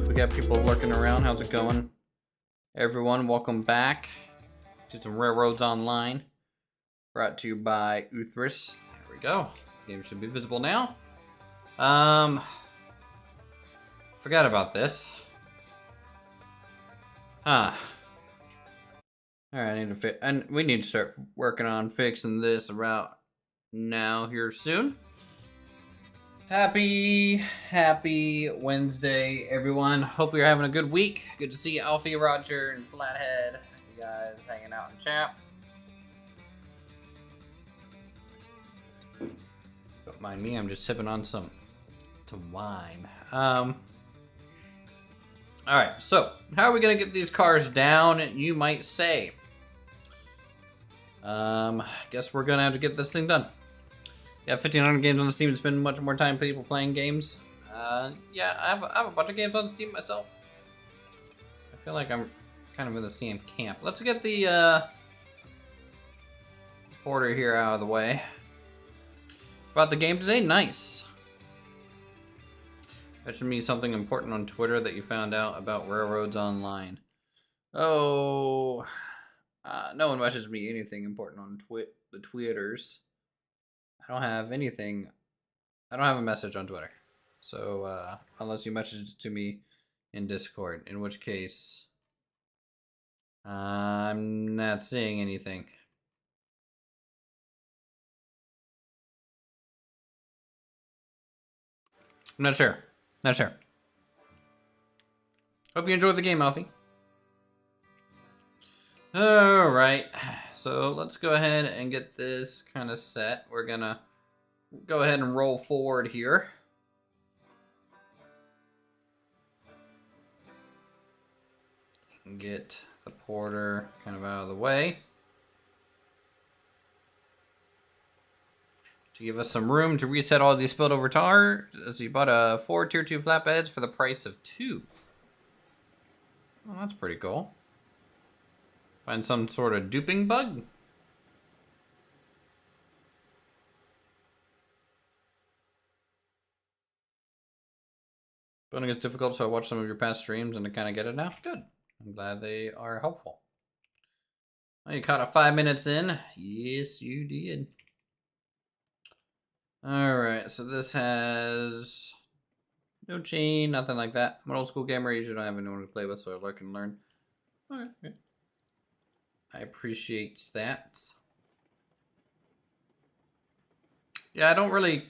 we got people lurking around. How's it going? Everyone, welcome back to some Railroads Online. Brought to you by Uthris. There we go. Game should be visible now. Forgot about this. Alright, I need to fix, and we need to start working on fixing this route now here soon. Happy Wednesday, everyone. Hope you're having a good week. Good to see Alfie, Roger, and Flathead. You guys hanging out in chat. Don't mind me, I'm just sipping on some wine. Alright, so how are we gonna get these cars down, you might say? Guess we're gonna have to get this thing done. Yeah, 1,500 games on Steam to spend much more time people playing games. Yeah, I have a bunch of games on Steam myself. I feel like I'm kind of in the same camp. Let's get the order here out of the way. About the game today, nice. Mention me something important on Twitter that you found out about Railroads Online. Oh, no one messages me anything important on the Twitters. I don't have anything. I don't have a message on Twitter. So, unless you message it to me in Discord, in which case, I'm not seeing anything. I'm not sure. Not sure. Hope you enjoyed the game, Alfie. Alright, so let's go ahead and get this kind of set. We're gonna go ahead and roll forward here. And get the porter kind of out of the way. To give us some room to reset all these spilled over tar. So you bought 4 tier 2 flatbeds for the price of 2. Well, that's pretty cool. Find some sort of duping bug? Building is difficult, so I watched some of your past streams and I kind of get it now. Good. I'm glad they are helpful. Oh, you caught it 5 minutes in? Yes, you did. Alright, so this has no chain, nothing like that. I'm an old school gamer, I usually don't have anyone to play with, so I lurk and learn. Alright, okay. I appreciate that. Yeah, I don't really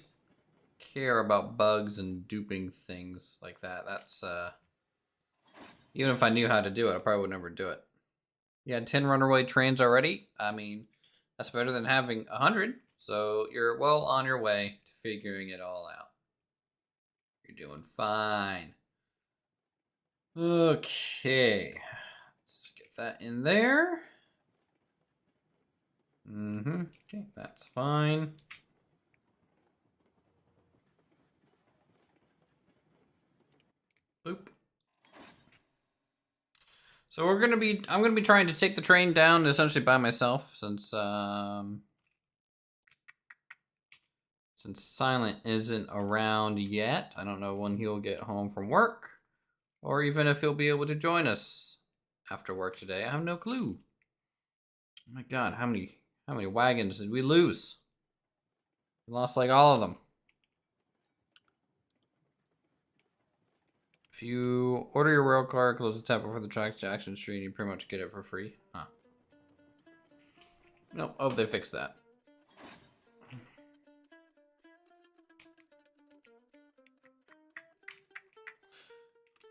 care about bugs and duping things like that. That's, even if I knew how to do it, I probably would never do it. You had 10 runaway trains already? I mean, that's better than having 100. So you're well on your way to figuring it all out. You're doing fine. Okay. Let's get that in there. Okay, that's fine. Boop. So I'm gonna be trying to take the train down essentially by myself since Silent isn't around yet. I don't know when he'll get home from work, or even if he'll be able to join us after work today. I have no clue. Oh my god, how many wagons did we lose? We lost like all of them. If you order your rail car, close the tab before the tracks to Action Street, you pretty much get it for free. Huh. Nope, oh, they fixed that.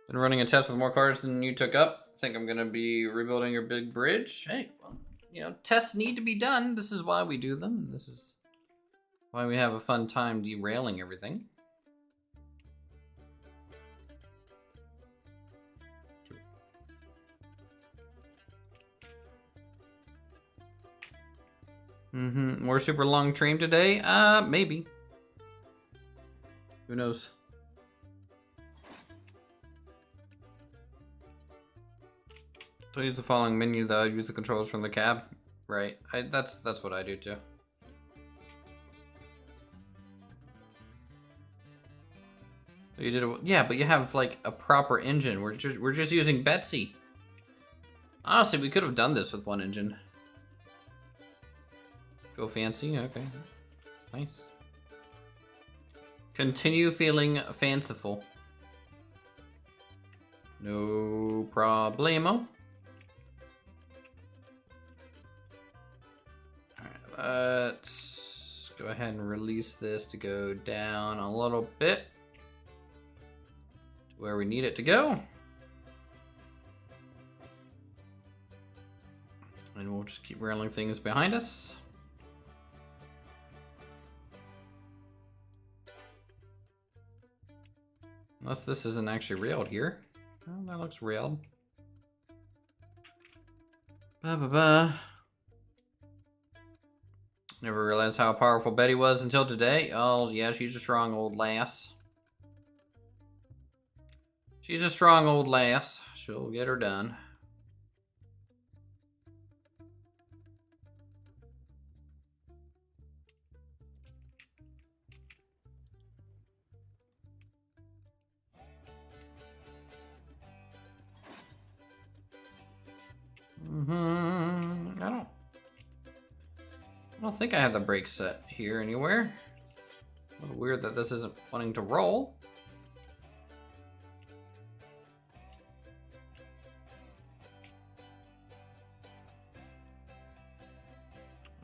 Been running a test with more cars than you took up. Think I'm gonna be rebuilding your big bridge. Hey, well, you know, tests need to be done. This is why we do them. This is why we have a fun time derailing everything. More super long stream today? Maybe. Who knows? Don't use the following menu though. Use the controls from the cab. Right. That's what I do too. You did it. Yeah, but you have like a proper engine. We're just using Betsy. Honestly, we could have done this with one engine. Go fancy. Okay. Nice. Continue feeling fanciful. No problemo. Alright, let's go ahead and release this to go down a little bit to where we need it to go. And we'll just keep railing things behind us. Unless this isn't actually railed here. Oh, that looks railed. Never realized how powerful Betty was until today. Oh, yeah, she's a strong old lass. She's a strong old lass. She'll get her done. I don't think I have the brake set here anywhere. A little weird that this isn't wanting to roll.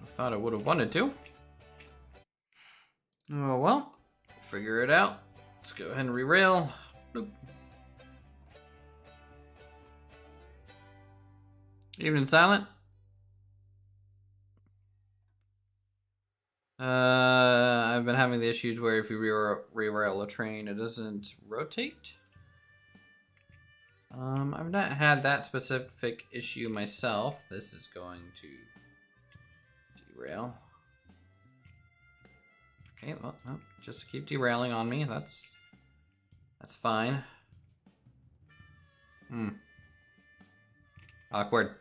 I thought I would have wanted to. Oh well, figure it out. Let's go ahead and re-rail. Bloop. Evening, Silent. I've been having the issues where if you re-rail a train, it doesn't rotate. I've not had that specific issue myself. This is going to derail. Okay, well, just keep derailing on me. That's fine. Awkward.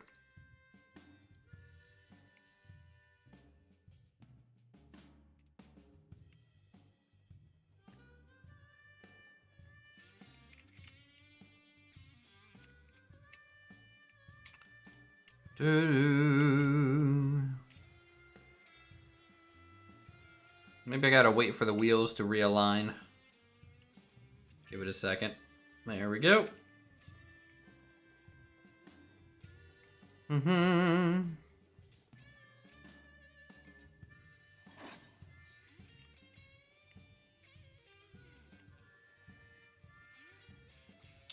Maybe I gotta wait for the wheels to realign. Give it a second. There we go.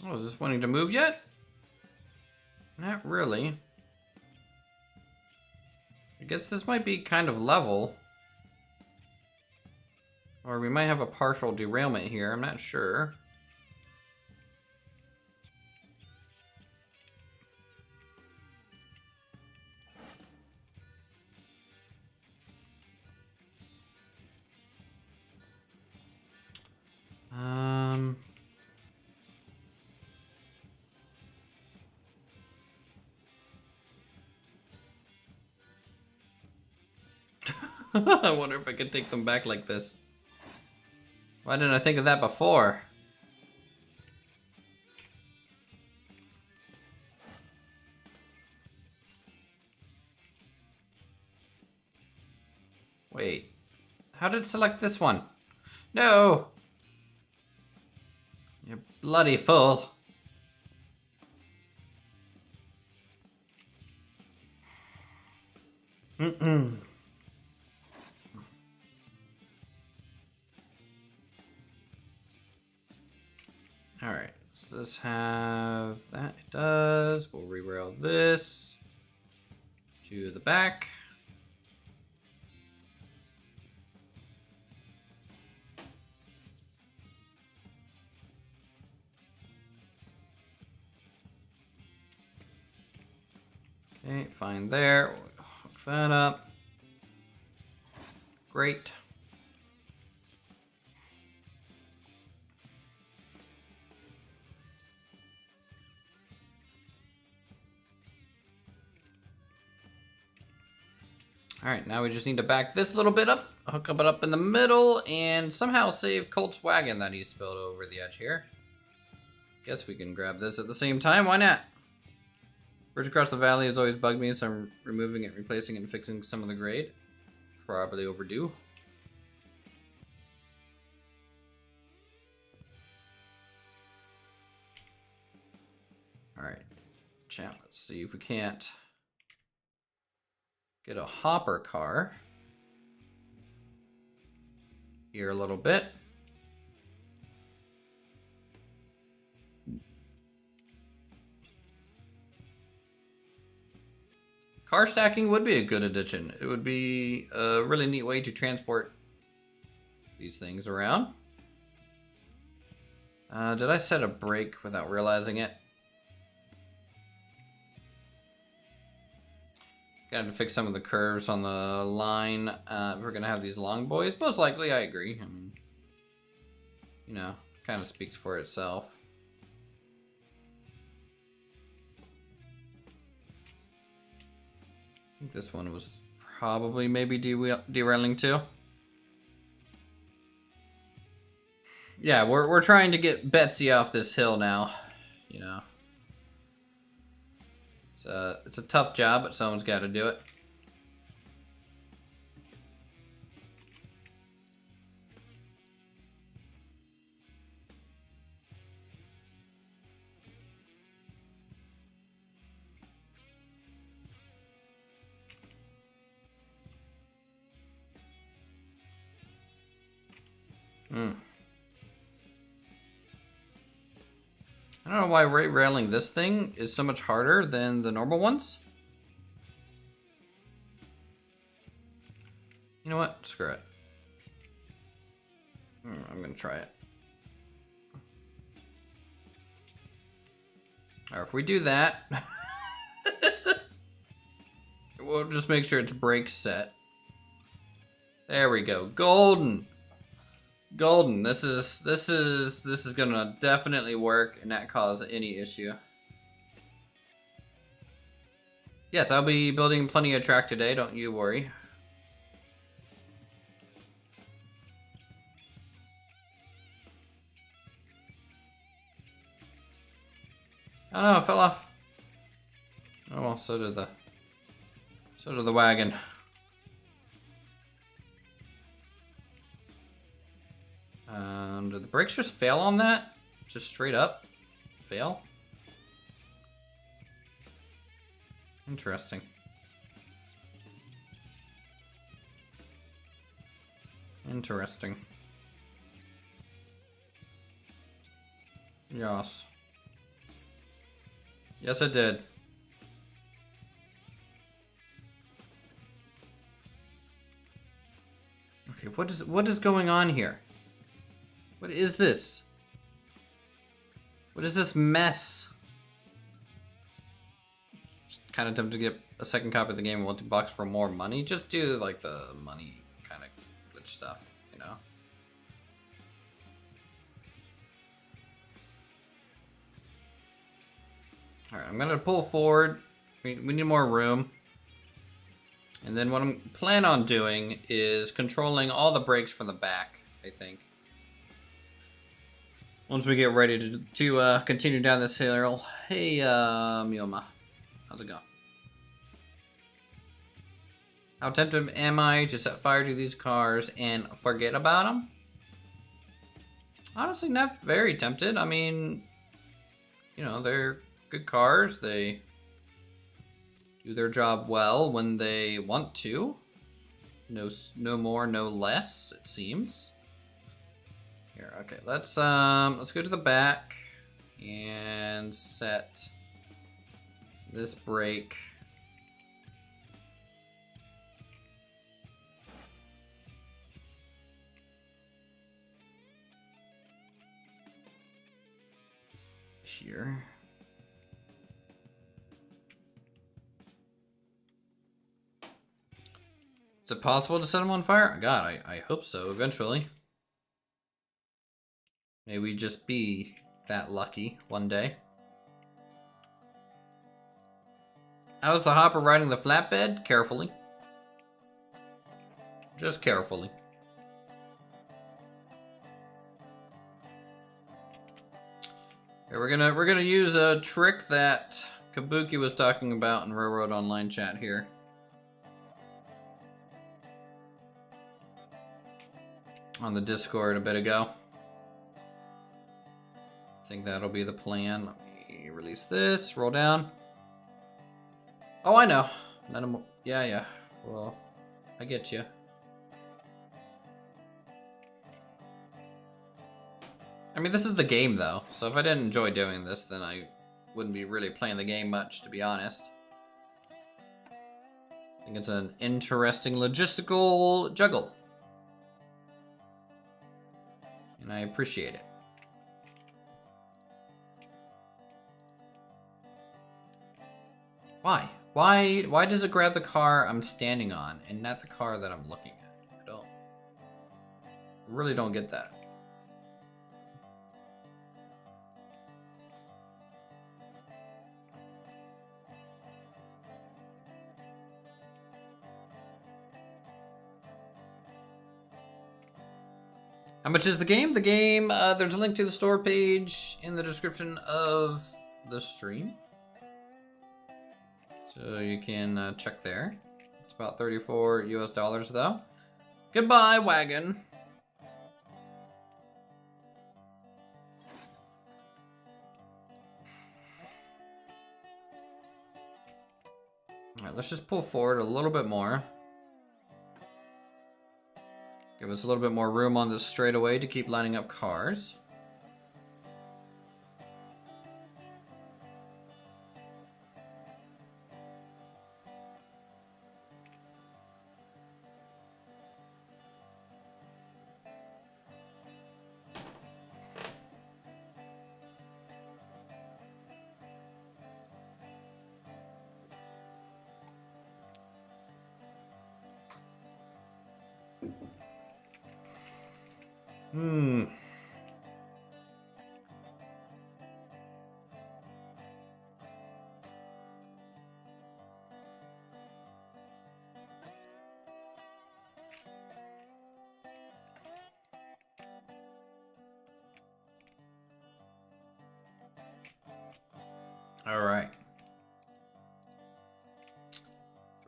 Oh, is this wanting to move yet? Not really. I guess this might be kind of level. Or we might have a partial derailment here, I'm not sure. I wonder if I could take them back like this. Why didn't I think of that before? Wait. How did it select this one? No! You're bloody full. Alright, does this have that? It does. We'll re-rail this to the back. Okay, fine there. We'll hook that up. Great. All right, now we just need to back this little bit up. hook up in the middle and somehow save Colt's wagon that he spilled over the edge here. Guess we can grab this at the same time. Why not? Bridge across the valley has always bugged me, so I'm removing it, replacing it, and fixing some of the grade. Probably overdue. Alright. Chat, let's see if we can't get a hopper car here a little bit. Car stacking would be a good addition. It would be a really neat way to transport these things around. Did I set a brake without realizing it? Got to fix some of the curves on the line. We're gonna have these long boys. Most likely, I agree. I mean, you know, kind of speaks for itself. I think this one was probably maybe derailing too. Yeah, we're trying to get Betsy off this hill now, you know. It's a tough job, but someone's got to do it. I don't know why railing this thing is so much harder than the normal ones. You know what? Screw it. I'm gonna try it. Or if we do that, we'll just make sure it's brake set. There we go. Golden. Golden. This is gonna definitely work and not cause any issue. Yes, I'll be building plenty of track today, don't you worry. Oh no, it fell off. Oh well, so did the wagon. Did the brakes just fail on that? Just straight up fail? Interesting. Interesting. Yes. Yes, it did. Okay, what is going on here? What is this? What is this mess? Just kind of tempted to get a second copy of the game and $1 for more money. Just do like the money kind of glitch stuff, you know? Alright, I'm gonna pull forward. We need more room. And then what I'm planning on doing is controlling all the brakes from the back, I think. Once we get ready to continue down this hill. Hey, Mioma. How's it going? How tempted am I to set fire to these cars and forget about them? Honestly, not very tempted. I mean, you know, they're good cars. They do their job well when they want to. No more, no less, it seems. Here, okay, let's go to the back and set this brake. Here. Is it possible to set them on fire? God, I hope so eventually. May we just be that lucky one day. How's the hopper riding the flatbed? Carefully. Just carefully. Okay, we're gonna use a trick that Kabuki was talking about in Railroad Online chat here. On the Discord a bit ago. I think that'll be the plan. Let me release this, roll down. Oh, I know. Yeah. Well, I get you. I mean, this is the game, though. So if I didn't enjoy doing this, then I wouldn't be really playing the game much, to be honest. I think it's an interesting logistical juggle. And I appreciate it. Why? Why does it grab the car I'm standing on and not the car that I'm looking at? I really don't get that. How much is the game? The game, there's a link to the store page in the description of the stream. So you can check there. It's about 34 US dollars though. Goodbye, wagon. Alright, let's just pull forward a little bit more. Give us a little bit more room on this straightaway to keep lining up cars. All right.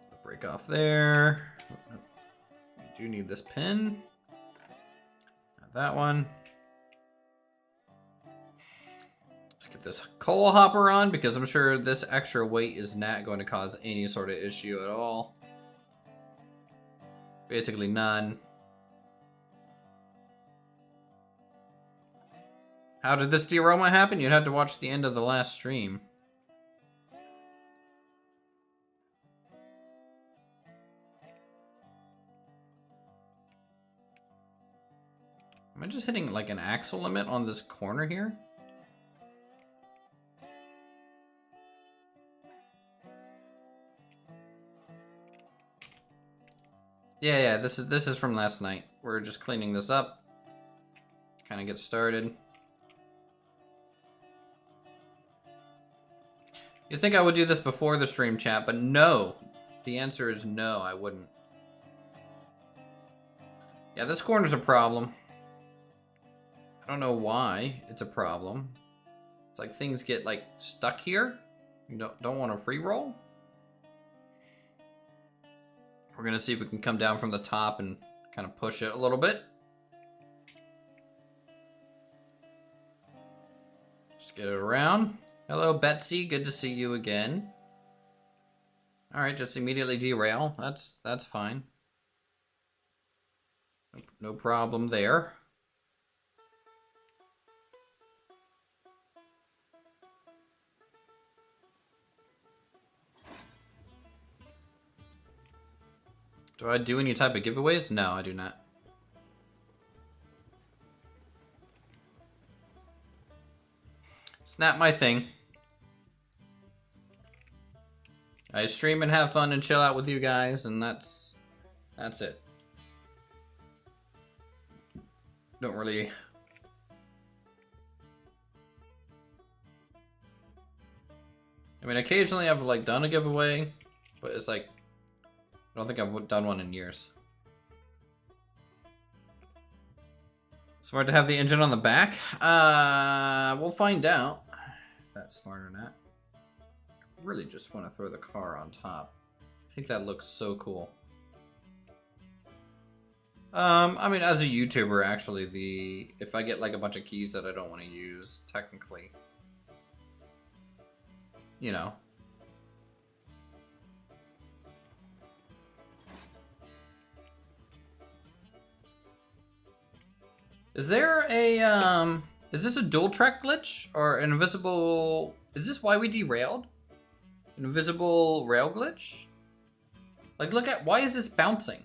The break off there. We do need this pin. Not that one. Let's get this coal hopper on because I'm sure this extra weight is not going to cause any sort of issue at all. Basically none. How did this derailment happen? You'd have to watch the end of the last stream. Am I just hitting like an axle limit on this corner here? Yeah, this is from last night. We're just cleaning this up. Kind of get started. You'd think I would do this before the stream chat, but no. The answer is no, I wouldn't. Yeah, this corner's a problem. I don't know why it's a problem. It's like things get like stuck here. You don't want to free roll. We're gonna see if we can come down from the top and kind of push it a little bit. Just get it around. Hello, Betsy. Good to see you again. All right, just immediately derail. That's fine. No problem there. Do I do any type of giveaways? No, I do not. It's not my thing. I stream and have fun and chill out with you guys, and that's it. Don't really... I mean, occasionally I've like done a giveaway, but it's like, I don't think I've done one in years. Smart to have the engine on the back? We'll find out. if that's smart or not. I really just want to throw the car on top. I think that looks so cool. I mean, as a YouTuber, actually, if I get like a bunch of keys that I don't want to use, technically, you know. Is there a, is this a dual track glitch or an invisible, is this why we derailed? An invisible rail glitch? Like, look at, why is this bouncing?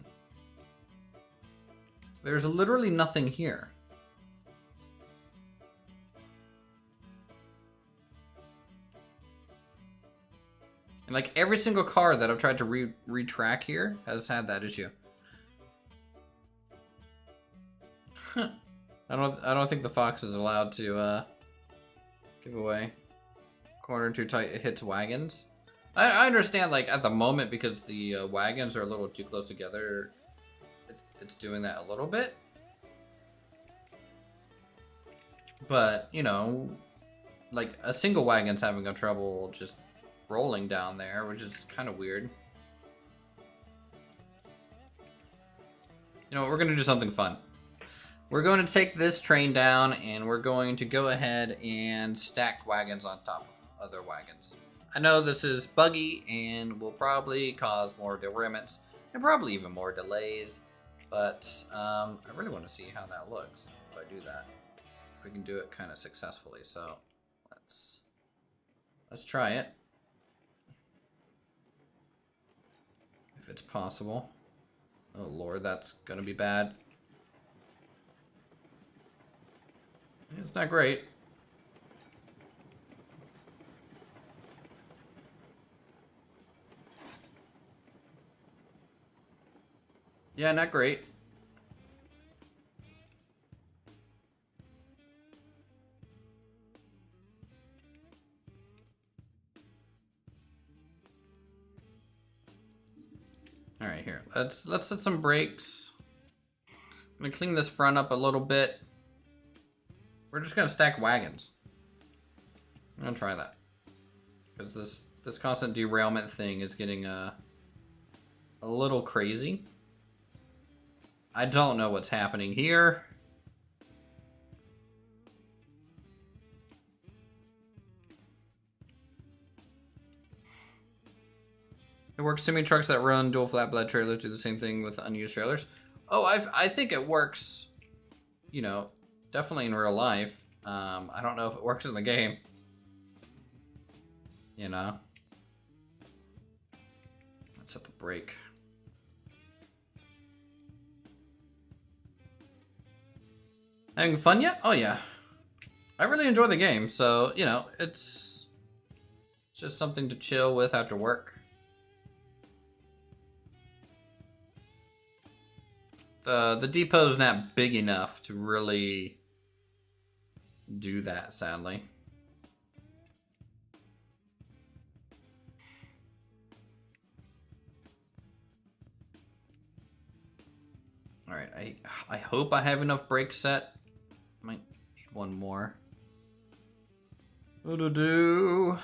There's literally nothing here. And like every single car that I've tried to retrack here has had that issue. I don't think the Fox is allowed to give away corner too tight. It hits wagons. I understand, like at the moment, because the wagons are a little too close together. It's doing that a little bit. But, you know, like a single wagon's having a trouble just rolling down there, which is kind of weird. You know what, we're going to do something fun. We're going to take this train down and we're going to go ahead and stack wagons on top of other wagons. I know this is buggy and will probably cause more derailments and probably even more delays. But I really want to see how that looks if I do that. If we can do it kind of successfully. So let's try it. If it's possible. Oh Lord, that's gonna be bad. It's not great. Yeah, not great. All right, here. Let's set some brakes. I'm gonna clean this front up a little bit. We're just gonna stack wagons. I'm gonna try that because this constant derailment thing is getting a little crazy. I don't know what's happening here. It works. Semi-trucks that run dual flatbed trailers do the same thing with unused trailers. Oh, I think it works, you know, definitely in real life. I don't know if it works in the game. You know. Let's set the brake. Having fun yet? Oh yeah. I really enjoy the game, so, you know, it's just something to chill with after work. The depot's not big enough to really do that, sadly. Alright, I hope I have enough brakes set. Might need one more. Do.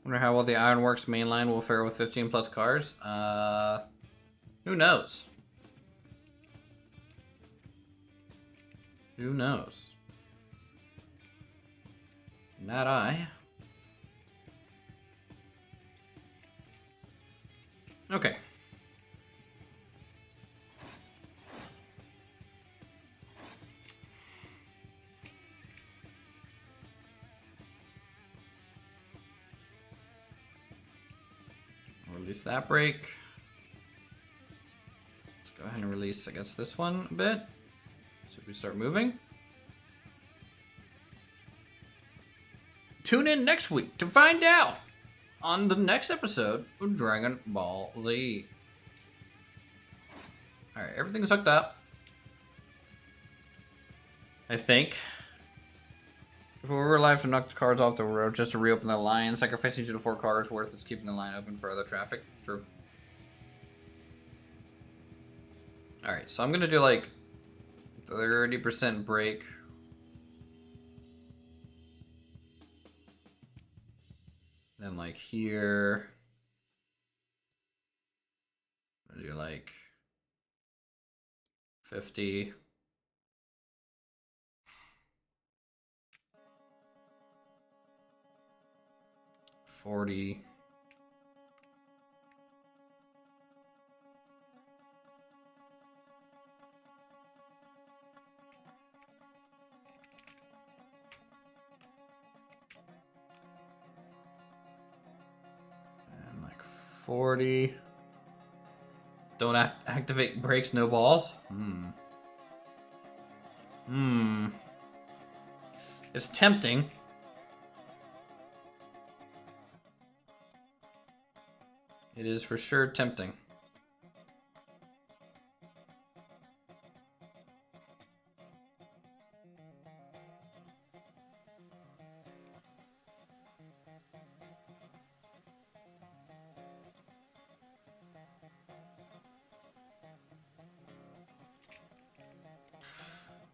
Wonder how well the Ironworks mainline will fare with 15 plus cars. Who knows? Who knows? Not I. Okay. Release that brake. Let's go ahead and release against this one a bit. So if we start moving. Tune in next week to find out on the next episode of Dragon Ball Z. Alright, everything's hooked up. I think. If we were alive to knock the cars off the road just to reopen the line, sacrificing 2 to 4 cars worth is keeping the line open for other traffic. True. Alright, so I'm gonna do like 30% brake. Then like here. I'm gonna do like 50. 40. And like 40. Don't activate brakes, no balls. It's tempting. It is for sure tempting.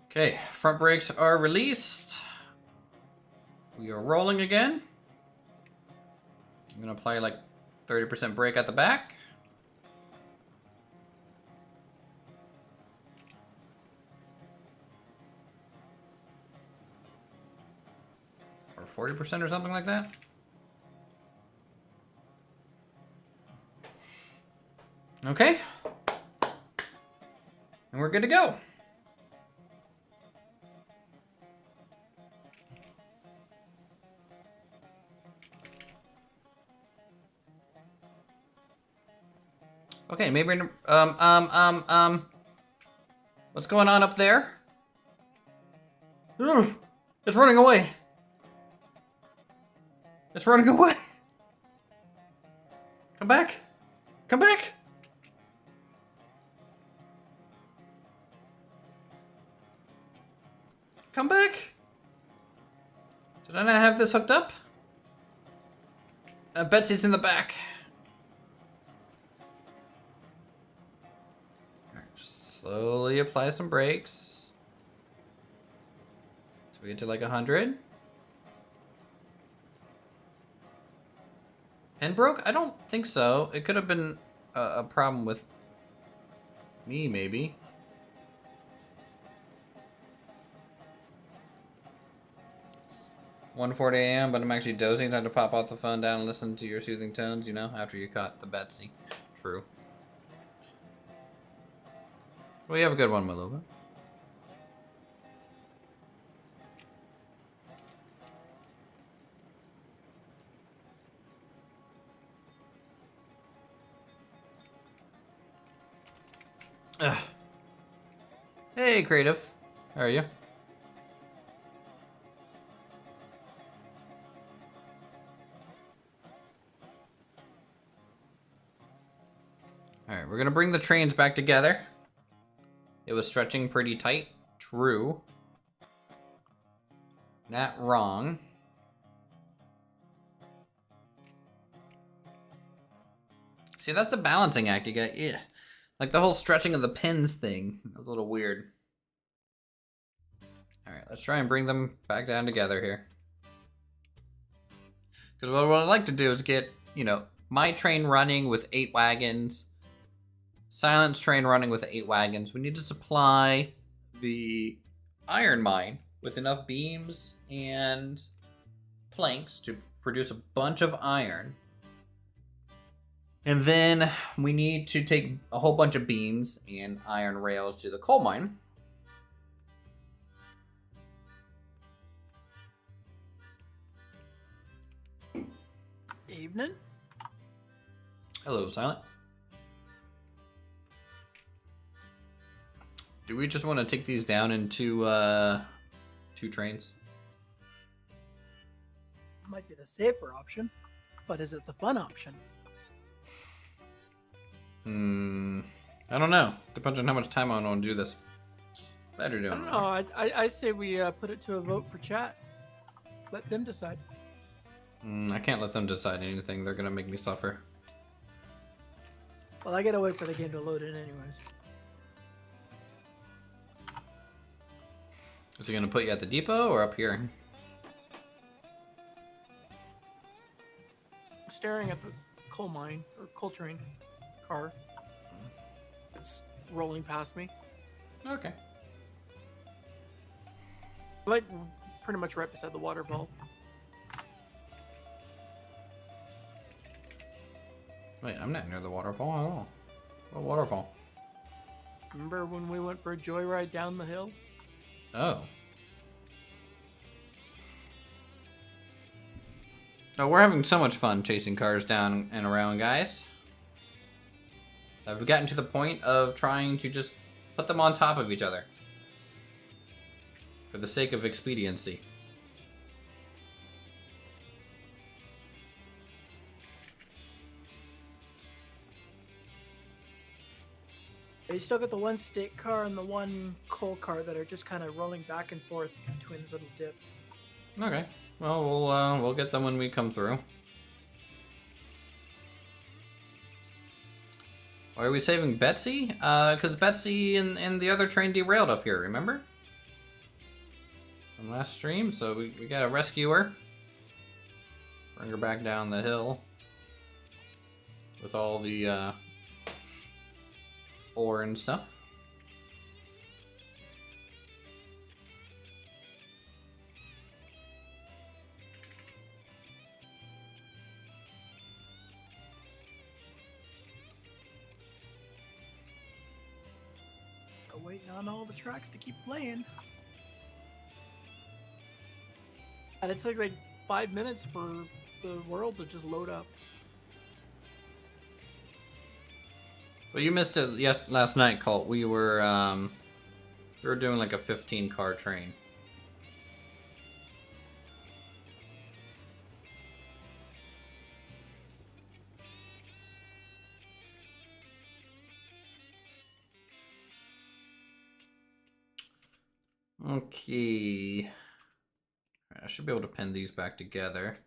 Okay, front brakes are released. We are rolling again. I'm gonna apply like 30% brake at the back. Or 40% or something like that. Okay. And we're good to go. Okay, maybe what's going on up there? Ugh, it's running away. It's running away. Come back. Come back. Come back. Did I not have this hooked up? Betsy's in the back. Slowly apply some brakes. So we get to like 100. Pen broke? I don't think so. It could have been a problem with me, maybe. It's 1:40 a.m., but I'm actually dozing. Time to pop off the phone down and listen to your soothing tones, you know, after you caught the Betsy. True. Well, you have a good one, Malova. Ugh. Hey, Creative. How are you? Alright, we're gonna bring the trains back together. It was stretching pretty tight. True. Not wrong. See, that's the balancing act you got. Yeah. Like the whole stretching of the pins thing. That was a little weird. Alright, let's try and bring them back down together here. Because what I'd like to do is get, you know, my train running with 8 wagons. Silence train running with 8 wagons. We need to supply the iron mine with enough beams and planks to produce a bunch of iron. And then we need to take a whole bunch of beams and iron rails to the coal mine. Evening. Hello, Silent. Do we just want to take these down into 2 trains? Might be the safer option, but is it the fun option? I don't know. Depends on how much time I want to do this. Glad you're I doing don't well. know. I say we put it to a vote for chat. Let them decide. I can't let them decide anything. They're gonna make me suffer. Well, I gotta wait for the game to load in anyways. Is he gonna put you at the depot or up here? I'm staring at the coal mine or coal train car. It's rolling past me. Okay. Like pretty much right beside the waterfall. Wait, I'm not near the waterfall at all. What waterfall? Remember when we went for a joyride down the hill? Oh. Oh, we're having so much fun chasing cars down and around, guys. I've gotten to the point of trying to just put them on top of each other. For the sake of expediency. You still got the one stick car and the one coal car that are just kind of rolling back and forth between this little dip. Okay. Well, we'll get them when we come through. Why are we saving Betsy? Because Betsy and the other train derailed up here, remember? From last stream, so we gotta rescue her. Bring her back down the hill. With all the, ore and stuff. Waiting on all the tracks to keep playing. And it takes like 5 minutes for the world to just load up. Well, you missed it last night, Colt. We were doing like a 15-car train. Okay. I should be able to pin these back together.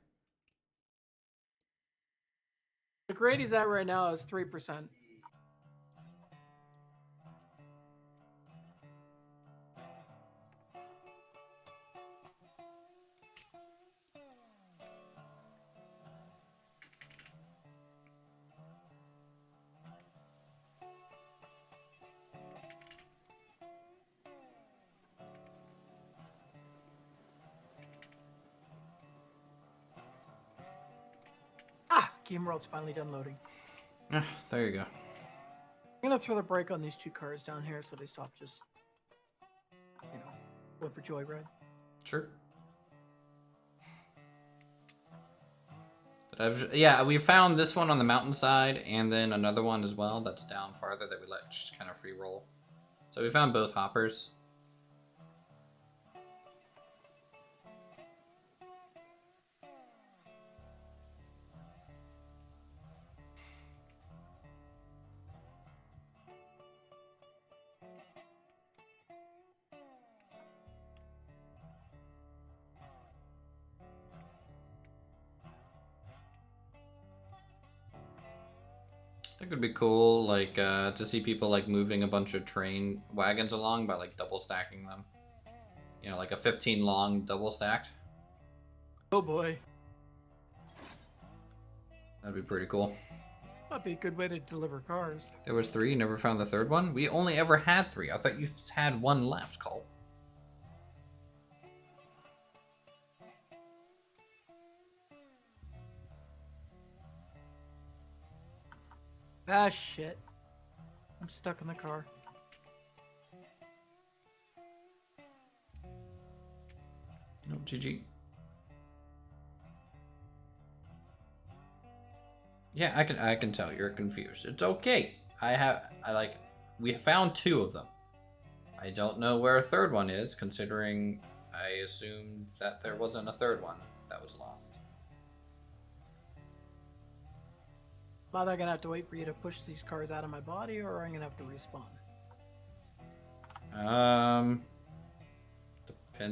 The grade he's at right now is 3%. Game world's finally done loading. Ah, there you go. I'm gonna throw the brake on these two cars down here so they stop just, you know, going for joyride. Sure. But yeah, we found this one on the mountainside and then another one as well that's down farther that we let just kind of free roll. So we found both hoppers. I think it'd be cool, like, to see people, like, moving a bunch of train wagons along by, like, double stacking them. You know, like a 15 long double stacked. Oh boy. That'd be pretty cool. That'd be a good way to deliver cars. There was 3, you never found the third one? We only ever had 3. I thought you had 1 left, Cole. Ah, shit. I'm stuck in the car. No, GG. Yeah, I can tell you're confused. It's okay. We found 2 of them. I don't know where a third one is, considering I assumed that there wasn't a third one that was lost. Am I gonna have to wait for you to push these cars out of my body, or I'm gonna have to respawn? Depends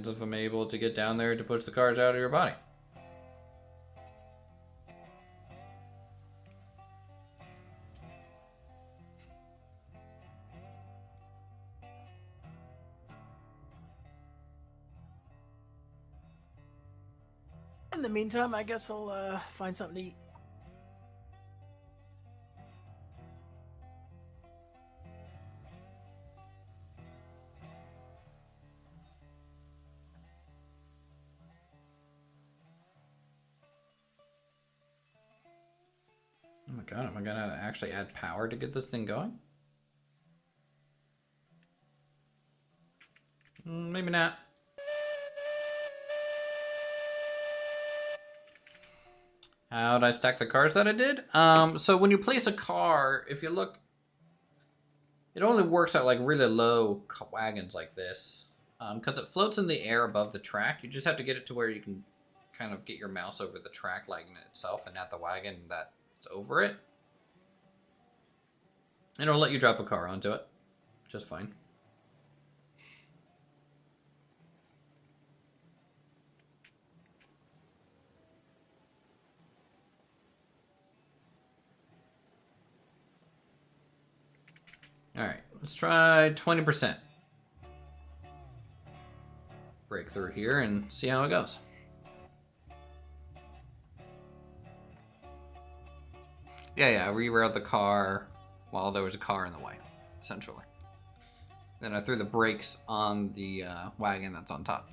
if I'm able to get down there to push the cars out of your body. In the meantime, I guess I'll find something to eat. Oh my god, am I gonna actually add power to get this thing going? Maybe not. How'd I stack the cars that I did? So when you place a car, if you look, it only works at like really low wagons like this. Because it floats in the air above the track. You just have to get it to where you can kind of get your mouse over the track wagon itself and at the wagon that's over it. And it'll let you drop a car onto it. Just fine. Alright, let's try 20%. Break through here and see how it goes. Yeah, I rerouted the car while there was a car in the way, essentially. Then I threw the brakes on the wagon that's on top.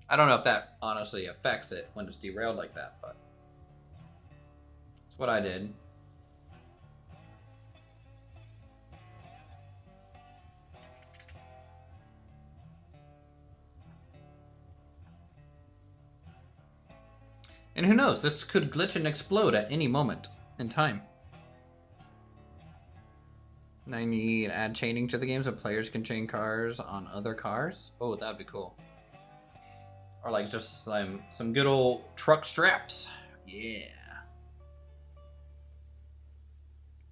I don't know if that honestly affects it when it's derailed like that, but that's what I did. And who knows, this could glitch and explode at any moment in time. And I need add chaining to the game so players can chain cars on other cars. Oh, that'd be cool. Or like just some good old truck straps. Yeah.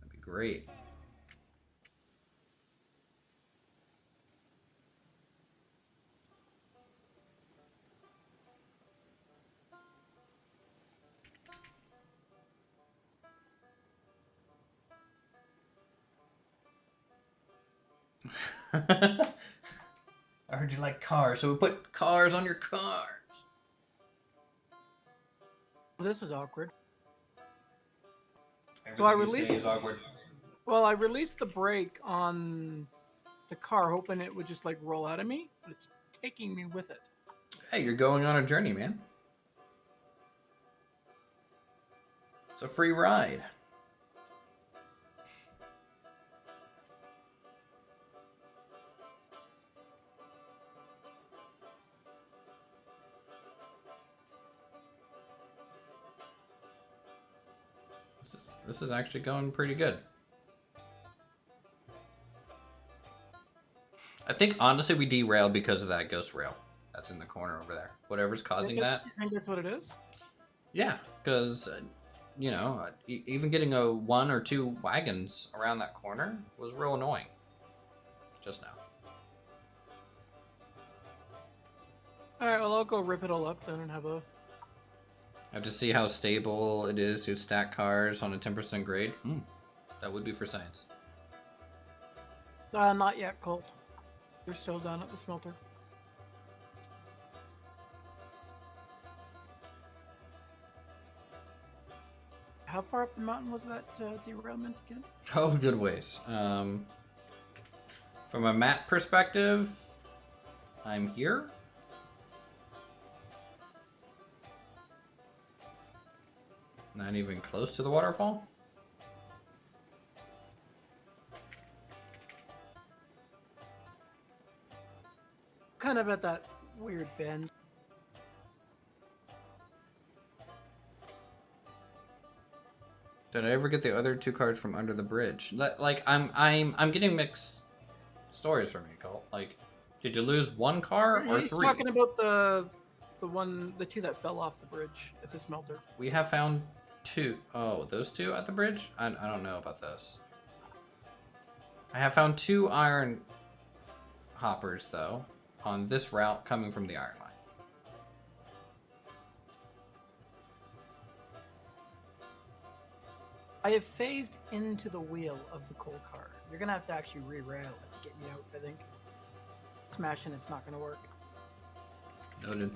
That'd be great. I heard you like cars, so we put cars on your cars. This was awkward. Everything So I you released. say is awkward. Well, I released the brake on the car, hoping it would just like roll out of me, but it's taking me with it. Hey, you're going on a journey, man. It's a free ride. This is actually going pretty good. I think honestly we derailed because of that ghost rail that's in the corner over there. Whatever's causing that. I think that's what it is. Yeah, because you know, even getting a 1 or 2 wagons around that corner was real annoying. Just now. All right, well I'll go rip it all up then and have a. I have to see how stable it is to stack cars on a 10% grade. That would be for science. Not yet, Colt. They're still down at the smelter. How far up the mountain was that derailment again? Oh, good ways. From a map perspective, I'm here. Not even close to the waterfall. Kind of at that weird bend. Did I ever get the other 2 cards from under the bridge? Like I'm getting mixed stories from you, Colt. Like, did you lose 1 car or 3? He's talking about the 2 that fell off the bridge at the smelter. We have found 2. Oh, those 2 at the bridge? I don't know about those. I have found 2 iron hoppers, though, on this route coming from the iron line. I have phased into the wheel of the coal car. You're gonna have to actually re-rail it to get me out, I think. Smashing it's not gonna work. Noted.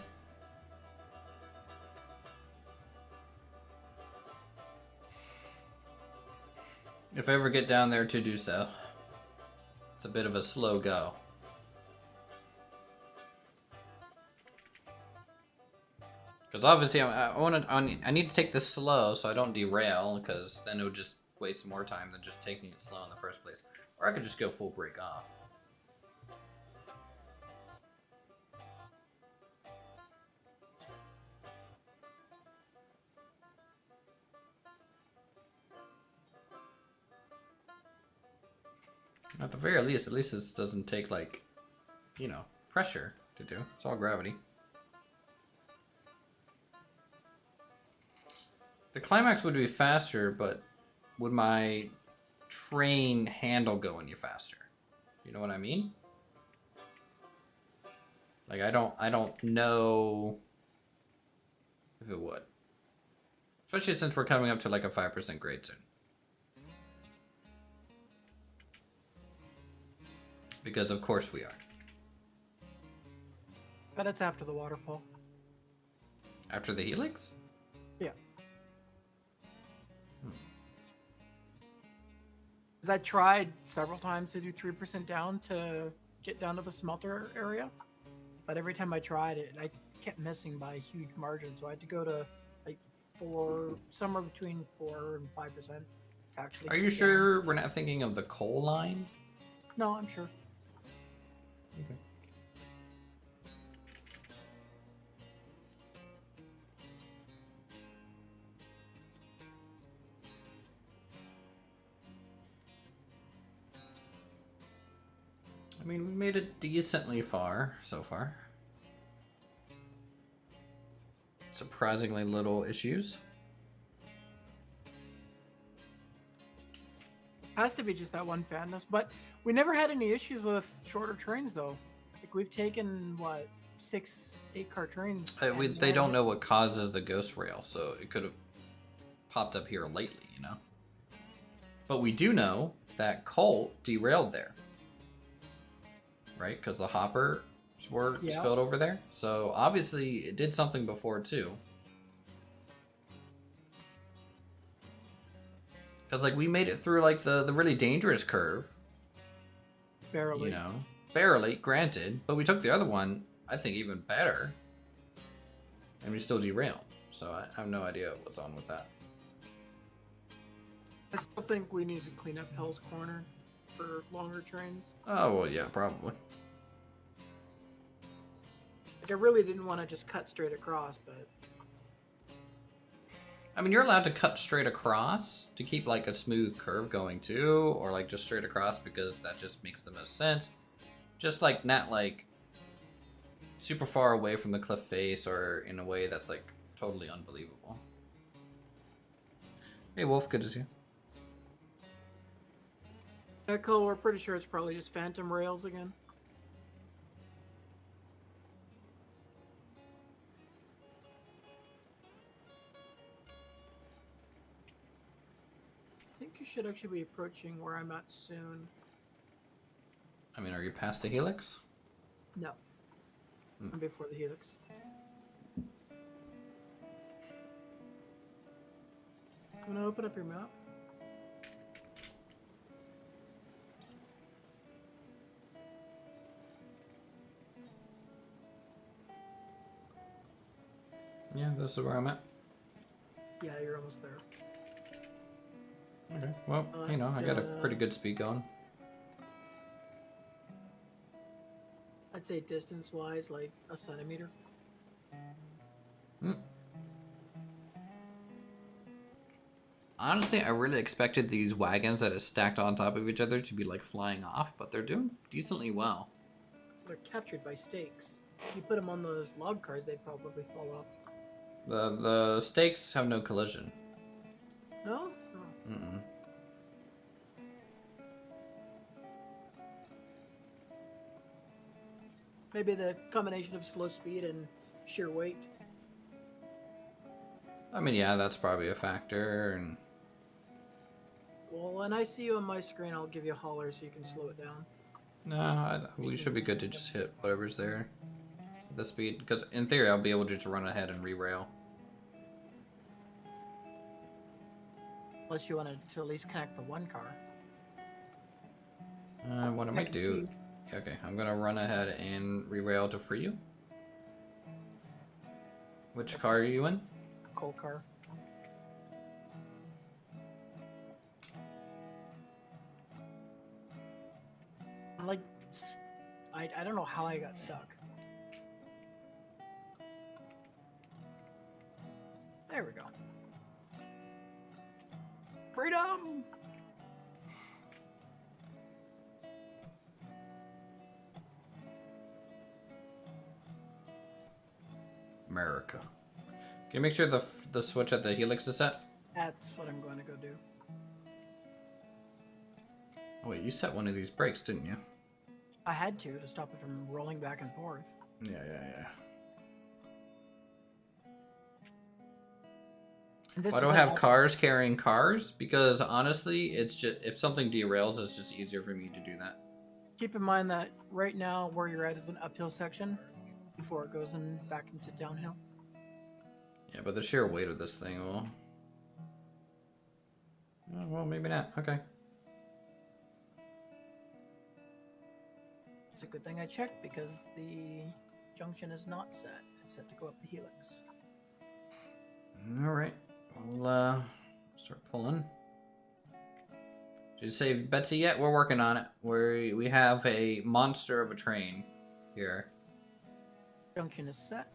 If I ever get down there to do so, it's a bit of a slow go. Because obviously I need to take this slow so I don't derail, because then it would just waste more time than just taking it slow in the first place. Or I could just go full brake off. At the very least, this doesn't take, like, you know, pressure to do. It's all gravity. The climax would be faster, but would my train handle go any faster? You know what I mean? Like, I don't know if it would. Especially since we're coming up to like a 5% grade soon. Because of course we are. But it's after the waterfall. After the helix? Yeah. Because I tried several times to do 3% down to get down to the smelter area. But every time I tried it, I kept missing by a huge margin. So I had to go to like somewhere between 4 and 5% to actually. Are you sure we're not thinking of the coal line? No, I'm sure. Okay. I mean, we made it decently far so far. Surprisingly little issues. Has to be just that one fan nest, but we never had any issues with shorter trains though. Like we've taken what 6-8 car trains. They don't know what causes the ghost rail, so it could have popped up here lately, you know. But we do know that Colt derailed there, right? Because the hoppers were spilled over there. So obviously it did something before too. Because like we made it through like the really dangerous curve. Barely. You know, barely, granted. But we took the other one, I think, even better. And we still derailed. So I have no idea what's on with that. I still think we need to clean up Hell's Corner for longer trains. Oh, well, yeah, probably. Like I really didn't want to just cut straight across, but... I mean, you're allowed to cut straight across to keep, like, a smooth curve going, too. Or, like, just straight across because that just makes the most sense. Just, like, not, like, super far away from the cliff face or in a way that's, like, totally unbelievable. Hey, Wolf, good to see you. Echo, we're pretty sure it's probably just phantom rails again. I think you should actually be approaching where I'm at soon. I mean, are you past the helix? No. I'm before the helix. I'm gonna open up your map. Yeah, this is where I'm at. Yeah, you're almost there. Okay, well, you know, I got a pretty good speed going. I'd say distance-wise, like a centimeter. Honestly, I really expected these wagons that are stacked on top of each other to be, like, flying off, but they're doing decently well. They're captured by stakes. If you put them on those log cars, they'd probably fall off. The stakes have no collision. No? Oh. Mm-mm. Maybe the combination of slow speed and sheer weight. I mean, yeah, that's probably a factor. And Well, when I see you on my screen, I'll give you a holler so you can slow it down. no, we should be good to just hit whatever's there. The speed, because in theory, I'll be able to just run ahead and re-rail. Unless you wanted to at least connect the one car. What I might do... Yeah, okay, I'm gonna run ahead and re-rail to free you. Which car are you in? Cold car. I'm like, I don't know how I got stuck. There we go. Freedom! America. Can you make sure the switch at the helix is set? That's what I'm going to go do. Oh wait, you set one of these brakes, didn't you? I had to stop it from rolling back and forth. Yeah. And Why do I have cars carrying cars? Because honestly, it's just if something derails, it's just easier for me to do that. Keep in mind that right now where you're at is an uphill section before it goes back into downhill. Yeah, but the sheer weight of this thing will... Oh, well, maybe not. Okay. It's a good thing I checked because the junction is not set. It's set to go up the helix. Alright. We'll start pulling. Did you save Betsy yet? We're working on it. We have a monster of a train here. Junction is set.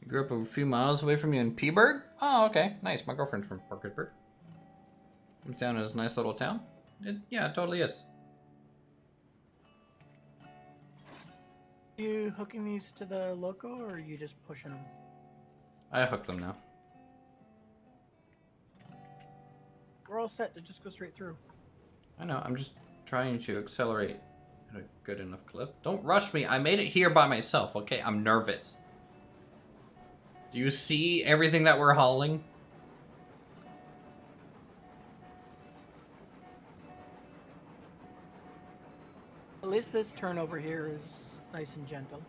Grew up a few miles away from you in Peaburg? Oh, okay. Nice. My girlfriend's from Parkersburg. Comes down to this nice little town. Yeah, it totally is. You hooking these to the loco, or are you just pushing them? I hooked them now. We're all set to just go straight through. I know. I'm just trying to accelerate at a good enough clip. Don't rush me. I made it here by myself, okay? I'm nervous. Do you see everything that we're hauling? At least this turn over here is nice and gentle.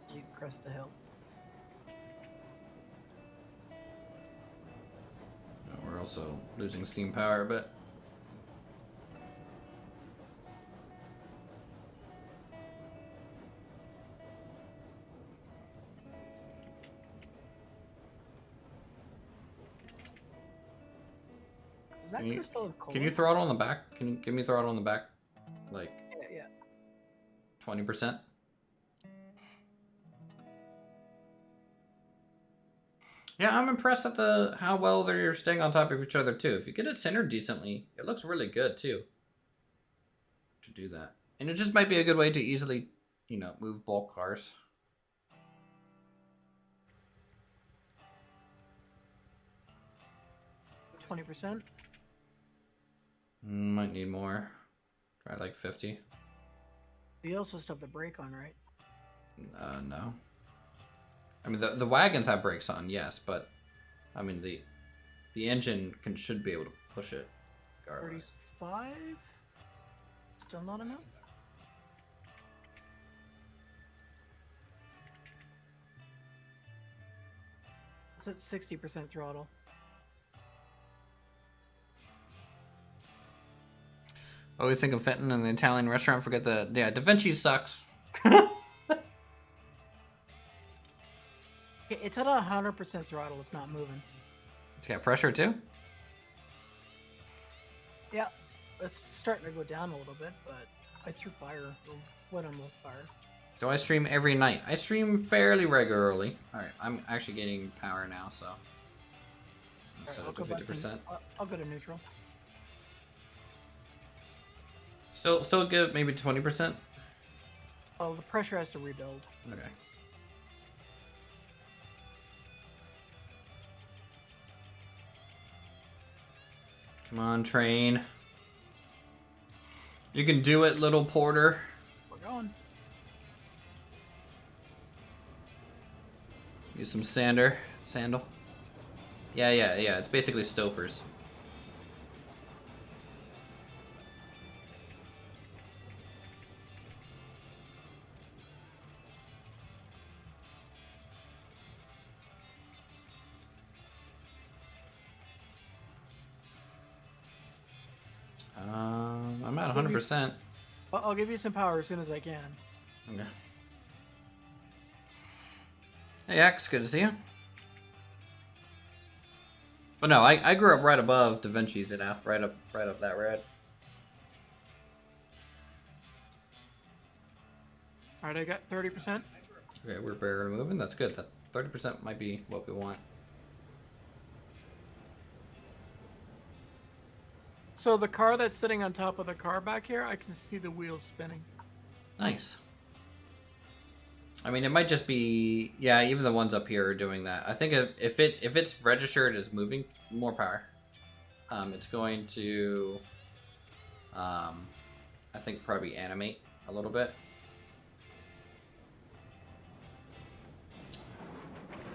As you crest the hill. We're also losing steam power a bit. Is that crystal of coal? Can you throttle on the back? Can you give me throttle on the back? Like Yeah. 20%? Yeah, I'm impressed at how well they're staying on top of each other too. If you get it centered decently, it looks really good too. To do that. And it just might be a good way to easily, move bulk cars. %20%. Might need more. Try like 50. You also still have the brake on, right? No. I mean, the wagons have brakes on, yes, but I mean the engine should be able to push it regardless. 35? Still not enough? It's at 60% throttle. Always think of Fenton in the Italian restaurant. Forget Da Vinci sucks. It's at 100% throttle. It's not moving. It's got pressure too? Yeah, it's starting to go down a little bit, but I threw fire. Or went on with fire. Do I stream every night? I stream fairly regularly. Alright, I'm actually getting power now, so. Instead of 50%. I'll go to neutral. Still good, maybe 20%? Oh, the pressure has to rebuild. Okay. Come on, train. You can do it, little porter. We're going. Use some sandal. Yeah, it's basically Stofers. I'm at 100%. I'll give you some power as soon as I can. Okay. Hey, X, good to see you. But no, I grew up right above Da Vinci's, you know, right up that road. All right, I got 30%. Okay, we're barely moving. That's good. That 30% might be what we want. So the car that's sitting on top of the car back here, I can see the wheels spinning. Nice. I mean, it might just be, yeah. Even the ones up here are doing that. I think if it's registered as moving, more power. It's going to, I think probably animate a little bit.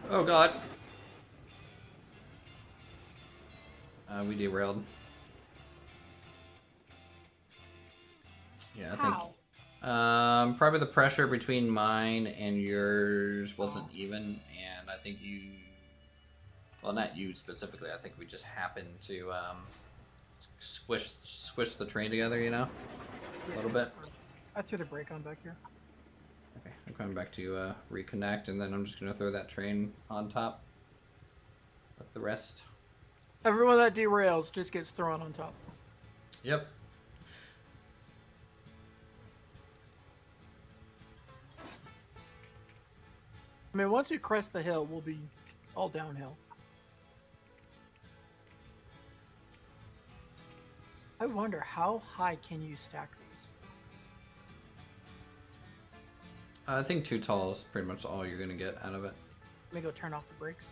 Oh God. We derailed. Yeah, I think. Probably the pressure between mine and yours wasn't even, and I think you, well, not you specifically. I think we just happened to squish the train together, you know, a little bit. I threw the brake on back here. Okay, I'm coming back to reconnect, and then I'm just gonna throw that train on top with the rest. Everyone that derails just gets thrown on top. Yep. I mean, once we crest the hill, we'll be all downhill. I wonder, how high can you stack these? I think too tall is pretty much all you're gonna get out of it. Let me go turn off the brakes.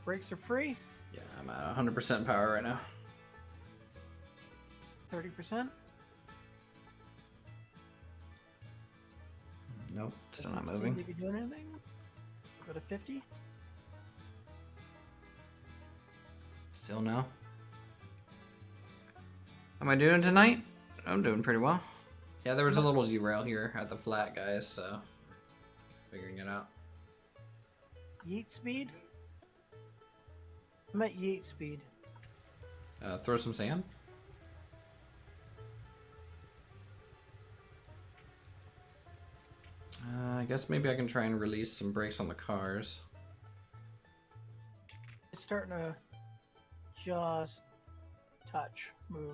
Brakes are free. Yeah, I'm at 100% power right now. 30%. Nope, still Doesn't not seem moving. to be doing anything. Go to 50. Still no. How am I doing tonight? I'm doing pretty well. Yeah, there was a little derail here at the flat, guys, so figuring it out. Yeet speed? I'm at yeet speed. Throw some sand. I guess maybe I can try and release some brakes on the cars. It's starting to just touch, move.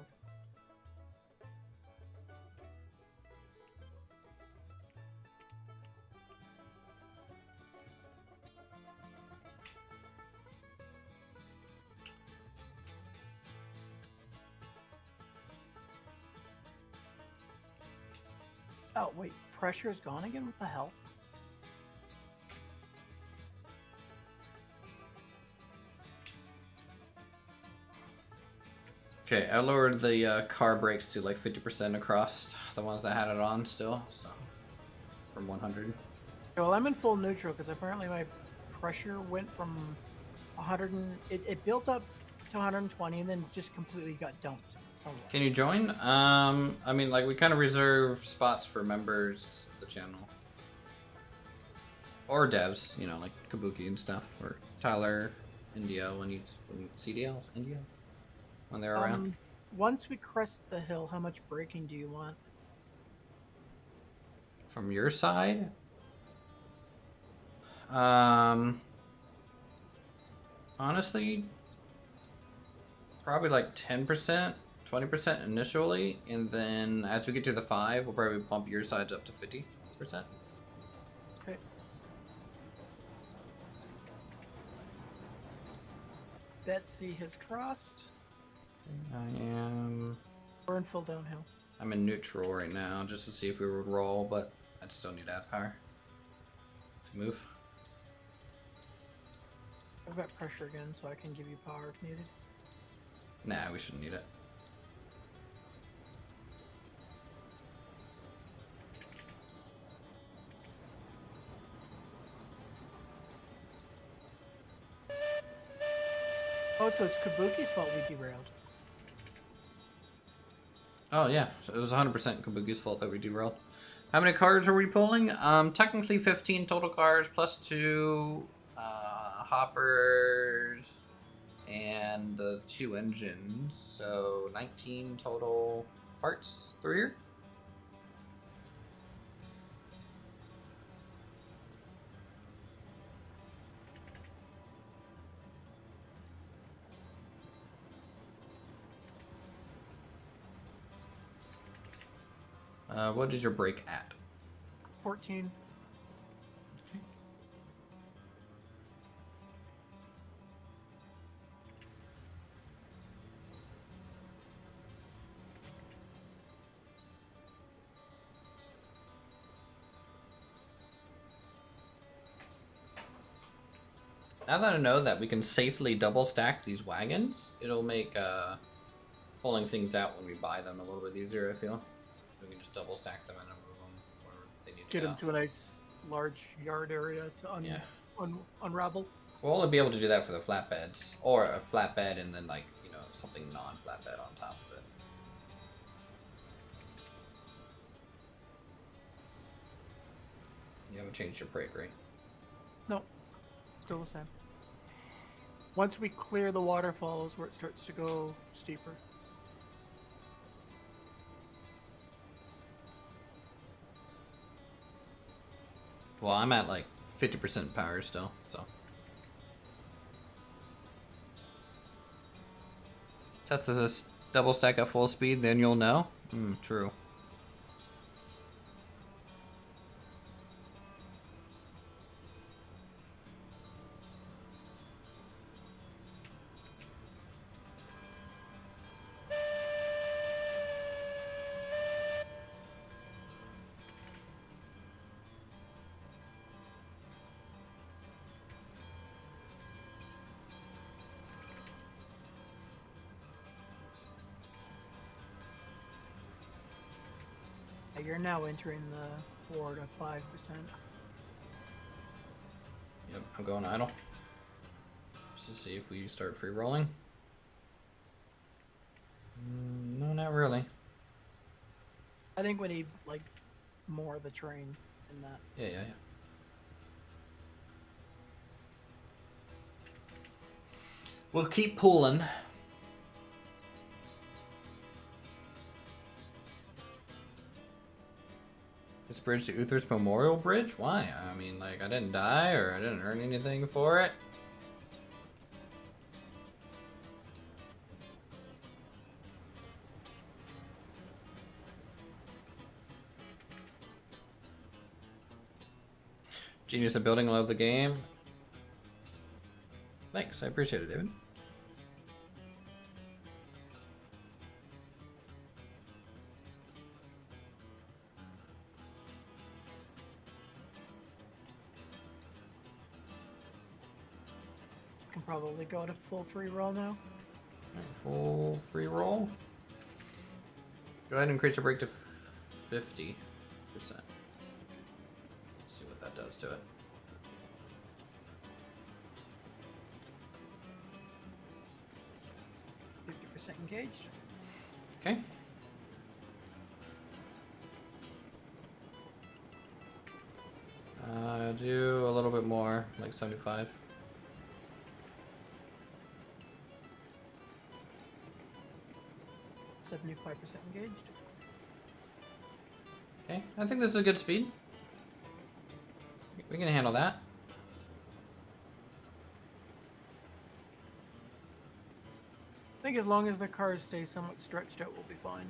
Oh, wait, pressure's gone again? What the hell? Okay, I lowered the car brakes to like 50% across the ones that had it on still, so from 100. Well, I'm in full neutral because apparently my pressure went from 100 and it built up to 120 and then just completely got dumped somewhere. Can you join? I mean, like, we kind of reserve spots for members of the channel. Or devs, you know, like Kabuki and stuff, or Tyler, Indio, when CDL, Indio, when they're around. once we crest the hill, how much braking do you want? From your side? Honestly, probably like 10%, 20% initially, and then as we get to the 5, we'll probably bump your side up to 50%. Okay. Betsy has crossed. We're in full downhill. I'm in neutral right now, just to see if we would roll, but I still need to add power to move. I've got pressure again, so I can give you power if needed. Nah, we shouldn't need it. Oh, so it's Kabuki's fault we derailed. Oh yeah, so it was 100% Kabuki's fault that we derailed. How many cars are we pulling? Technically 15 total cars plus 2 hoppers and the 2 engines, so 19 total parts through here. What is your brake at? 14. Okay. Now that I know that we can safely double stack these wagons, it'll make pulling things out when we buy them a little bit easier, I feel. We can just double stack them and move them where they need to Get go. them to a nice large yard area to unravel. We'll only be able to do that for the flatbeds, or a flatbed and then, like, you know, something non-flatbed on top of it. You haven't changed your brake, right? No, still the same. Once we clear the waterfalls where it starts to go steeper. Well, I'm at like 50% power still, so. Test this double stack at full speed, then you'll know. True. You're now entering the 4 to 5%. Yep, I'm going idle. Just to see if we start free rolling. No, not really. I think we need like more of the train in that. Yeah. We'll keep pulling. This bridge to Uthris Memorial Bridge? Why? I mean, like, I didn't die or I didn't earn anything for it. Genius of building, love the game. Thanks, I appreciate it, David. Can probably go to full free roll now. Right, full free roll. Go ahead and increase your brake to 50%. See what that does to it. Engaged. Okay. Do a little bit more, like 75. 75% engaged. Okay, I think this is a good speed. We can handle that. I think as long as the cars stay somewhat stretched out, we'll be fine.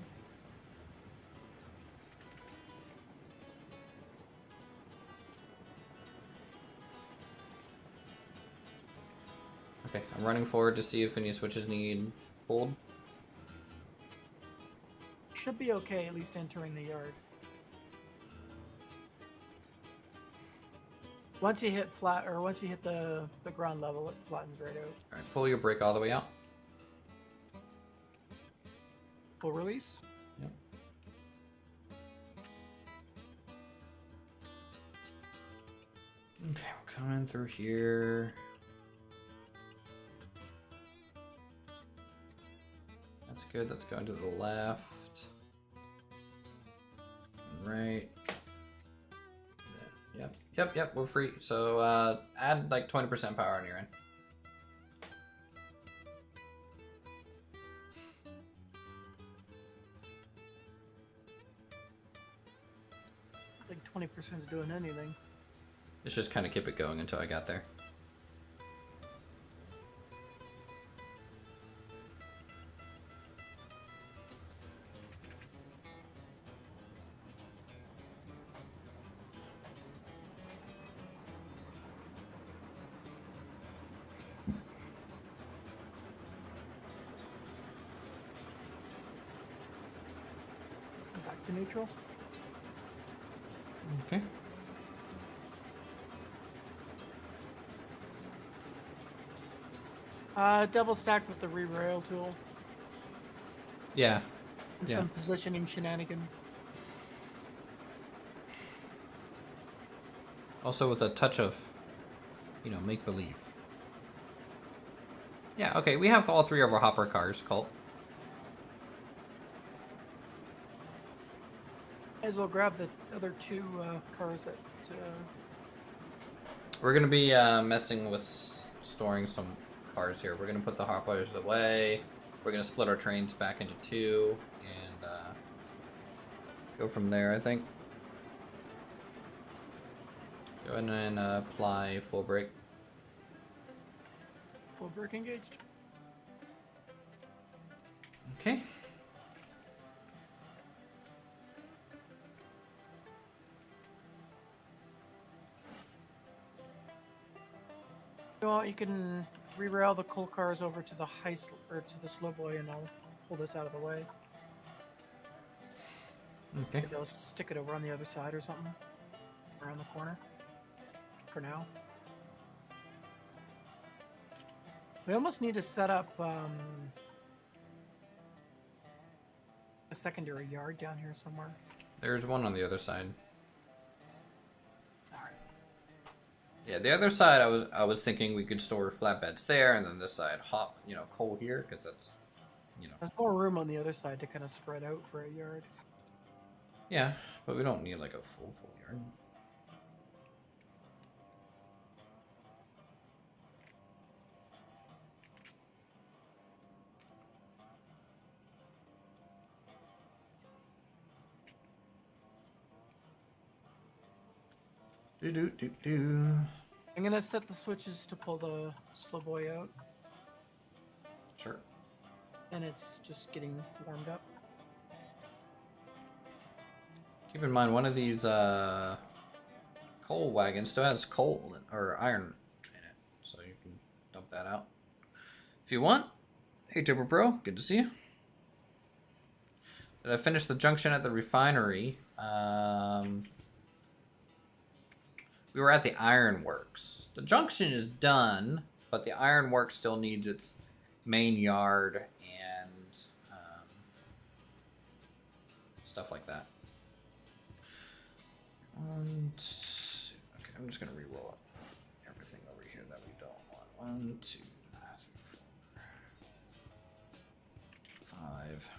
Okay, I'm running forward to see if any switches need pulled. Should be okay, at least entering the yard. Once you hit flat, or once you hit the ground level, it flattens right out. All right, pull your brake all the way out. Full release. Yep. Okay, we're coming through here. That's good. That's going to the left. And right. Yep, we're free. So add like 20% power on your end. I think 20% is doing anything. Let's just kind of keep it going until I got there. Back to neutral. Okay. Double stacked with the re-rail tool. Yeah. And Yeah. some positioning shenanigans. Also with a touch of, you know, make believe. Yeah. Okay. We have all three of our hopper cars, Colt. Might as well grab the other two cars that. We're gonna be messing with storing some cars here. We're gonna put the hoppers away. We're gonna split our trains back into two and go from there. I think. Go ahead and apply full brake. Full brake engaged. Okay. Well, you can re-rail the coal cars over to the or to the slow boy, and I'll pull this out of the way. Okay. Maybe I'll stick it over on the other side or something, around the corner. For now, we almost need to set up a secondary yard down here somewhere. There's one on the other side. All right. Yeah, the other side I was thinking we could store flatbeds there, and then this side coal here, because that's, There's more room on the other side to kind of spread out for a yard. Yeah, but we don't need like a full yard. I'm gonna set the switches to pull the slow boy out, Sure. and it's just getting warmed up. Keep in mind, one of these coal wagons still has coal or iron in it, so you can dump that out if you want. Hey, Turbo Pro, good to see you. Did I finish the junction at the refinery? We were at the ironworks. The junction is done, but the ironworks still needs its main yard and stuff like that. Okay, I'm just gonna re-roll up everything over here that we don't want. 1, 2, 3, 4, 5.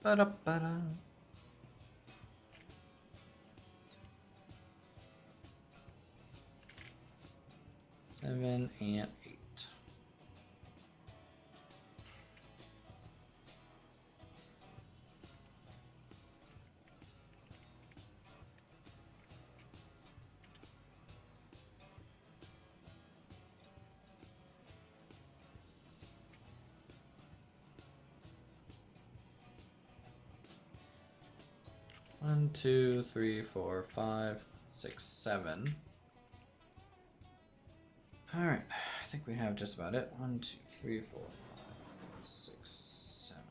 Ba-da-ba-da. 7 and 8. One, 2, 3, 4, 5, 6, 7. All right, I think we have just about it. 1, 2, 3, 4, 5, 6, 7.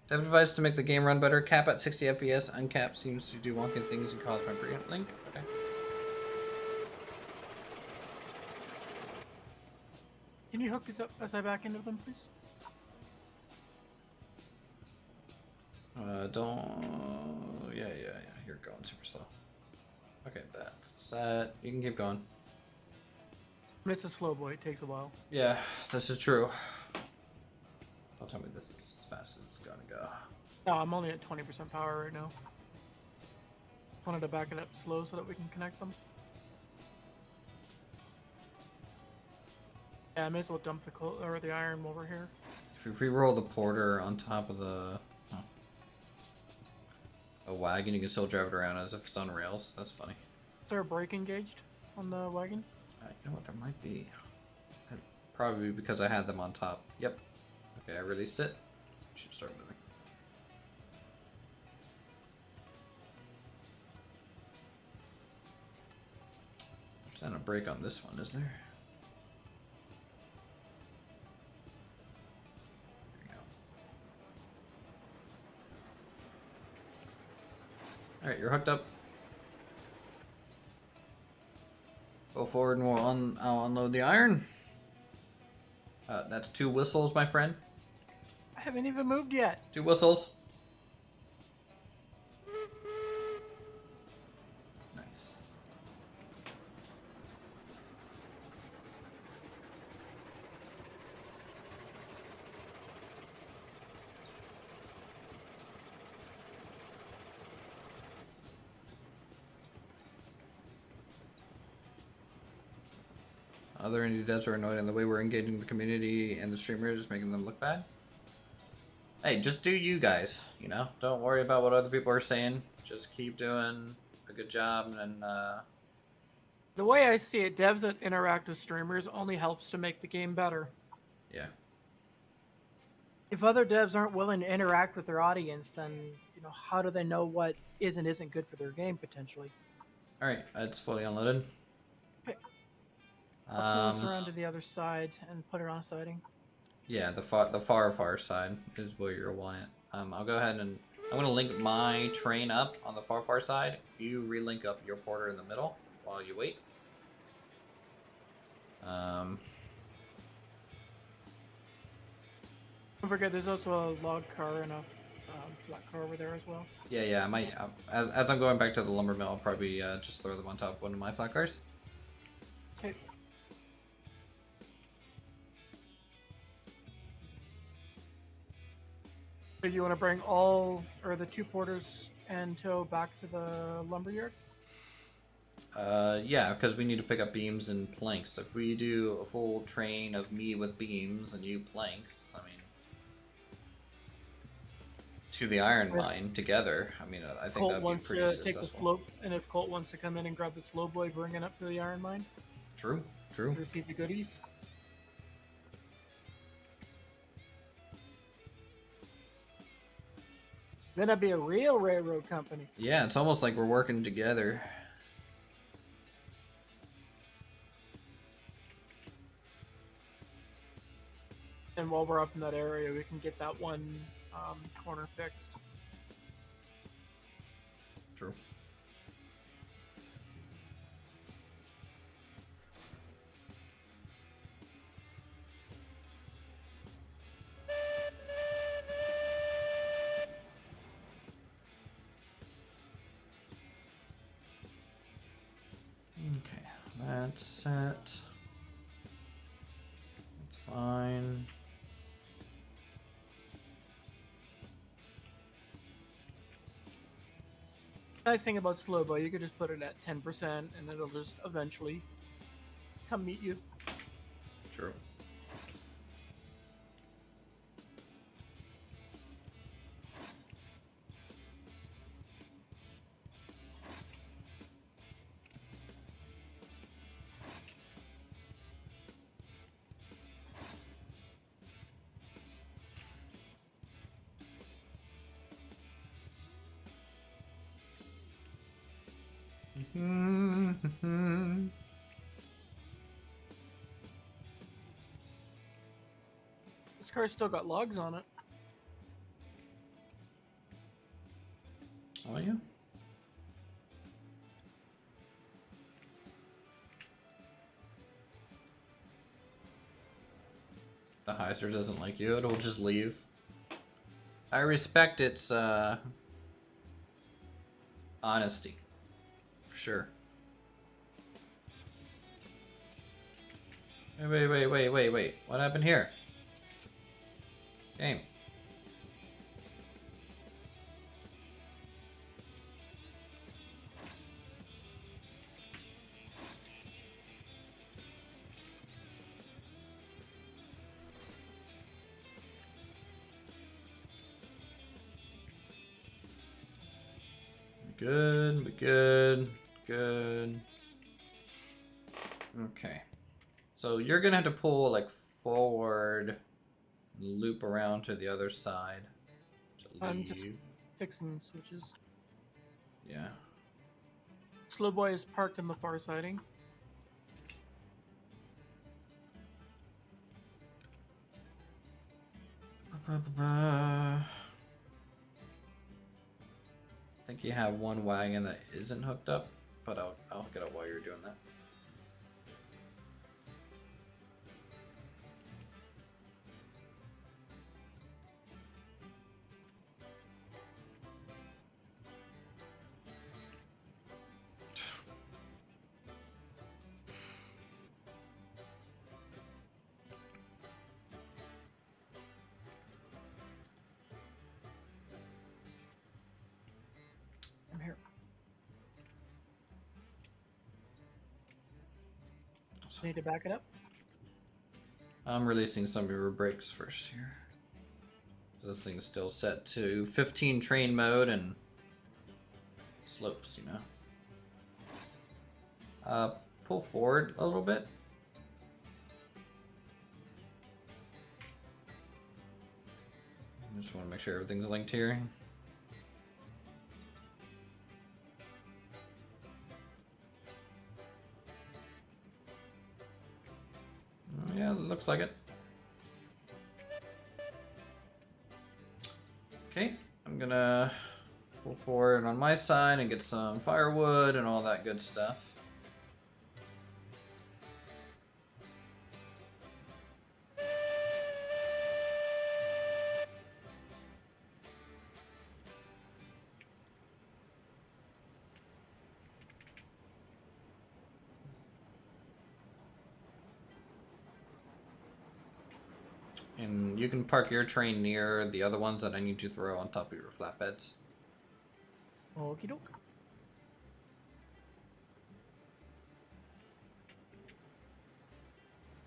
Dev advice to make the game run better. Cap at 60 FPS. Uncap seems to do wonky things and cause my brain link. Okay. Can you hook these up as I back into them, please? Don't. Yeah. You're going super slow. Okay, that's set. You can keep going. It's a slow boy. It takes a while. Yeah, this is true. Don't tell me this is as fast as it's gonna go. No, I'm only at 20% power right now. Wanted to back it up slow so that we can connect them. Yeah, I may as well dump the coal or the iron over here. If we roll the porter on top of the a wagon, you can still drive it around as if it's on rails. That's funny. Is there a brake engaged on the wagon? You know what? There might be. Probably because I had them on top. Yep. Okay, I released it. Should start moving. There's not a brake on this one, is there? Alright, you're hooked up. Go forward and I'll unload the iron. That's 2 whistles, my friend. I haven't even moved yet. 2 whistles. Nice. Other indie devs are annoyed in the way we're engaging the community and the streamers, making them look bad. Hey, just do you guys, you know? Don't worry about what other people are saying. Just keep doing a good job and The way I see it, devs that interact with streamers only helps to make the game better. yeah. If other devs aren't willing to interact with their audience, then, you know, how do they know what is and isn't good for their game potentially? Alright, it's fully unloaded. Okay. I'll swing this around to the other side and put it on a siding. Yeah, the far side is where you'll want it. I'll go ahead and I'm gonna link my train up on the far side. You relink up your porter in the middle while you wait. Don't forget, there's also a log car and a flat car over there as well. Yeah. I might as I'm going back to the lumber mill, I'll probably just throw them on top of one of my flat cars. Okay. So you want to bring all or the 2 porters and tow back to the lumberyard? Yeah, because we need to pick up beams and planks. If we do a full train of me with beams and you planks, I mean, to the iron mine together. I mean, I think Colt that'd be wants pretty to successful. take the slope, and if Colt wants to come in and grab the slow boy, bring it up to the iron mine True. to receive the goodies. Then I'd be a real railroad company. Yeah, it's almost like we're working together. And while we're up in that area, we can get that one corner fixed. True. Okay, that's set. That's fine. Nice thing about slow boy, you could just put it at 10% and it'll just eventually come meet you. True. This car's still got logs on it. Oh yeah. The Heiser doesn't like you, it'll just leave. I respect its honesty. For sure. Wait. What happened here? Game. Good. Okay. So you're gonna have to pull like forward, and loop around to the other side. To I'm leave. just fixing switches. Yeah. Slow boy is parked in the far siding. I think you have one wagon that isn't hooked up, but I'll hook it up while you're doing that. I'm here. Need to back it up. I'm releasing some of your brakes first here. This thing's still set to 15 train mode and slopes, you know. Pull forward a little bit. I just want to make sure everything's linked here. Yeah, looks like it. Okay, I'm gonna pull forward on my side and get some firewood and all that good stuff. And you can park your train near the other ones that I need to throw on top of your flatbeds. Okie doke.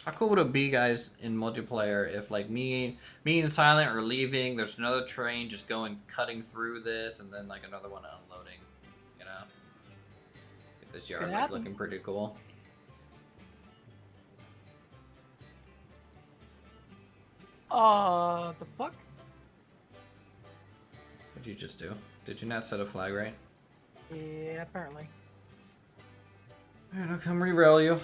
How cool would it be, guys, in multiplayer if, like, me and Silent are leaving, there's another train just cutting through this, and then, like, another one unloading, you know? Get this yard, like, looking pretty cool. The fuck? What'd you just do? Did you not set a flag right? Yeah, apparently. Alright, I'll come re-rail you.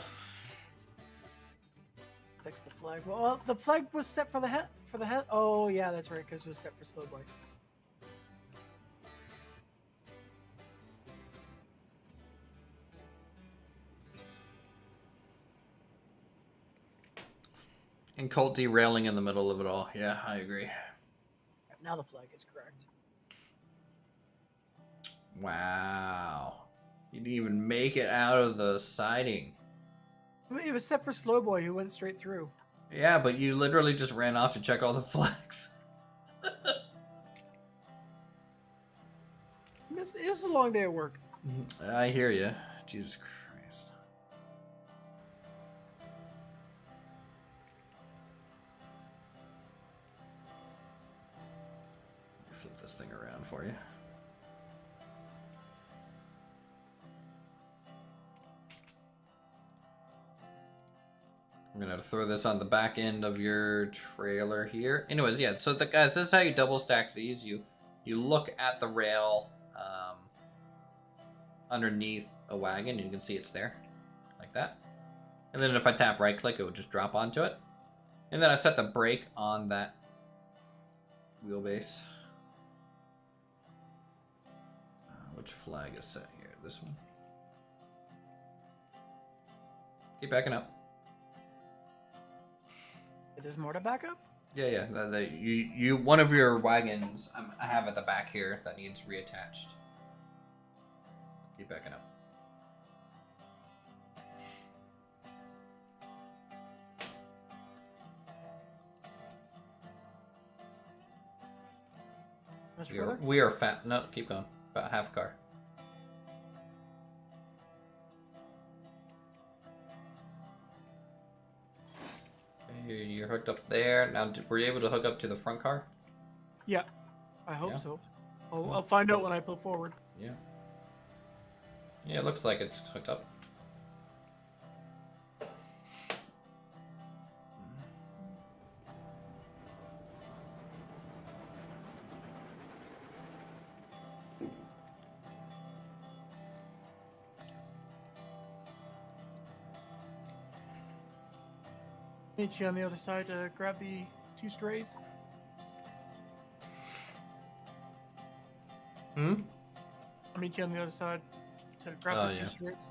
Fix the flag. Well, the flag was set for the head. Oh, yeah, that's right, because it was set for slow boy. And Colt derailing in the middle of it all. Yeah, I agree. Now the flag is correct. Wow. You didn't even make it out of the siding. It was set for slow boy who went straight through. Yeah, but you literally just ran off to check all the flags. It was a long day at work. I hear you. Jesus Christ. Flip this thing around for you. I'm gonna have to throw this on the back end of your trailer here. Anyways, yeah, so guys, this is how you double stack these. You look at the rail underneath a wagon, and you can see it's there, like that. And then if I tap right click, it would just drop onto it. And then I set the brake on that wheelbase. Which flag is set here? This one. Keep backing up. There's more to back up? Yeah. You one of your wagons I have at the back here that needs reattached. Keep backing up. Much further? We are fat. No, keep going. About half car. Okay, you're hooked up there. Now, were you able to hook up to the front car? Yeah, I hope Yeah. so. I'll find out when I pull forward. Yeah. Yeah, it looks like it's hooked up. Meet you on the other side to grab the 2 strays. Hmm? I'll meet you on the other side to grab the 2 yeah. strays.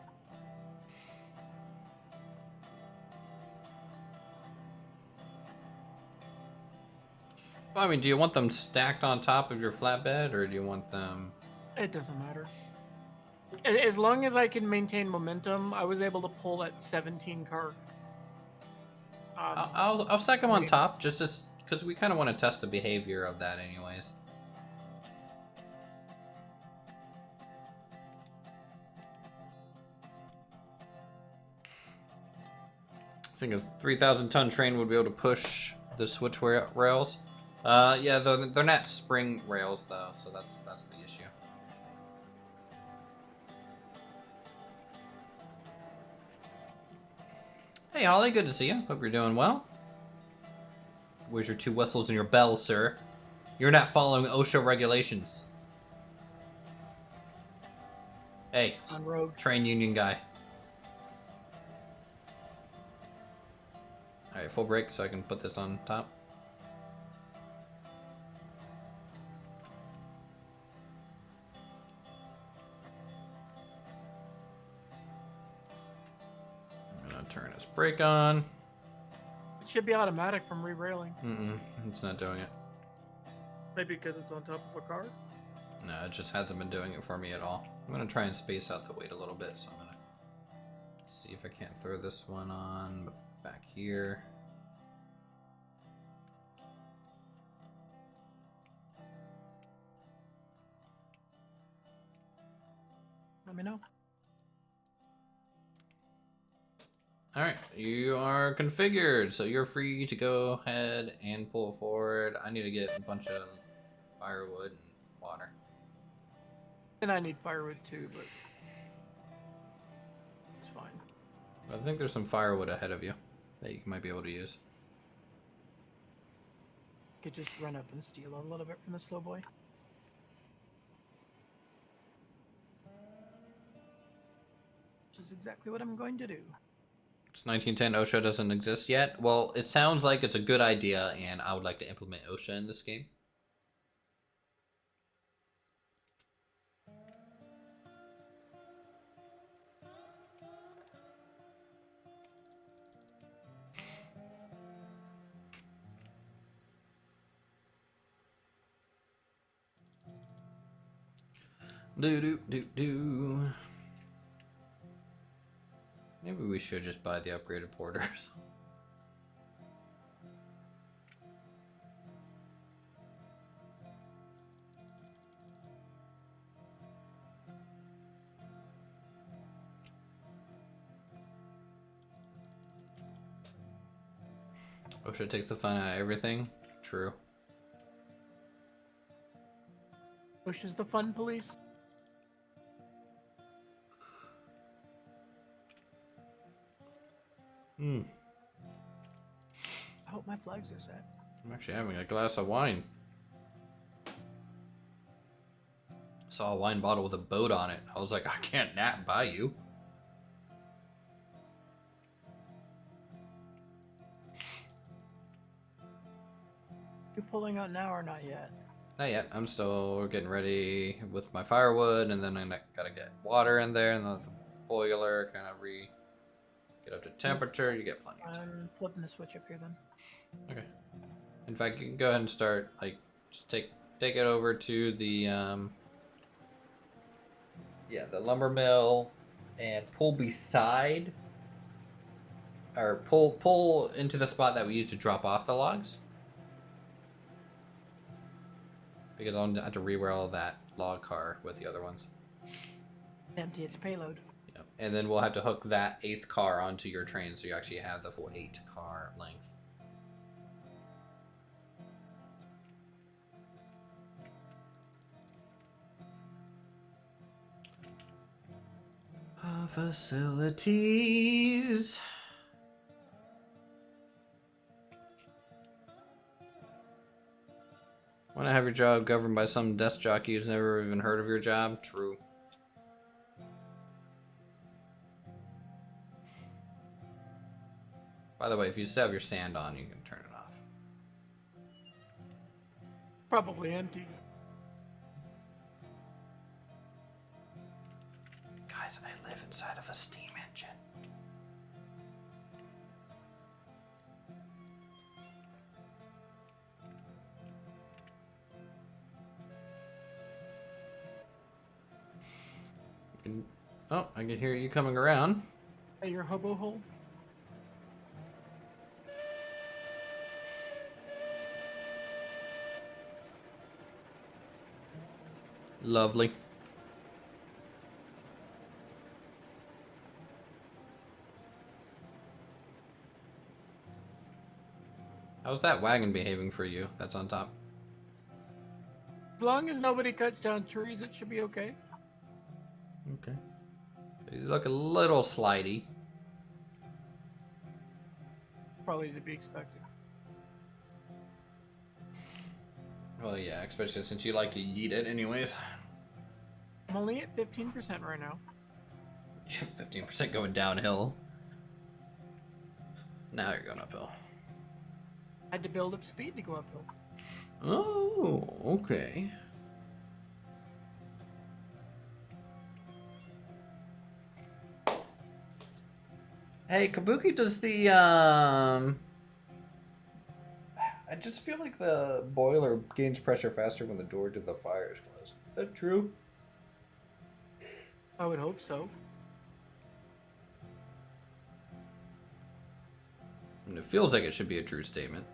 Well, I mean, do you want them stacked on top of your flatbed, or do you want them... It doesn't matter. As long as I can maintain momentum, I was able to pull that 17 car. I'll stack them on top, just because we kind of want to test the behavior of that anyways. I think a 3,000-ton train would be able to push the switch rails. Yeah, they're not spring rails though, so that's the issue. Hey Holly, good to see you. Hope you're doing well. Where's your 2 whistles and your bell, sir? You're not following OSHA regulations. Hey, On road. train union guy. Alright, full brake so I can put this on top. I'm gonna turn this brake on. It should be automatic from re-railing. It's not doing it. Maybe because it's on top of a car. No, it just hasn't been doing it for me at all. I'm gonna try and space out the weight a little bit, so I'm gonna see if I can't throw this one on back here. Let me know. Alright, you are configured, so you're free to go ahead and pull forward. I need to get a bunch of firewood and water. And I need firewood too, but it's fine. I think there's some firewood ahead of you that you might be able to use. Could just run up and steal a little bit from the slow boy. Which is exactly what I'm going to do. It's 1910, OSHA doesn't exist yet. Well, it sounds like it's a good idea, and I would like to implement OSHA in this game. Do. Maybe we should just buy the upgraded porters. OSHA takes the fun out of everything. True. OSHA's the fun police. Hmm. I hope my flags are set. I'm actually having a glass of wine. Saw a wine bottle with a boat on it. I was like, I can't not buy you. You pulling out now or not yet? Not yet. I'm still getting ready with my firewood, and then I gotta get water in there, and then the boiler kind of get up to temperature. You get plenty of time. I'm flipping the switch up here then. Okay. In fact, you can go ahead and start. Like, just take it over to the the lumber mill, and pull beside, or pull into the spot that we used to drop off the logs. Because I'll have to rewire all that log car with the other ones. Empty its payload. Yep. And then we'll have to hook that 8th car onto your train so you actually have the full 8-car length. Facilities. Want to have your job governed by some desk jockey who's never even heard of your job? True. By the way, if you still have your sand on, you can turn it off. Probably empty. Guys, I live inside of a steam engine. Oh, I can hear you coming around. At your hobo hole? Lovely. How's that wagon behaving for you? That's on top. As long as nobody cuts down trees, it should be okay. Okay. You look a little slidey. Probably to be expected. Well, yeah, especially since you like to eat it anyways. I'm only at 15% right now. 15% going downhill. Now you're going uphill. Had to build up speed to go uphill. Oh, okay. Hey, Kabuki, does the I just feel like the boiler gains pressure faster when the door to the fire is closed. Is that true? I would hope so. I mean, it feels like it should be a true statement.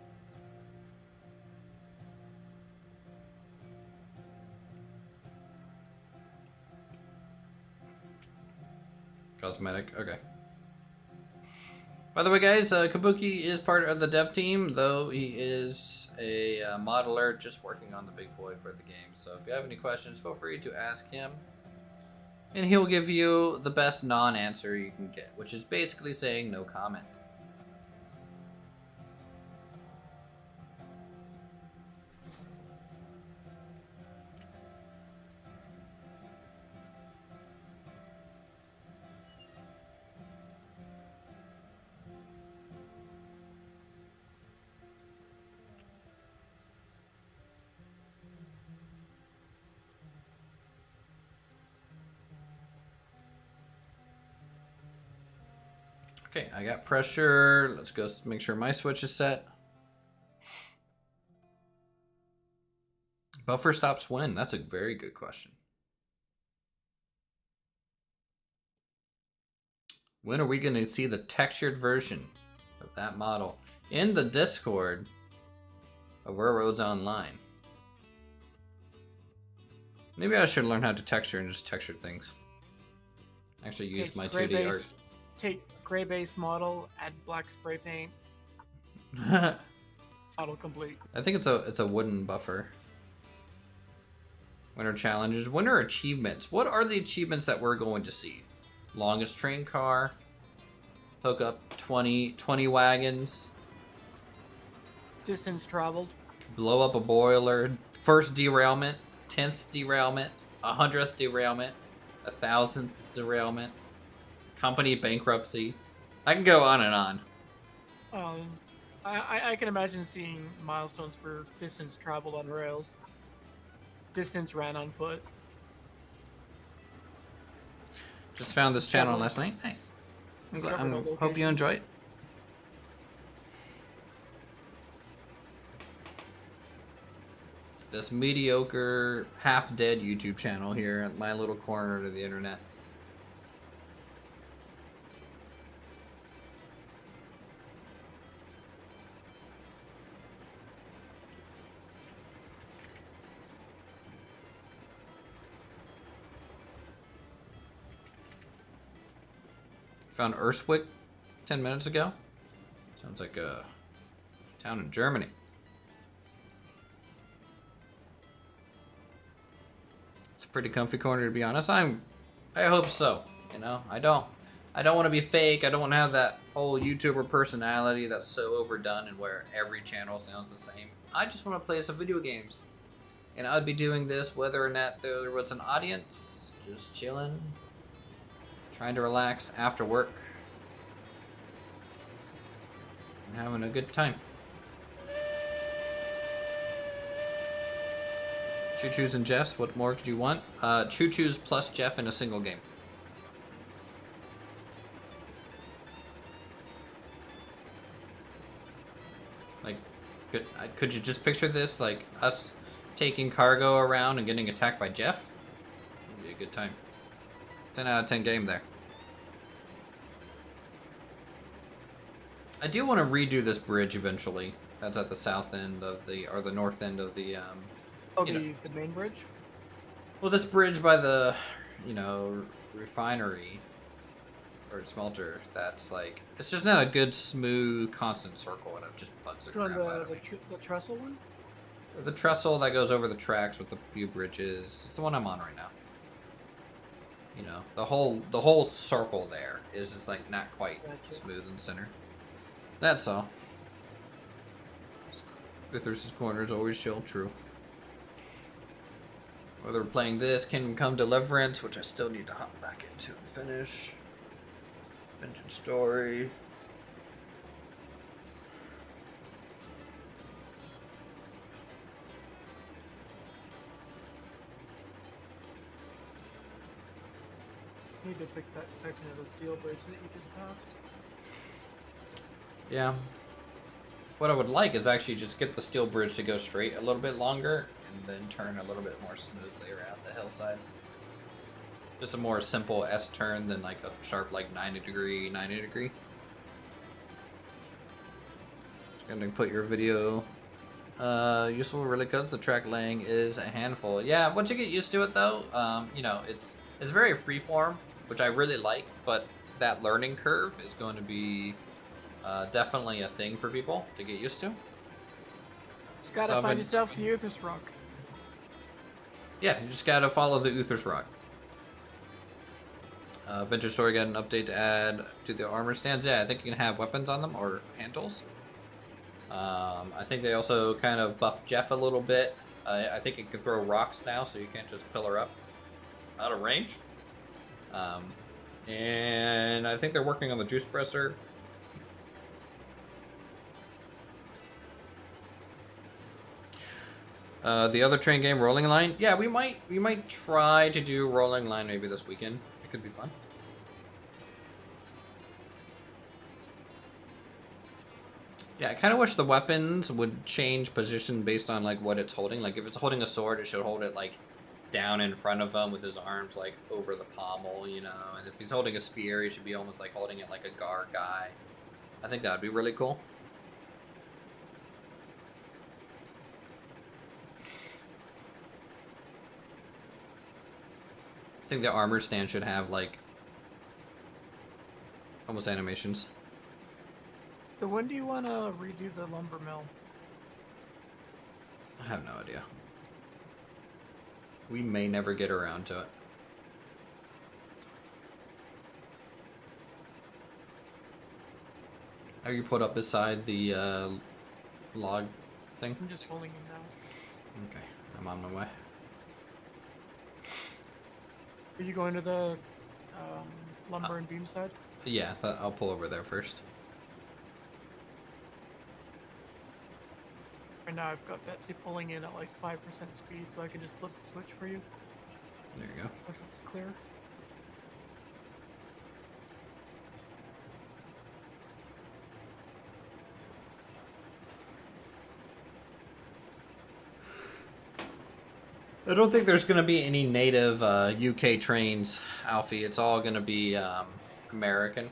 Cosmetic, okay. By the way, guys, Kabuki is part of the dev team, though he is a modeler just working on the big boy for the game. So if you have any questions, feel free to ask him. And he'll give you the best non-answer you can get, which is basically saying no comment. Okay, I got pressure. Let's go make sure my switch is set. Buffer stops when? That's a very good question. When are we going to see the textured version of that model in the Discord of Railroads Online? Maybe I should learn how to texture and just texture things. Actually use my 2D art. Take gray base model, add black spray paint. Auto complete. I think it's a wooden buffer. Winter challenges, winter achievements. What are the achievements that we're going to see? Longest train car. Hook up 20 wagons. Distance traveled. Blow up a boiler. First derailment. 10th derailment. 100th derailment. 1000th derailment. Company bankruptcy. I can go on and on. I can imagine seeing milestones for distance traveled on rails. Distance ran on foot. Just found this channel last night. Nice. Hope you enjoy it. This mediocre, half-dead YouTube channel here at my little corner of the internet. Found Urswick 10 minutes ago. Sounds like a town in Germany. It's a pretty comfy corner, to be honest. I hope so. You know, I don't want to be fake. I don't want to have that whole YouTuber personality that's so overdone and where every channel sounds the same. I just want to play some video games. And I'd be doing this whether or not there was an audience, just chilling. Trying to relax after work. And having a good time. Choo-choos and Jeffs, what more could you want? Choo-choos plus Jeff in a single game. Like, could you just picture this? Like, us taking cargo around and getting attacked by Jeff? Would be a good time. 10 out of 10 game there. I do want to redo this bridge eventually. That's at the south end of the, or the north end of the, the main bridge? Well, this bridge by the, refinery or smelter, that's like, it's just not a good, smooth, constant circle, and it just bugs the crap out of me. The trestle one? The trestle that goes over the tracks with the few bridges. It's the one I'm on right now. You know, the whole circle there is just like not quite smooth in the center. That's all. Uthris' corner is always chill, true. Whether we're playing this, Kingdom Come Deliverance, which I still need to hop back into and finish. Vengeance Story. Need to fix that section of the steel bridge that you just passed. Yeah. What I would like is actually just get the steel bridge to go straight a little bit longer and then turn a little bit more smoothly around the hillside. Just a more simple S-turn than like a sharp like 90 degree. Just gonna put your video useful really because the track laying is a handful. Yeah, once you get used to it though, it's very freeform, which I really like, but that learning curve is going to be definitely a thing for people to get used to. Just gotta find yourself the Uthris rock. Yeah, you just gotta follow the Uthris rock. Venture Story got an update to add to the armor stands. Yeah, I think you can have weapons on them or handles. I think they also kind of buffed Jeff a little bit. I think it can throw rocks now, so you can't just pillar up out of range. And I think they're working on the juice presser. The other train game, Rolling Line. Yeah, we might try to do Rolling Line maybe this weekend. It could be fun. Yeah, I kind of wish the weapons would change position based on like what it's holding. Like if it's holding a sword, it should hold it like down in front of him with his arms like over the pommel, you know. And if he's holding a spear, he should be almost like holding it like a guard guy. I think that would be really cool. I think the armor stand should have like almost animations. So when do you want to redo the lumber mill? I have no idea. We may never get around to it. Are you put up beside the log thing? I'm just holding him now. Okay, I'm on my way. Are you going to the lumber and beam side? Yeah, I'll pull over there first. Right now I've got Betsy pulling in at like 5% speed, so I can just flip the switch for you There you go. once it's clear. I don't think there's going to be any native UK trains, Alfie. It's all going to be American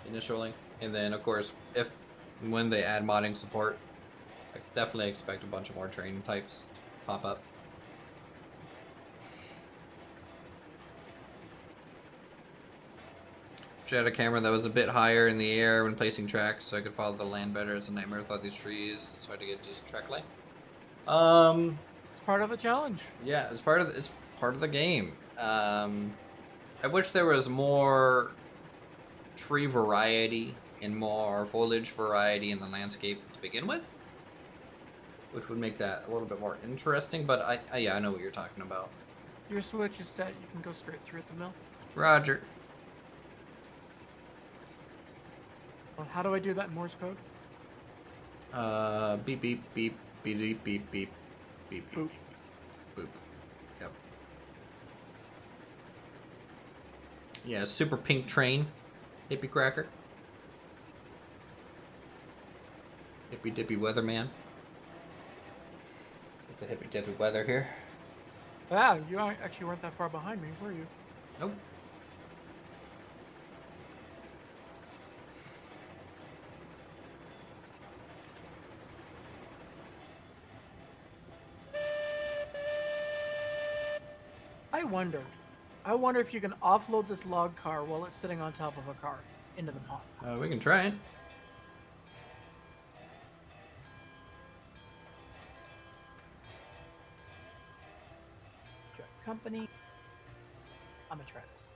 initially. And then, of course, when they add modding support, I definitely expect a bunch of more train types to pop up. Wish I had a camera that was a bit higher in the air when placing tracks so I could follow the land better. It's a nightmare without these trees. It's hard to get a decent track lane. It's part of the challenge. Yeah, it's part of the game. I wish there was more tree variety and more foliage variety in the landscape to begin with, which would make that a little bit more interesting. But yeah, I know what you're talking about. Your switch is set. You can go straight through at the mill. Roger. Well, how do I do that in Morse code? Beep beep beep beep beep beep beep beep Boop. boop. Yep. Yeah, super pink train, hippie cracker, hippy dippy weatherman. Get the hippy dippy weather here. Ah, you actually weren't that far behind me, were you? Nope. I wonder if you can offload this log car while it's sitting on top of a car into the pond. We can try it. Check company. I'm gonna try this.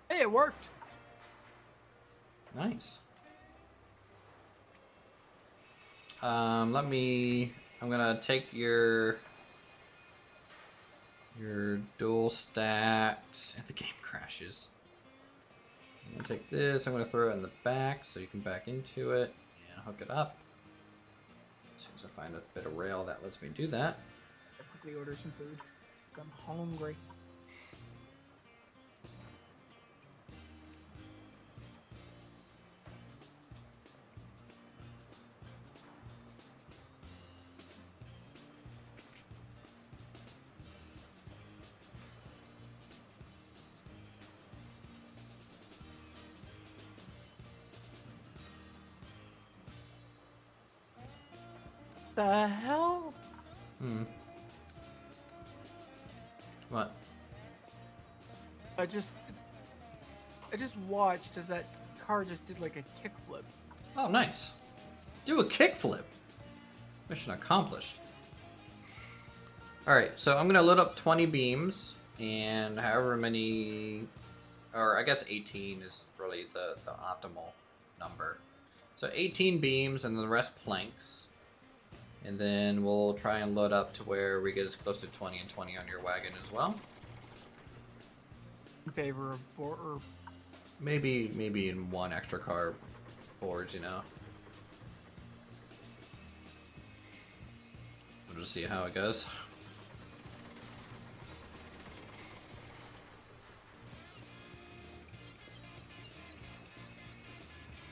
Hey, it worked. Nice. I'm gonna take your dual stacked, if the game crashes. I'm gonna take this, I'm gonna throw it in the back so you can back into it and hook it up. As soon as I find a bit of rail that lets me do that. I'll quickly order some food. I'm hungry. The hell? What? I just watched as that car just did like a kickflip. Oh, nice. Do a kickflip. Mission accomplished. Alright, so I'm going to load up 20 beams, and however many, or I guess 18 is really the optimal number. So 18 beams, and then the rest planks. And then we'll try and load up to where we get as close to 20 and 20 on your wagon as well. In favor of or Maybe in one extra car boards, you know. We'll just see how it goes.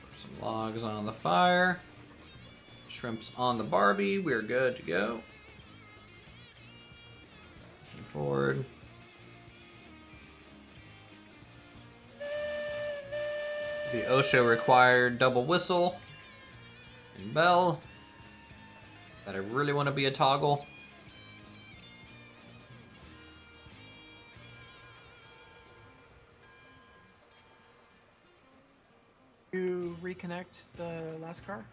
Put some logs on the fire. Shrimps on the Barbie. We're good to go. Pushing forward. The OSHA required double whistle and bell. That I really want to be a toggle. You reconnect the last car?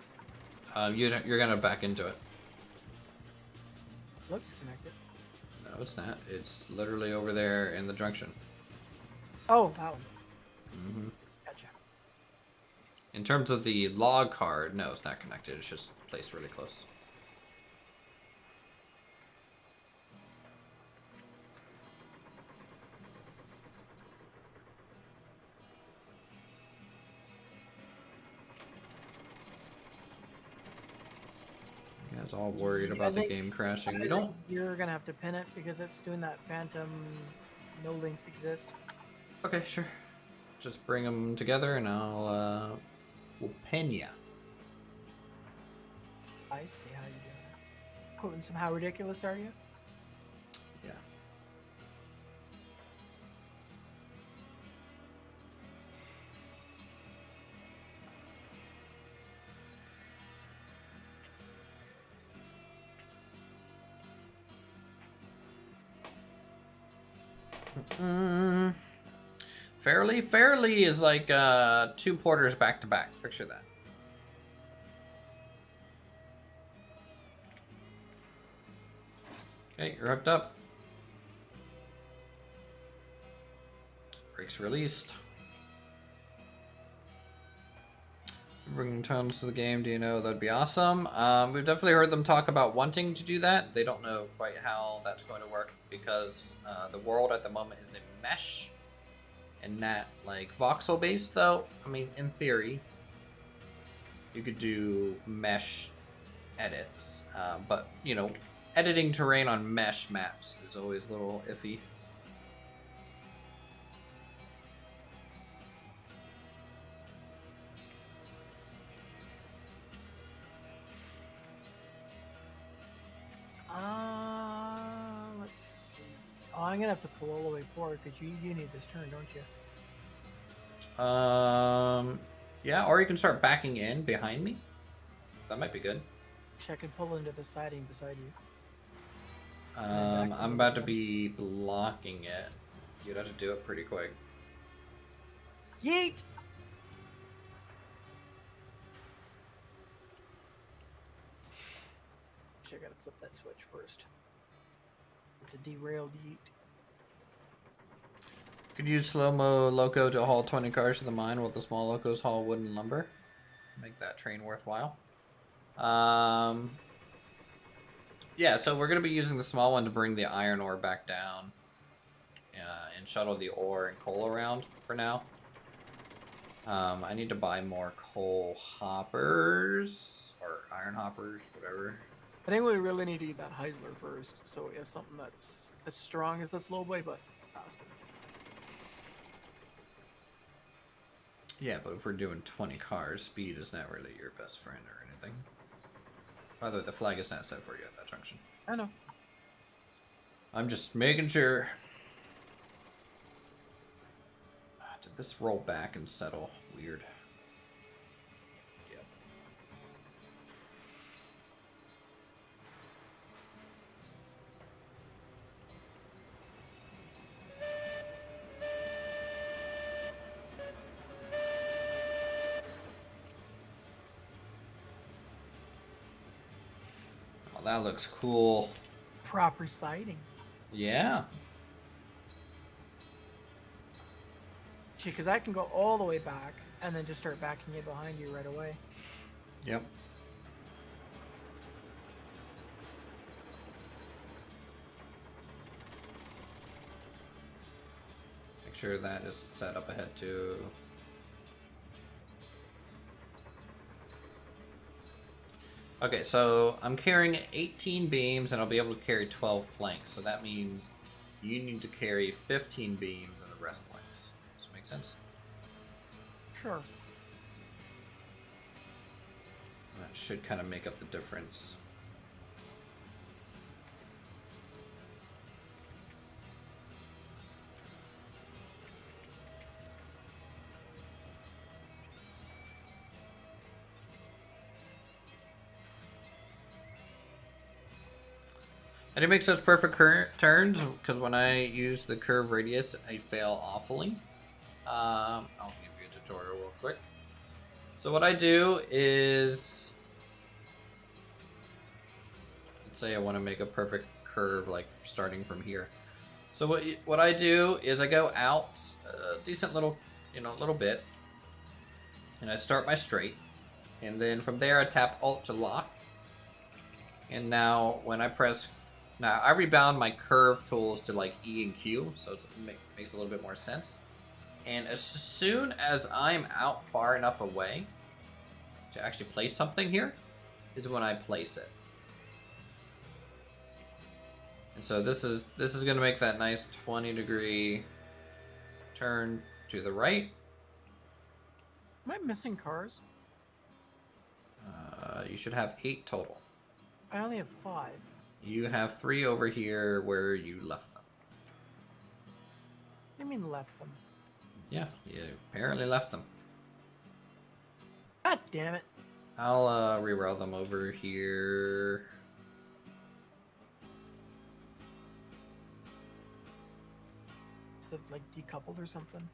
You're gonna back into it. Looks connected. No, it's not. It's literally over there in the junction. Oh, that one. Mm-hmm. Gotcha. In terms of the log card, no, it's not connected. It's just placed really close. You guys all worried I about the think- game crashing. I We think don't. You're gonna have to pin it because it's doing that phantom. No links exist. Okay, sure. Just bring them together, and we'll pin ya. I see how you do it. Quoting some how ridiculous are you? Yeah. Fairly is like 2 porters back to back. Picture that. Okay, you're hooked up. Brakes released. Bringing tones to the game, do you know? That'd be awesome. We've definitely heard them talk about wanting to do that. They don't know quite how that's going to work because the world at the moment is a mesh and not like voxel based, though. I mean, in theory, you could do mesh edits, but you know, editing terrain on mesh maps is always a little iffy. Let's see. Oh, I'm gonna have to pull all the way forward because you need this turn, don't you? Yeah, or you can start backing in behind me. That might be good. I can pull into the siding beside you. I'm about to be blocking it. You'd have to do it pretty quick. Yeet! I gotta flip that switch first. It's a derailed yeet. Could use slow-mo loco to haul 20 cars to the mine while the small locos haul wood and lumber. Make that train worthwhile. Yeah, so we're going to be using the small one to bring the iron ore back down. And shuttle the ore and coal around for now. I need to buy more coal hoppers. Or iron hoppers, whatever. I think we really need to get that Heisler first, so we have something that's as strong as the slow boy, but faster. Yeah, but if we're doing 20 cars, speed is not really your best friend or anything. By the way, the flag is not set for you at that junction. I know. I'm just making sure. Did this roll back and settle? Weird. Yep. Oh, that looks cool. Proper sighting. Yeah. Because I can go all the way back and then just start backing it behind you right away. Yep. Make sure that is set up ahead too. Okay, so I'm carrying 18 beams and I'll be able to carry 12 planks. So that means you need to carry 15 beams and the rest planks. Does that make sense? Sure. That should kind of make up the difference. I didn't make such perfect turns because when I use the curve radius, I fail awfully. I'll give you a tutorial real quick. So what I do is, let's say I want to make a perfect curve, like starting from here. So what I do is I go out a decent little, little bit, and I start my straight, and then from there I tap Alt to lock. And now when I press, now I rebound my curve tools to like E and Q, so it makes a little bit more sense. And as soon as I'm out far enough away to actually place something here, is when I place it. And so this is going to make that nice 20-degree turn to the right. Am I missing cars? You should have 8 total. I only have 5. You have 3 over here where you left them. What do you mean left them? Yeah, you apparently left them. God damn it. I'll reroute them over here. Is it like decoupled or something?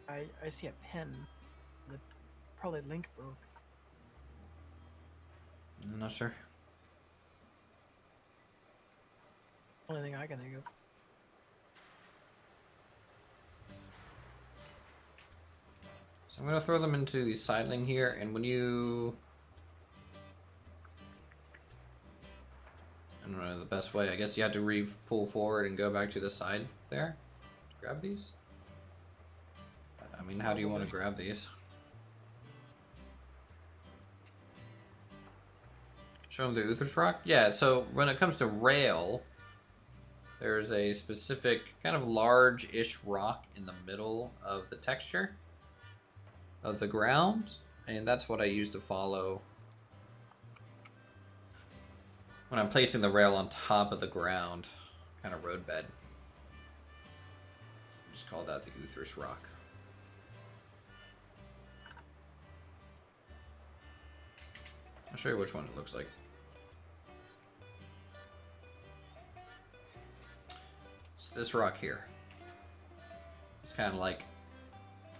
I see a pin. The probably link broke. I'm not sure. Only thing I can think of. So I'm going to throw them into the sidling here, and when you... I don't know the best way. I guess you have to pull forward and go back to the side there to grab these. I mean, how do you want to grab these? Show them the Uthris rock? Yeah, so when it comes to rail, there's a specific kind of large-ish rock in the middle of the texture of the ground, and that's what I use to follow when I'm placing the rail on top of the ground, kind of roadbed. Just call that the Uthris rock. I'll show you which one it looks like. It's this rock here. It's kind of like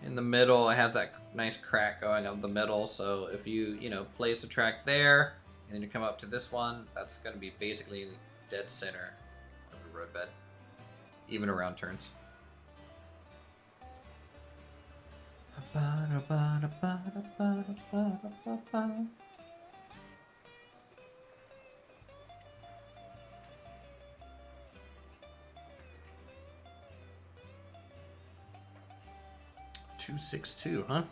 in the middle. I have that nice crack going up the middle. So if you, place a track there, and then you come up to this one, that's going to be basically the dead center of the roadbed, even around turns. 262, huh?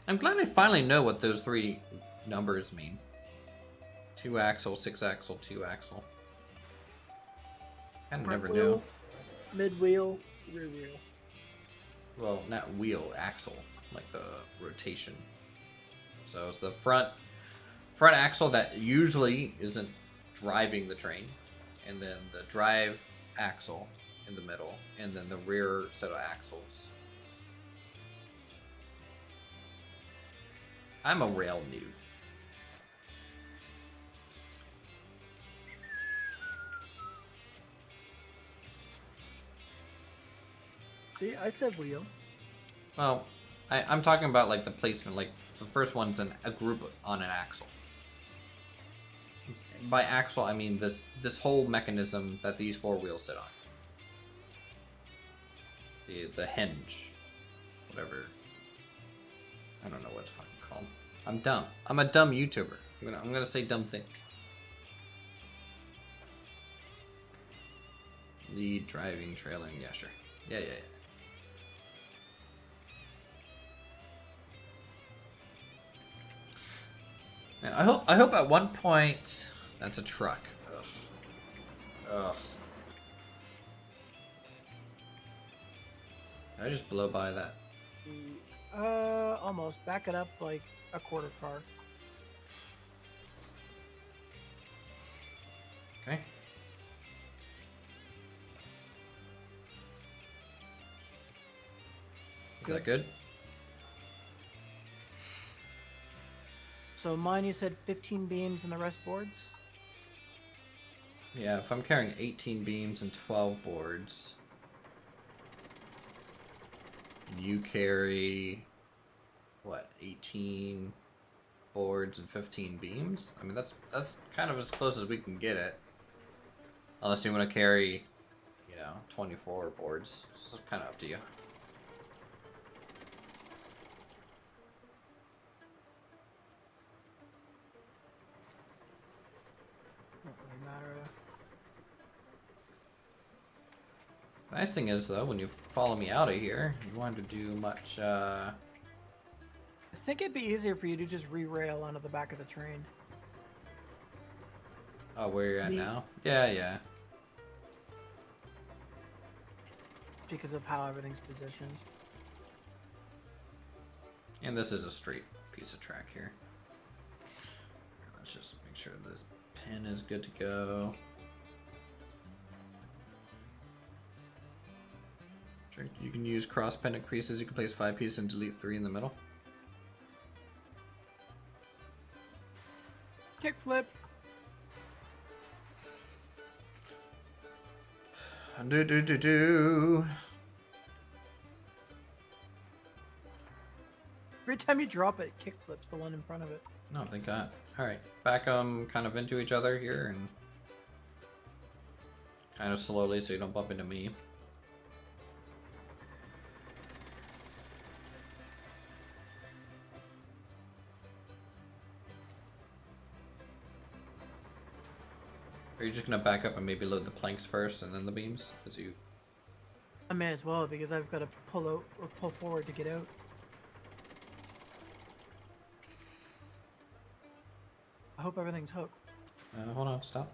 I'm glad I finally know what those 3 numbers mean. 2-axle, 6-axle, 2-axle. I never knew. Mid wheel, rear wheel. Well, not wheel, axle, like the rotation. So it's the front axle that usually isn't driving the train, and then the drive axle in the middle, and then the rear set of axles. I'm a rail noob. See, I said wheel. Well, I'm talking about like the placement, like the first one's a group on an axle. By axle, I mean this whole mechanism that these 4 wheels sit on. The hinge, whatever. I don't know what it's fucking called. I'm dumb. I'm a dumb YouTuber. I'm gonna say dumb things. Lead, driving, trailing. Yeah, sure. Yeah. Man, I hope at one point that's a truck. Ugh. Did I just blow by that? Almost. Back it up like a quarter car. Okay. Is that good? So mine, you said 15 beams and the rest boards? Yeah, if I'm carrying 18 beams and 12 boards. Can you carry, what, 18 boards and 15 beams? I mean, that's kind of as close as we can get it. Unless you want to carry, you know, 24 boards. It's kind of up to you. Don't really matter. The nice thing is, though, when you follow me out of here, you want to do much, I think it'd be easier for you to just re-rail onto the back of the train. Oh, where you're at now? Yeah, yeah. Because of how everything's positioned. And this is a straight piece of track here. Let's just make sure this pin is good to go. You can use cross pendant creases. You can place 5 pieces and delete 3 in the middle. Kickflip. Do. Every time you drop it, it kickflips the one in front of it. No, thank God. All right, back them kind of into each other here and kind of slowly so you don't bump into me. Are you just gonna back up and maybe load the planks first and then the beams? As you... I may as well because I've got to pull out or pull forward to get out. I hope everything's hooked. hold on, stop.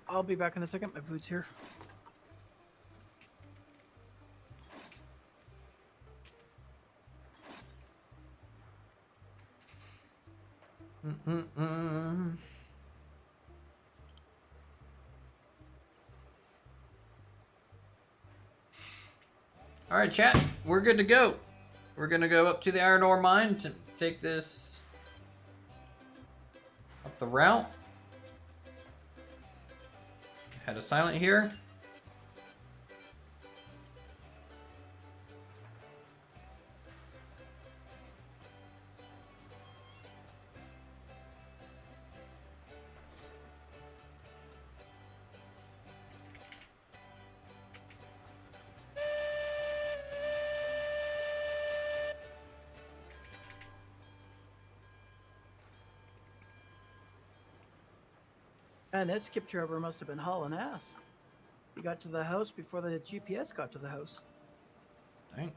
I'll be back in a second. My food's here. All right, chat, we're good to go. We're gonna go up to the iron ore mine to take this up the route. Had a silent here. And that skip driver must have been hauling ass. He got to the house before the GPS got to the house. Dang.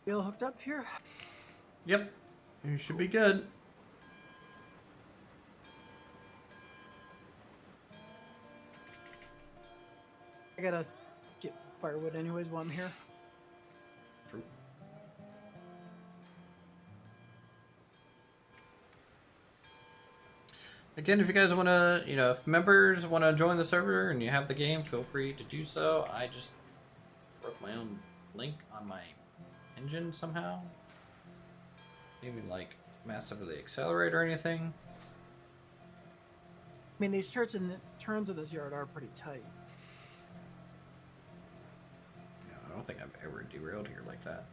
You all hooked up here? Yep, you should be good. I gotta get firewood anyways while I'm here. True. Again, if you guys want to, you know, if members want to join the server and you have the game, feel free to do so. I just broke my own link on my engine somehow. Didn't even like massively accelerate or anything. I mean, these turns in this yard are pretty tight. No, I don't think I've ever derailed here like that.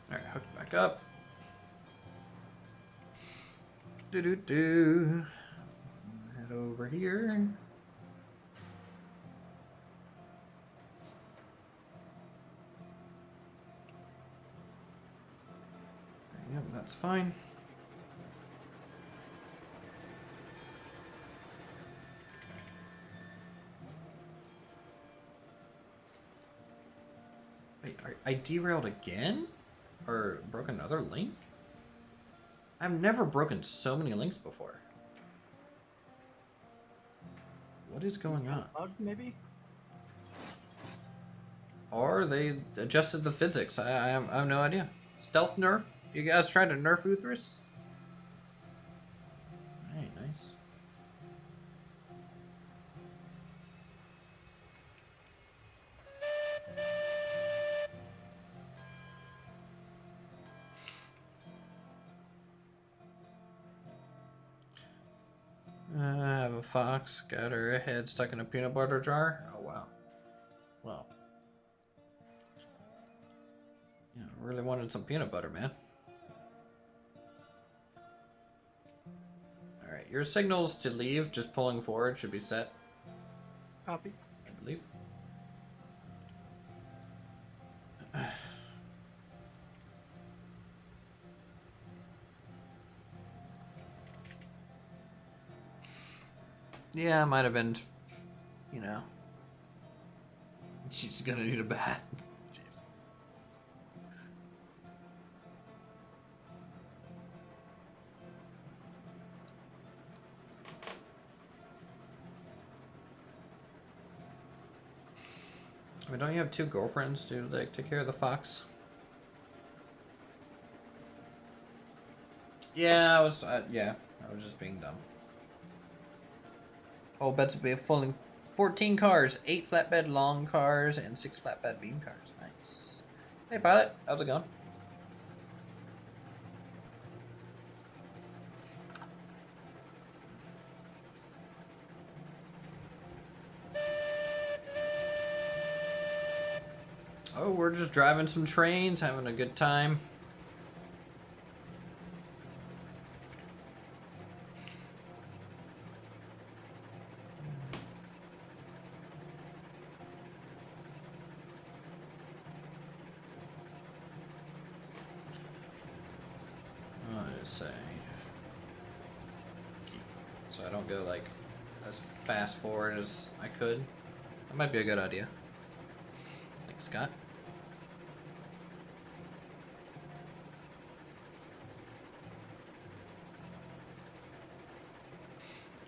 Alright, hook it back up. Do. Head over here. Yep, that's fine. Wait, I derailed again? Or broke another link? I've never broken so many links before. What is going on? Bug, maybe? Or they adjusted the physics. I have no idea. Stealth nerf? You guys tried to nerf Uthris? Alright, nice. I have a fox. Got her head stuck in a peanut butter jar. Oh, wow. Well. Yeah, I really wanted some peanut butter, man. Alright, your signals to leave, just pulling forward, should be set. Copy. I believe. Yeah, might have been, you know. She's gonna need a bath. Jeez. I mean, don't you have two girlfriends to like take care of the fox? Yeah, I was just being dumb. Oh, Betsy be fully 14 cars, 8 flatbed long cars, and 6 flatbed beam cars. Nice. Hey, pilot, how's it going? Oh, we're just driving some trains, having a good time. Say, so I don't go like as fast forward as I could. That might be a good idea. Thanks, Scott.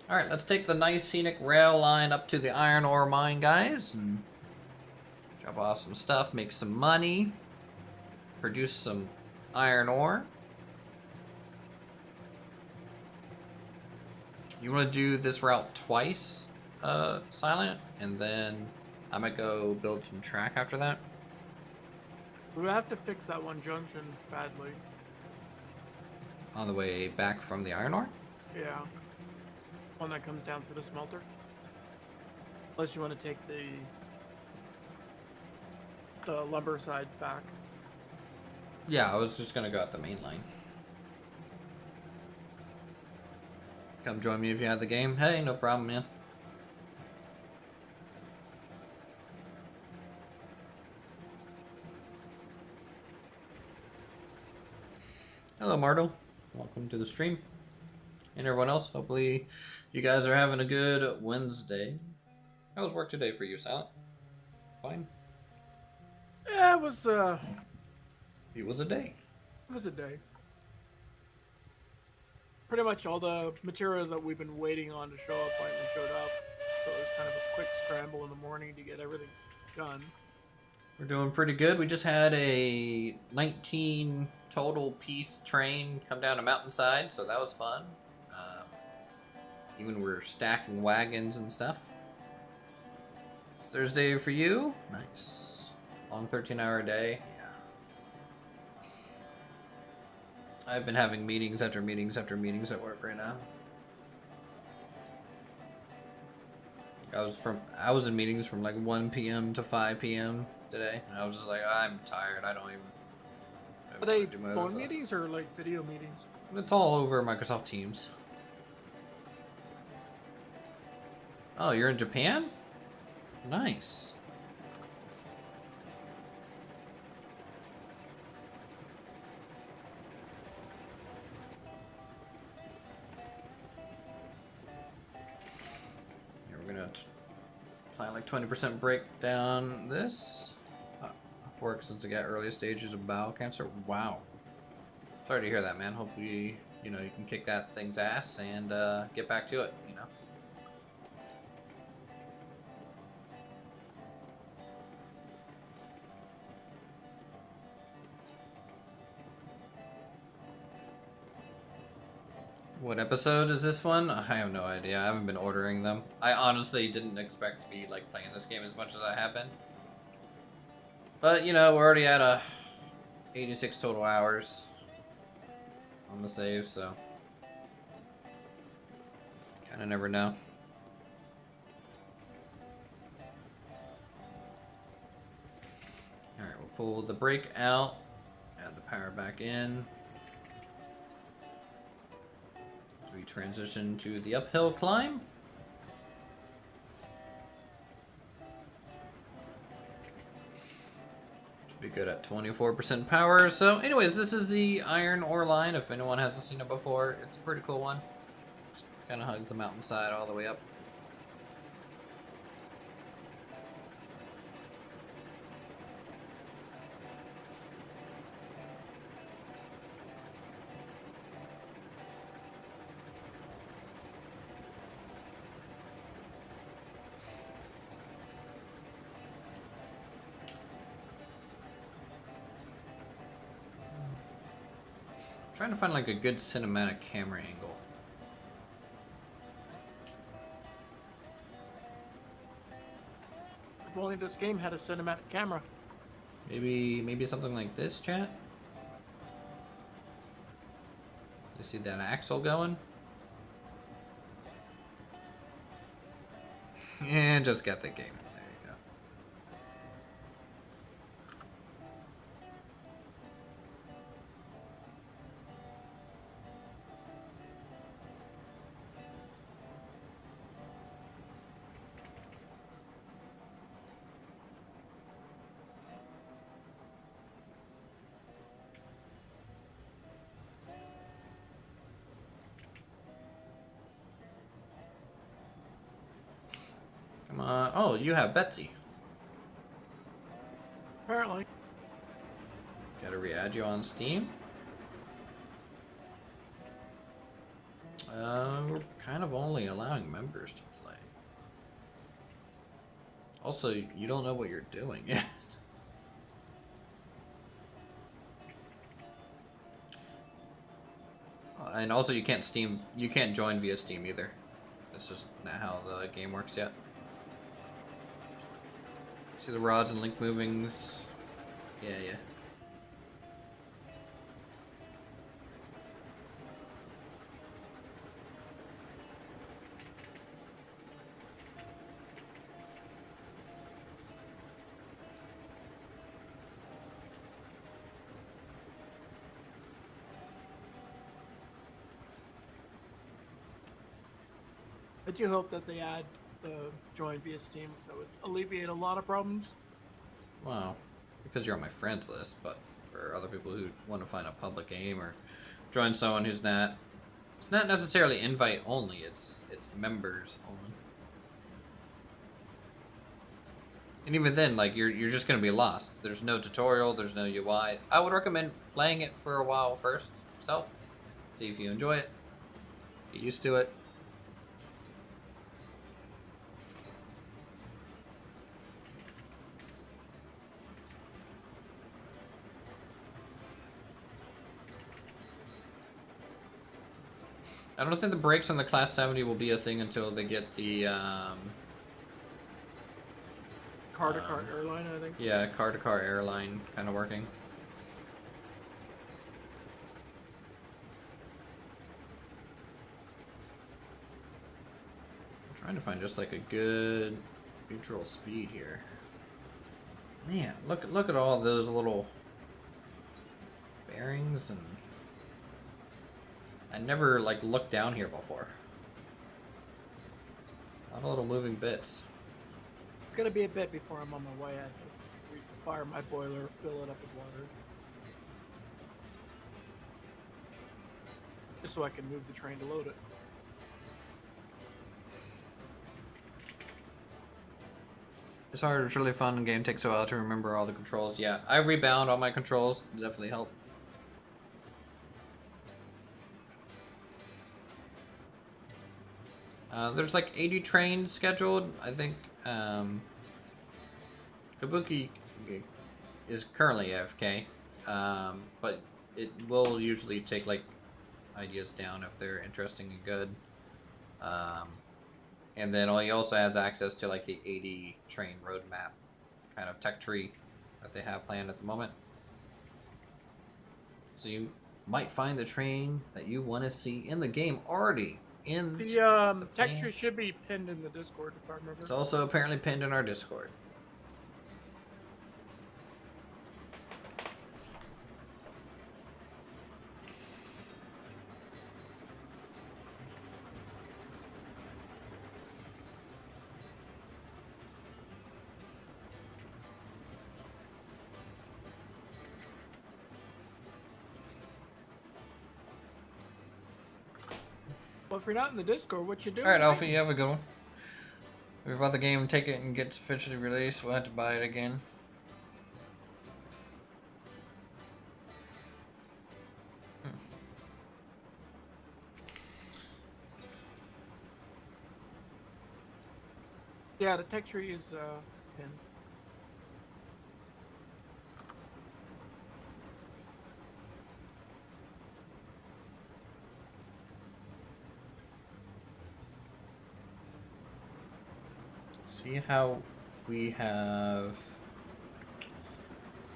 Alright, let's take the nice scenic rail line up to the iron ore mine, guys, and drop off some stuff, make some money, produce some iron ore. You want to do this route twice, Silent, and then I might go build some track after that. We have to fix that one junction badly. On the way back from the iron ore? Yeah. One that comes down through the smelter. Unless you want to take the lumber side back. Yeah, I was just gonna go out the main line. Come join me if you have the game. Hey, no problem, man. Hello, Mardo. Welcome to the stream. And everyone else, hopefully you guys are having a good Wednesday. How was work today for you, Silent? Fine? Yeah, it was It was a day. It was a day. Pretty much all the materials that we've been waiting on to show up finally showed up. So it was kind of a quick scramble in the morning to get everything done. We're doing pretty good. We just had a 19 total piece train come down a mountainside, so that was fun. Even we're stacking wagons and stuff. Thursday for you? Nice. Long 13-hour day. I've been having meetings after meetings after meetings at work right now. I was in meetings from like 1 p.m. to 5 p.m. today, and I was just like, I'm tired. I don't even. Are they phone meetings or like video meetings? It's all over Microsoft Teams. Oh, you're in Japan? Nice. We're gonna plan like 20% breakdown this. Fork since it got early stages of bowel cancer. Wow. Sorry to hear that, man. Hopefully, you can kick that thing's ass and get back to it, What episode is this one? I have no idea. I haven't been ordering them. I honestly didn't expect to be like playing this game as much as I have been. But we're already at 86 total hours on the save, so Kinda never know. Alright, we'll pull the brake out, add the power back in. As we transition to the uphill climb. Should be good at 24% power. So anyways, this is the iron ore line. If anyone hasn't seen it before, it's a pretty cool one. Kind of hugs the mountainside all the way up. Trying to find like a good cinematic camera angle. If only this game had a cinematic camera. Maybe something like this, chat. You see that axle going? And just get the game. There you go. Come on. Oh, you have Betsy. Apparently. Gotta re-add you on Steam. We're kind of only allowing members to play. Also, you don't know what you're doing yet. And also, you can't join via Steam either. That's just not how the game works yet. See the rods and link movings? Yeah. I do hope that they add the join via Steam, because that would alleviate a lot of problems. Wow. Because you're on my friends list, but for other people who want to find a public game or join someone who's not, it's not necessarily invite only, it's members only. And even then, like, you're just gonna be lost. There's no tutorial, there's no UI. I would recommend playing it for a while first yourself. See if you enjoy it. Get used to it. I don't think the brakes on the Class 70 will be a thing until they get the, Car-to-car airline, I think. yeah, car-to-car airline kind of working. I'm trying to find just like a good neutral speed here. Man, look at all those little bearings, and I never like looked down here before. A lot of little moving bits. It's gonna be a bit before I'm on my way. I have to fire my boiler, fill it up with water, just so I can move the train to load it. It's hard, it's really fun, and game takes a while to remember all the controls. Yeah, I rebound all my controls, definitely help. There's like 80 trains scheduled. I think Kabuki is currently AFK, but it will usually take like ideas down if they're interesting and good. And then he also has access to like the 80 train roadmap kind of tech tree that they have planned at the moment. So you might find the train that you want to see in the game already in The tech plan. tree should be pinned in the Discord if I remember. It's also apparently pinned in our Discord. Well, if you're not in the Discord, what you doing? Alright, Alfie, you have a good one. If we bought the game, take it, and gets officially released, we'll have to buy it again. Yeah, the tech tree is pinned. See how we have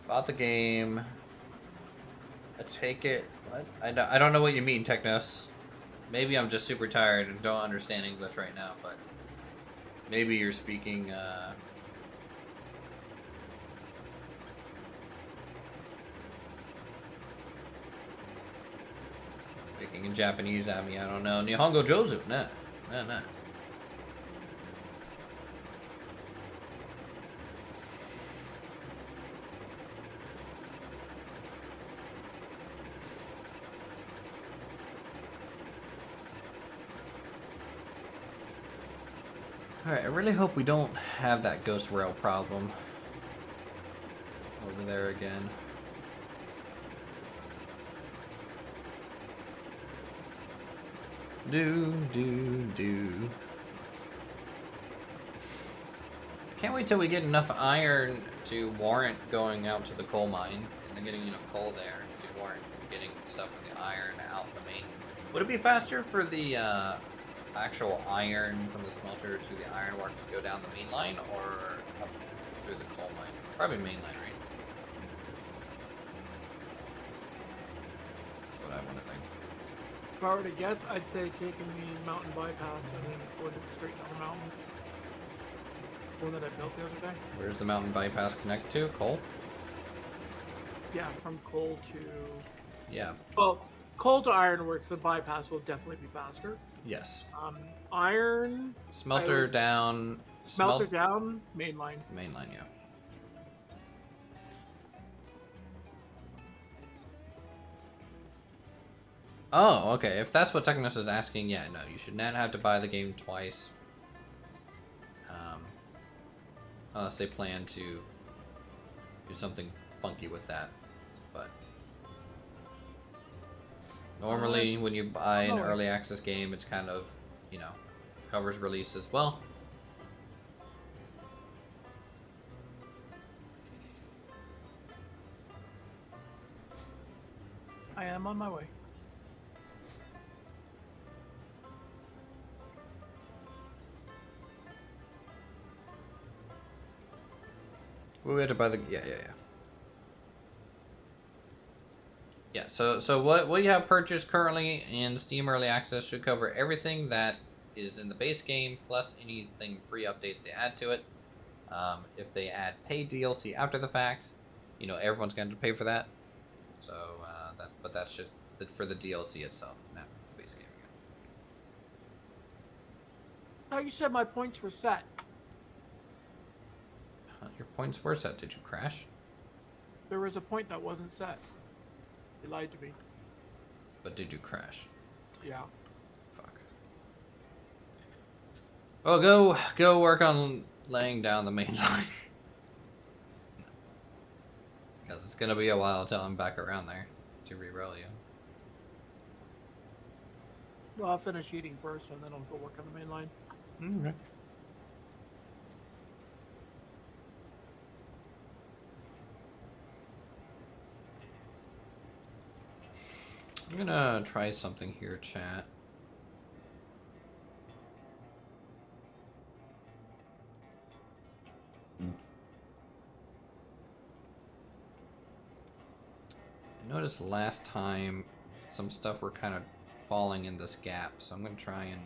bought the game. I take it. What? I don't know what you mean, Technos. Maybe I'm just super tired and don't understand English right now, but maybe you're speaking speaking in Japanese at me. I don't know. Nihongo Jozu. Nah. Nah. Alright, I really hope we don't have that ghost rail problem over there again. Do. Can't wait till we get enough iron to warrant going out to the coal mine and then getting enough coal there to warrant getting stuff from the iron out the main. Would it be faster for the actual iron from the smelter to the ironworks go down the main line or up through the coal mine? Probably main line, right? That's what I want to think. If I were to guess, I'd say taking the mountain bypass and then going straight down the mountain. The one that I built the other day. Where's the mountain bypass connect to? Coal? Yeah, from coal to... Yeah. Well, coal to ironworks, the bypass will definitely be faster. Yes. Iron... Smelter down... Smelter down, main line. Main line, yeah. Oh, okay. If that's what Technos is asking, yeah, no, you should not have to buy the game twice. Unless they plan to do something funky with that. But normally when you buy an early access game, it's kind of, you know, covers release as well. I am on my way. We had to buy the yeah. So what you have purchased currently in Steam Early Access should cover everything that is in the base game plus anything free updates they add to it. If they add paid DLC after the fact, you know everyone's going to pay for that. So but that's just for the DLC itself, not the base game. Oh, you said my points were set. Your points were set. Did you crash? There was a point that wasn't set. You lied to me. But did you crash? Yeah. Fuck. Well, go work on laying down the main line. Because it's gonna be a while until I'm back around there to re-roll you. Well, I'll finish eating first, and then I'll go work on the main line. Okay. I'm gonna try something here, chat. I noticed last time some stuff were kind of falling in this gap, so I'm gonna try and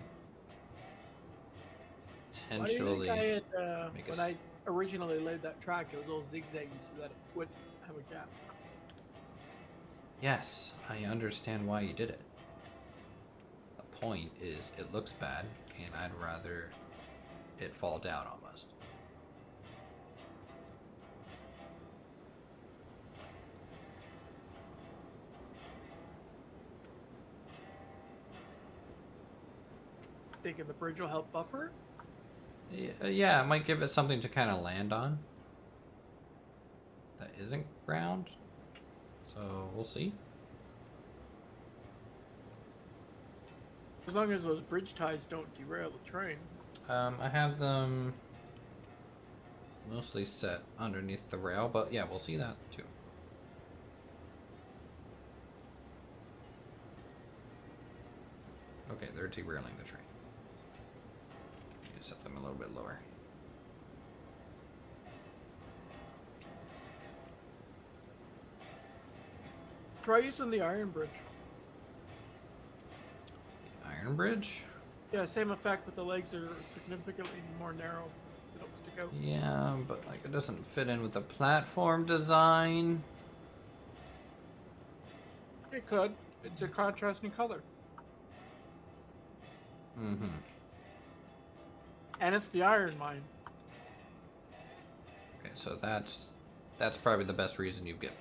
Why do you potentially think I had, make when I originally laid that track, it was all zigzaggy so that it wouldn't have a gap? Yes, I understand why you did it. The point is, it looks bad, and I'd rather it fall down almost. Thinking the bridge will help buffer? Yeah, it might give it something to kind of land on that isn't ground. So we'll see. As long as those bridge ties don't derail the train. I have them mostly set underneath the rail, but yeah, we'll see that too. Okay, they're derailing the train. You set them a little bit lower. Try using the iron bridge. The iron bridge? Yeah, same effect, but the legs are significantly more narrow. They don't stick out. Yeah, but like it doesn't fit in with the platform design. It could. It's a contrasting color. Mm-hmm. And it's the iron mine. Okay, so that's probably the best reason you've given.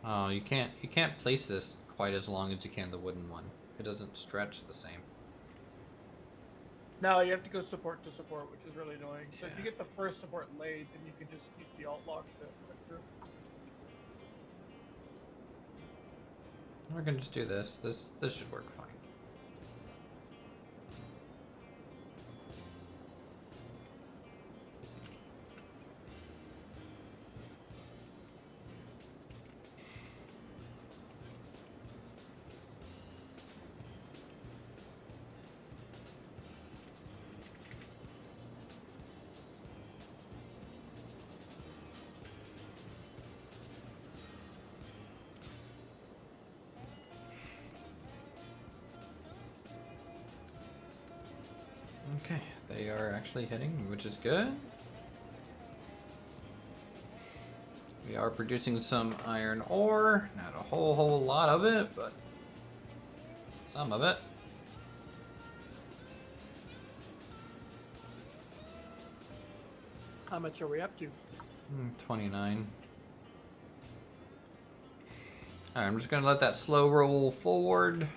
Oh, you can't place this quite as long as you can the wooden one. It doesn't stretch the same. No, you have to go support to support, which is really annoying. So if you Yeah. get the first support laid, then you can just use the alt lock to put through. We're gonna just do this. This should work fine. Okay, they are actually hitting, which is good. We are producing some iron ore. Not a whole lot of it, but some of it. How much are we up to? 29. Alright, I'm just gonna let that slow roll forward.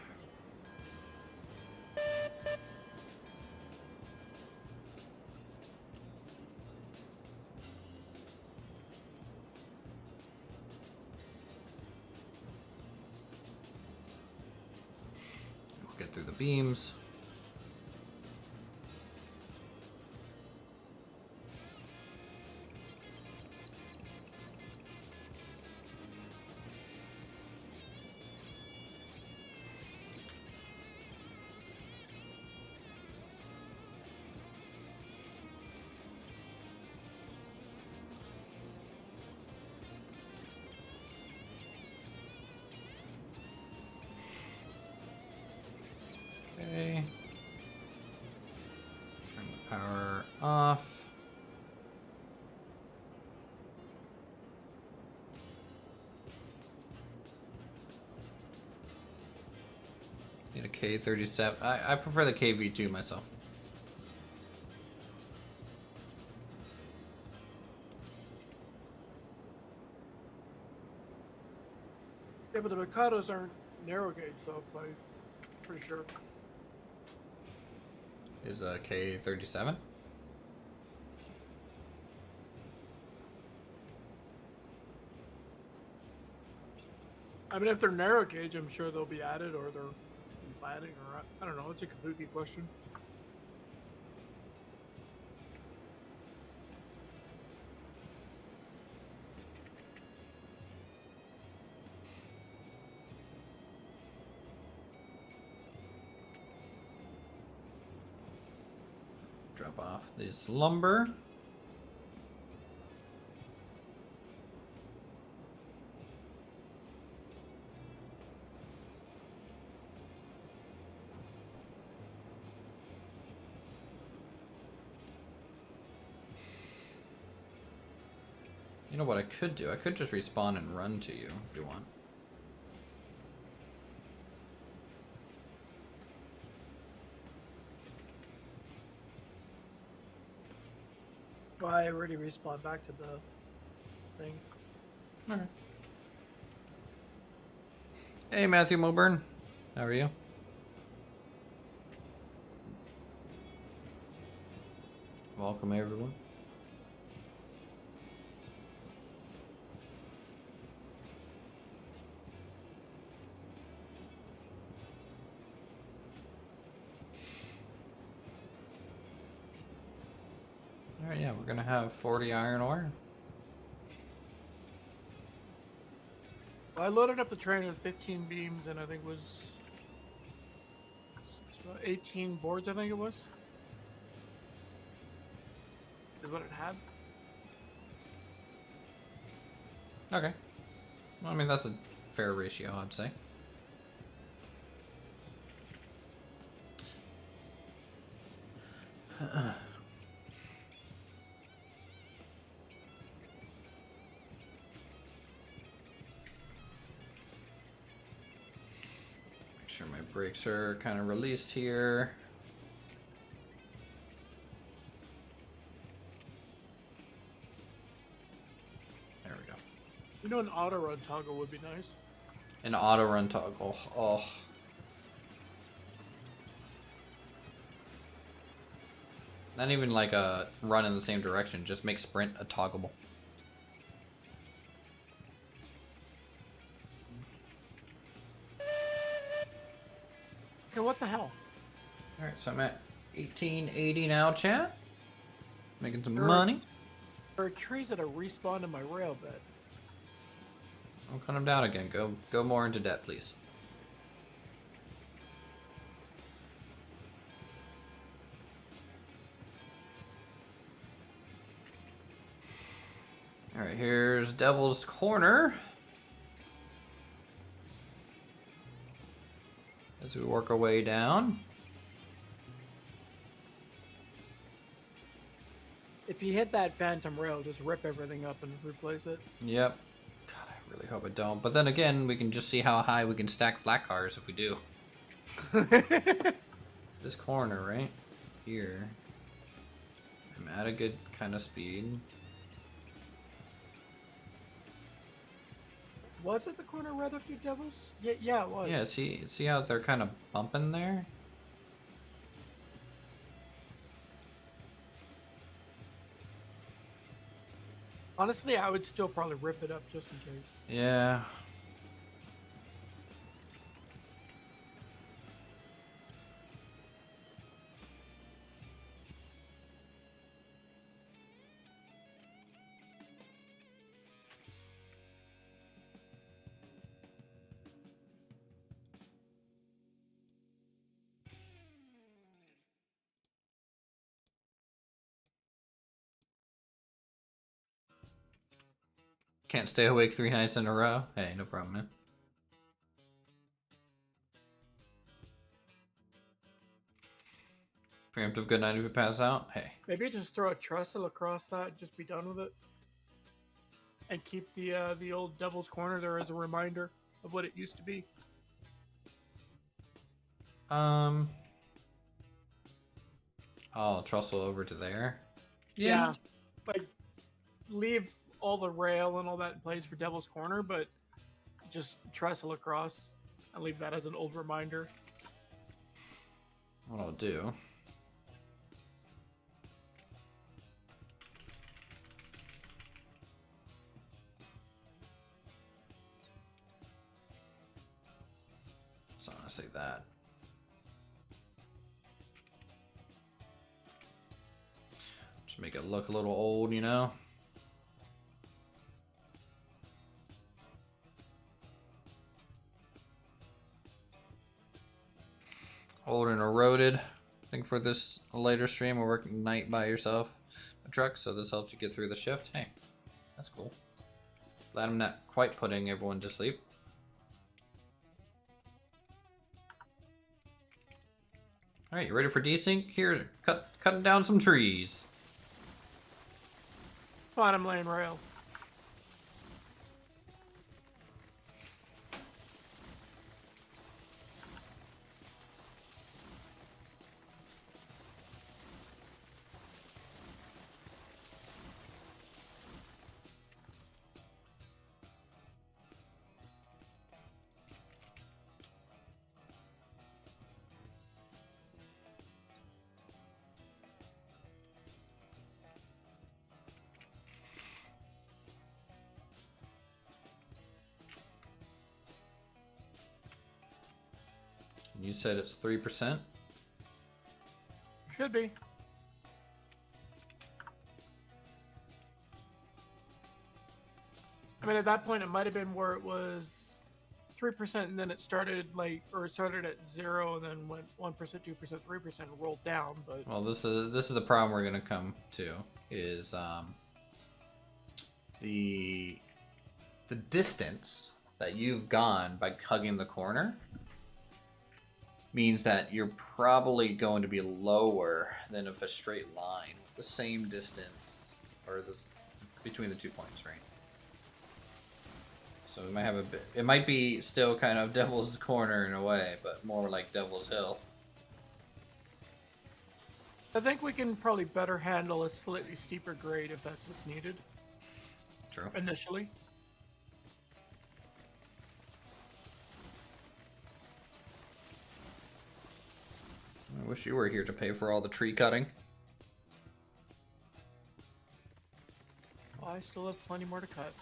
We'll get through the beams. Okay. Turn the power off. Need a K37. I prefer the KV2 myself. Yeah, but the Mikados aren't narrow gauge, so I'm pretty sure. Is a K37? I mean, if they're narrow gauge, I'm sure they'll be added, or they're in planning, or I don't know. It's a kabuki question. drop off this lumber. You know what I could do? I could just respawn and run to you if you want. Well, I already respawned back to the thing. Okay. Hey, Matthew Moburn. How are you? Welcome, everyone. Alright, yeah, we're gonna have 40 iron ore. Well, I loaded up the train with 15 beams and I think it was 18 boards, I think it was. Is what it had. Okay. Well, I mean, that's a fair ratio, I'd say. Make sure my brakes are kind of released here. There we go. You know, an auto run toggle would be nice. An auto run toggle. Oh. Not even like a run in the same direction, just make sprint a toggleable. Okay, what the hell? Alright, so I'm at 1880 now, chat. Making some There are- money. There are trees that are respawned in my rail bed. I'll cut them down again. Go more into debt, please. Alright, here's Devil's Corner. As we work our way down. If you hit that phantom rail, just rip everything up and replace it. Yep. God, I really hope I don't. But then again, we can just see how high we can stack flat cars if we do. It's this corner right here. I'm at a good kind of speed. Was it the corner right after Devils? Yeah, it was. Yeah, see how they're kind of bumping there? Honestly, I would still probably rip it up just in case. Yeah. Can't stay awake 3 nights in a row? Hey, no problem, man. Preemptive good night if you pass out? Hey. Maybe just throw a trestle across that and just be done with it. And keep the old Devil's Corner there as a reminder of what it used to be. Oh, trestle over to there? Yeah. Like, leave all the rail and all that in place for Devil's Corner, but just trestle across and leave that as an old reminder. What I'll do. So I'm gonna say that. Just make it look a little old, you know? Old and eroded. think for this later stream, we're working night by yourself, a truck, so this helps you get through the shift. Hey, that's cool. Glad I'm not quite putting everyone to sleep. All right, you ready for desync? Here, cutting down some trees. Bottom lane rail. You said it's 3%? Should be. I mean, at that point, it might have been where it was 3%, and then it started it started at 0, and then went 1%, 2%, 3%, and rolled down. But Well, this is the problem we're gonna come to is the distance that you've gone by hugging the corner means that you're probably going to be lower than if a straight line, the same distance, or this between the 2 points, right? So we might have a bit. It might be still kind of Devil's Corner in a way, but more like Devil's Hill. I think we can probably better handle a slightly steeper grade if that's what's needed. True. Initially. I wish you were here to pay for all the tree cutting. Well, I still have plenty more to cut.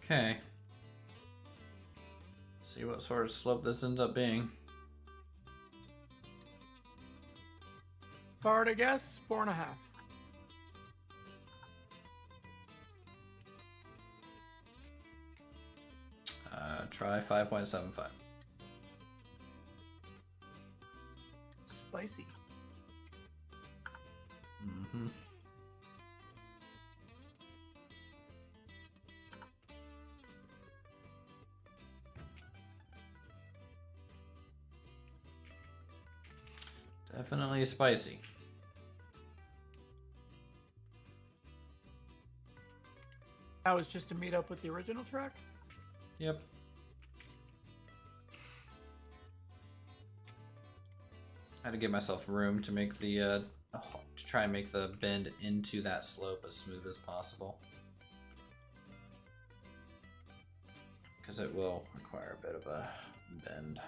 Okay. See what sort of slope this ends up being. If I were to guess, 4.5. Try 5.75. Spicy. Mm-hmm. Definitely spicy. That was just to meet up with the original track? Yep. I had to give myself room to make the to try and make the bend into that slope as smooth as possible, because it will require a bit of a bend.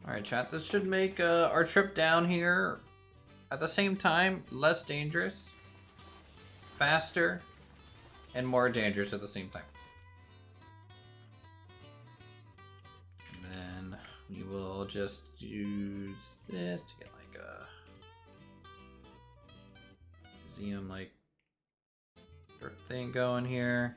Alright, chat, this should make our trip down here at the same time less dangerous, faster, and more dangerous at the same time. And then we will just use this to get like a museum like thing going here.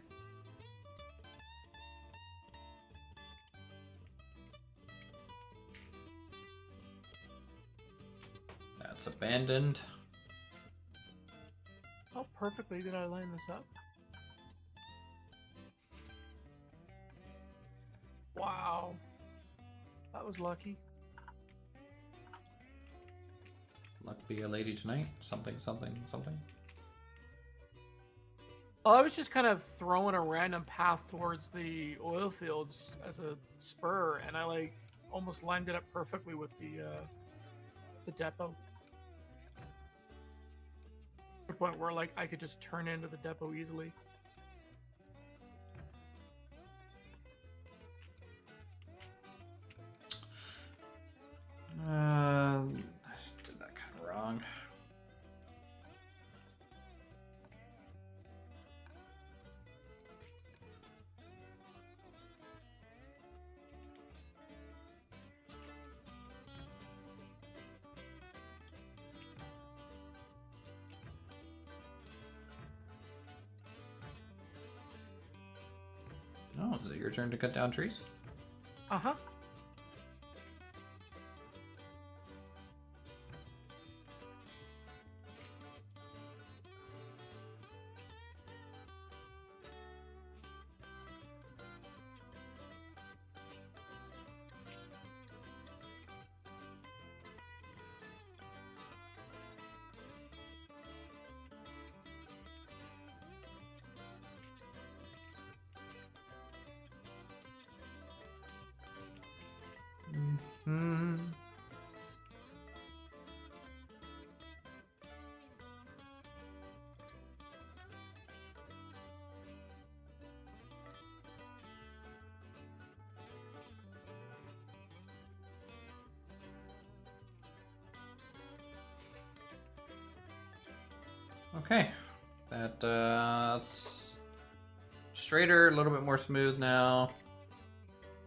It's abandoned. How perfectly did I line this up? Wow. That was lucky. Luck be a lady tonight. Something, something, something. Well, I was just kind of throwing a random path towards the oil fields as a spur, and I like almost lined it up perfectly with the depot. To the point where like I could just turn into the depot easily. I did that kind of wrong. Oh, is it your turn to cut down trees? Uh-huh. Hmm. Okay, that's straighter, a little bit more smooth now.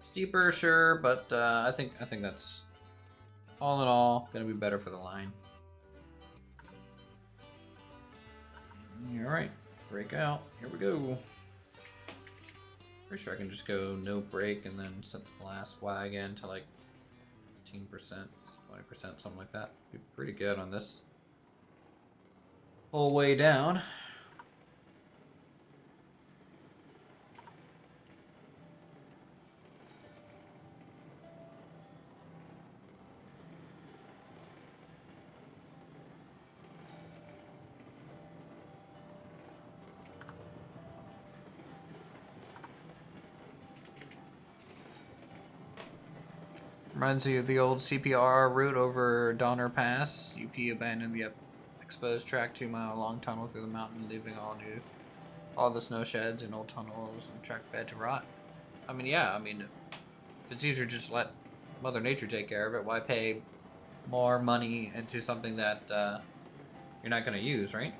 Steeper, sure, but I think that's all in all gonna be better for the line. All right, break out. Here we go. Pretty sure I can just go no break and then set the glass wagon to like 15%, 20%, something like that. Be pretty good on this whole way down. Reminds me of the old CPR route over Donner Pass. UP abandoned the exposed track 2-mile long tunnel through the mountain, leaving all the snow sheds and old tunnels and track bed to rot. I mean, yeah, I mean, if it's easier to just let Mother Nature take care of it, why pay more money into something that you're not going to use, right?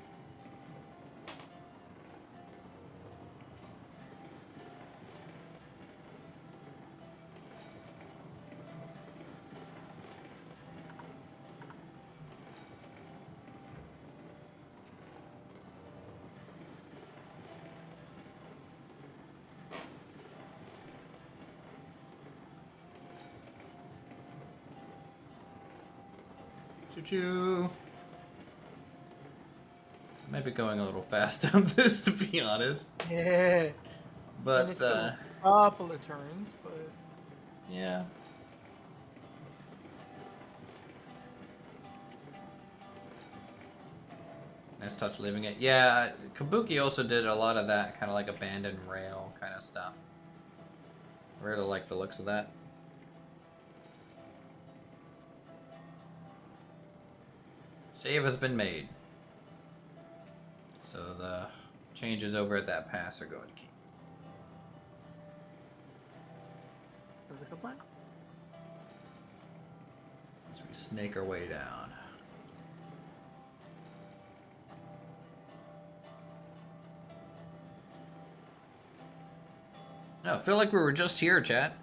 Choo-choo. Might be going a little fast on this, to be honest. Yeah. But And it's still a couple of turns, but yeah. Nice touch leaving it. Yeah, Kabuki also did a lot of that kind of like abandoned rail kind of stuff. I really like the looks of that. Save has been made. So the changes over at that pass are going to keep. there's a complaint. As we snake our way down. No, I feel like we were just here, chat.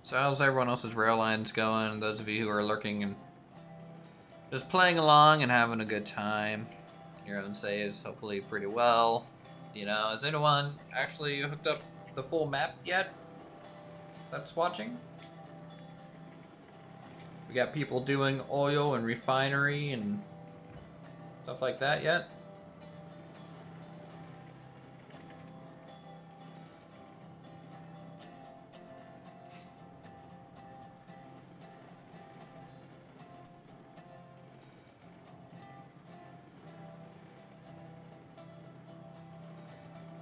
So how's everyone else's rail lines going? Those of you who are lurking and just playing along and having a good time. Your own saves, hopefully pretty well. You know, has anyone actually hooked up the full map yet? That's watching? We got people doing oil and refinery and stuff like that yet?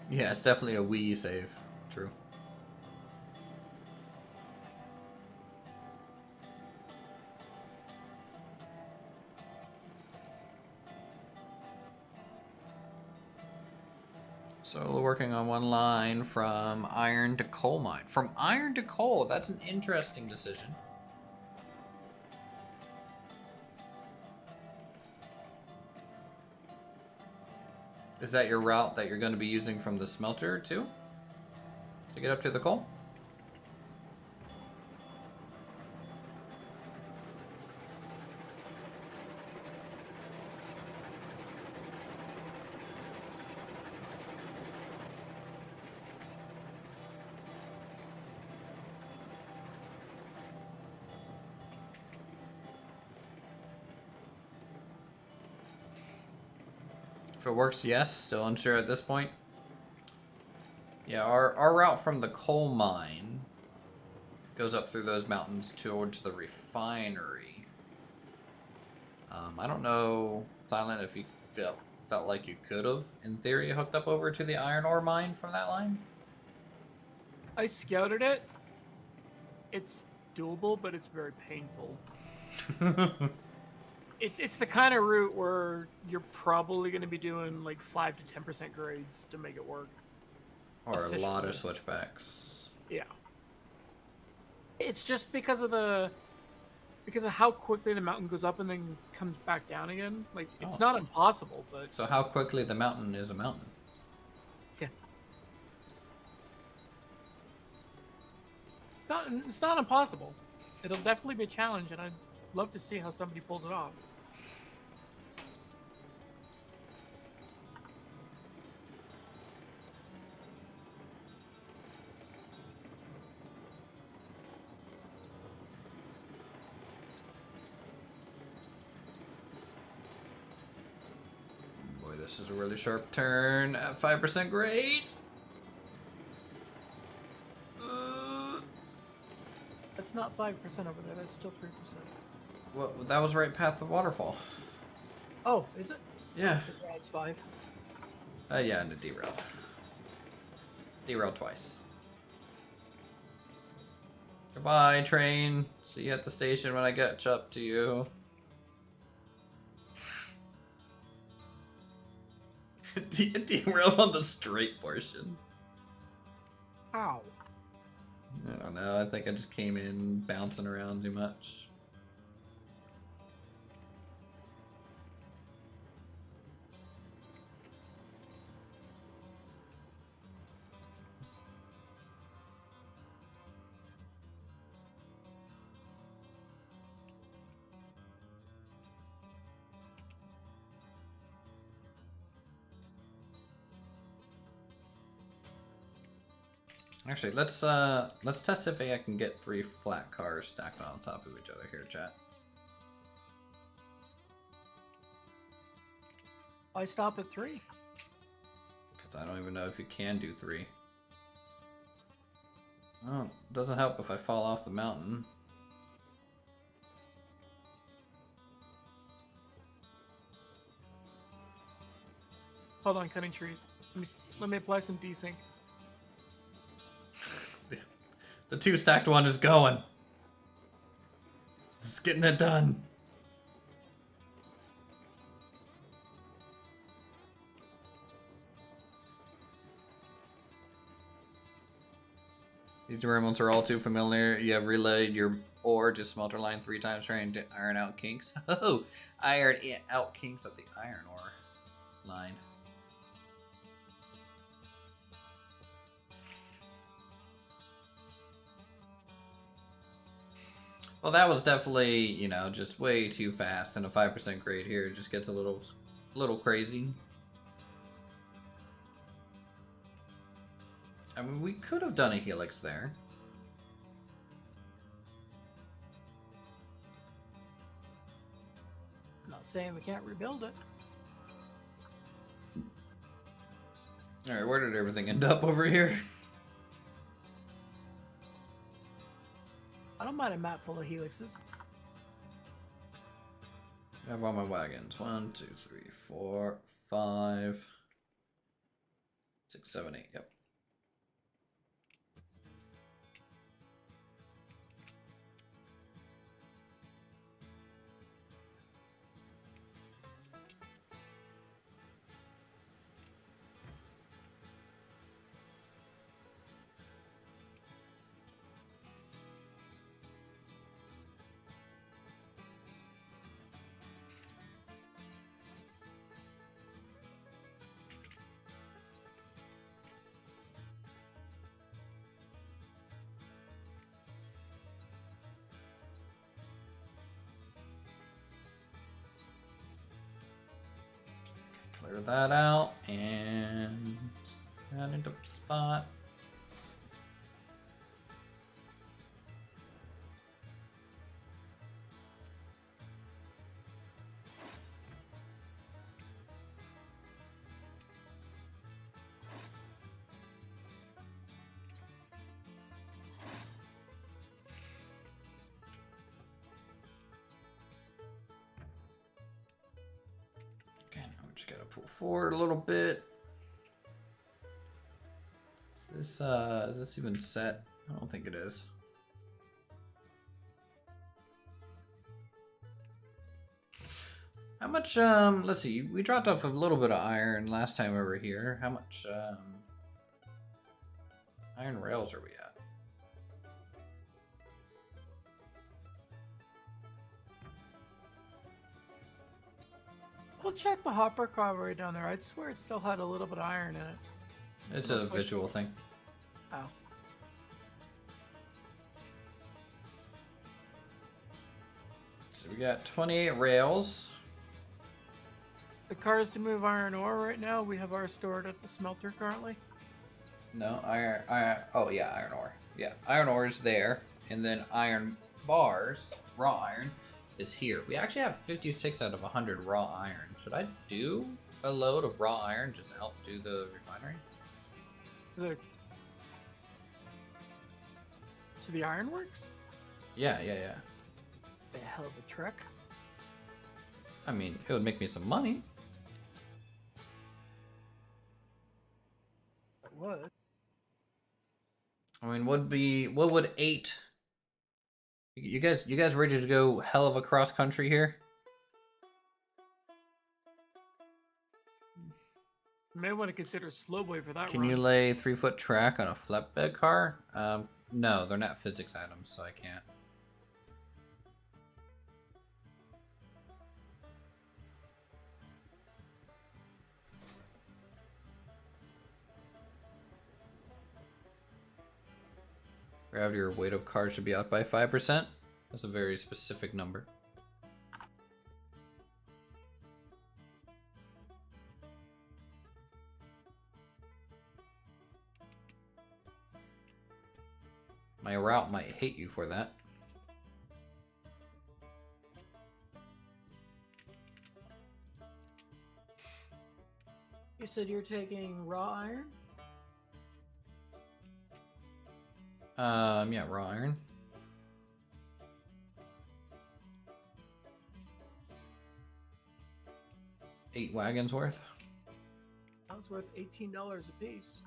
Yeah, it's definitely a Wii save. True. So working on one line from iron to coal mine. From iron to coal, that's an interesting decision. Is that your route that you're going to be using from the smelter too? To get up to the coal? If it works, yes. Still unsure at this point. Yeah, our route from the coal mine goes up through those mountains towards the refinery. I don't know, Silent, if you felt like you could have, in theory, hooked up over to the iron ore mine from that line. I scouted it. It's doable, but it's very painful. It's the kind of route where you're probably going to be doing like 5 to 10% grades to make it work. Or a lot of switchbacks. Yeah. It's just because of how quickly the mountain goes up and then comes back down again. Like, it's not impossible, but... So how quickly the mountain is a mountain? Yeah. It's not impossible. It'll definitely be a challenge, and I'd love to see how somebody pulls it off. This is a really sharp turn at 5% grade. That's not 5% over there. That's still 3%. Well, that was right past the waterfall. Oh, is it? Yeah. Yeah, it's 5. Yeah, and it derailed. Derailed twice. Goodbye, train. See you at the station when I catch up to you. Derailed on the straight portion. How? I don't know. I think I just came in bouncing around too much. Actually, let's test if I can get 3 flat cars stacked on top of each other here, chat. I stop at 3. Because I don't even know if you can do 3. Oh, it doesn't help if I fall off the mountain. Hold on, cutting trees. Let me apply some desync. The 2 stacked one is going. It's getting it done. These derailments are all too familiar. You have relayed your ore to smelter line 3 times trying to iron out kinks. Oh, iron out kinks at the iron ore line. Well, that was definitely, you know, just way too fast, and a 5% grade here just gets a little crazy. I mean, we could have done a helix there. Not saying we can't rebuild it. Alright, where did everything end up over here? I don't mind a map full of helixes. I have all my wagons. 1, 2, 3, 4, 5, 6, 7, 8. Yep. Clear that out and stand into spot. Just gotta pull forward a little bit. Is this even set? I don't think it is. How much, let's see, we dropped off a little bit of iron last time we were here. How much, iron rails are we at? We'll check the hopper car down there. I'd swear it still had a little bit of iron in it. It's a visual thing. Oh. So we got 28 rails. The cars to move iron ore right now, we have ours stored at the smelter currently. No, oh yeah, iron ore. Yeah, iron ore is there. And then iron bars, raw iron, is here. We actually have 56 out of 100 raw iron. Should I do a load of raw iron just out to the refinery? To the ironworks? Yeah. The hell of a trek. I mean, it would make me some money. It would. I mean, what would 8? You guys ready to go hell of a cross country here? You may want to consider slowboy for that. Can run. you lay 3-foot track on a flatbed car? No, they're not physics items, so I can't. Gravity or weight of cars should be out by 5%. That's a very specific number. My route might hate you for that. You said you're taking raw iron? Yeah, raw iron. Eight wagons worth. That was worth $18 a piece.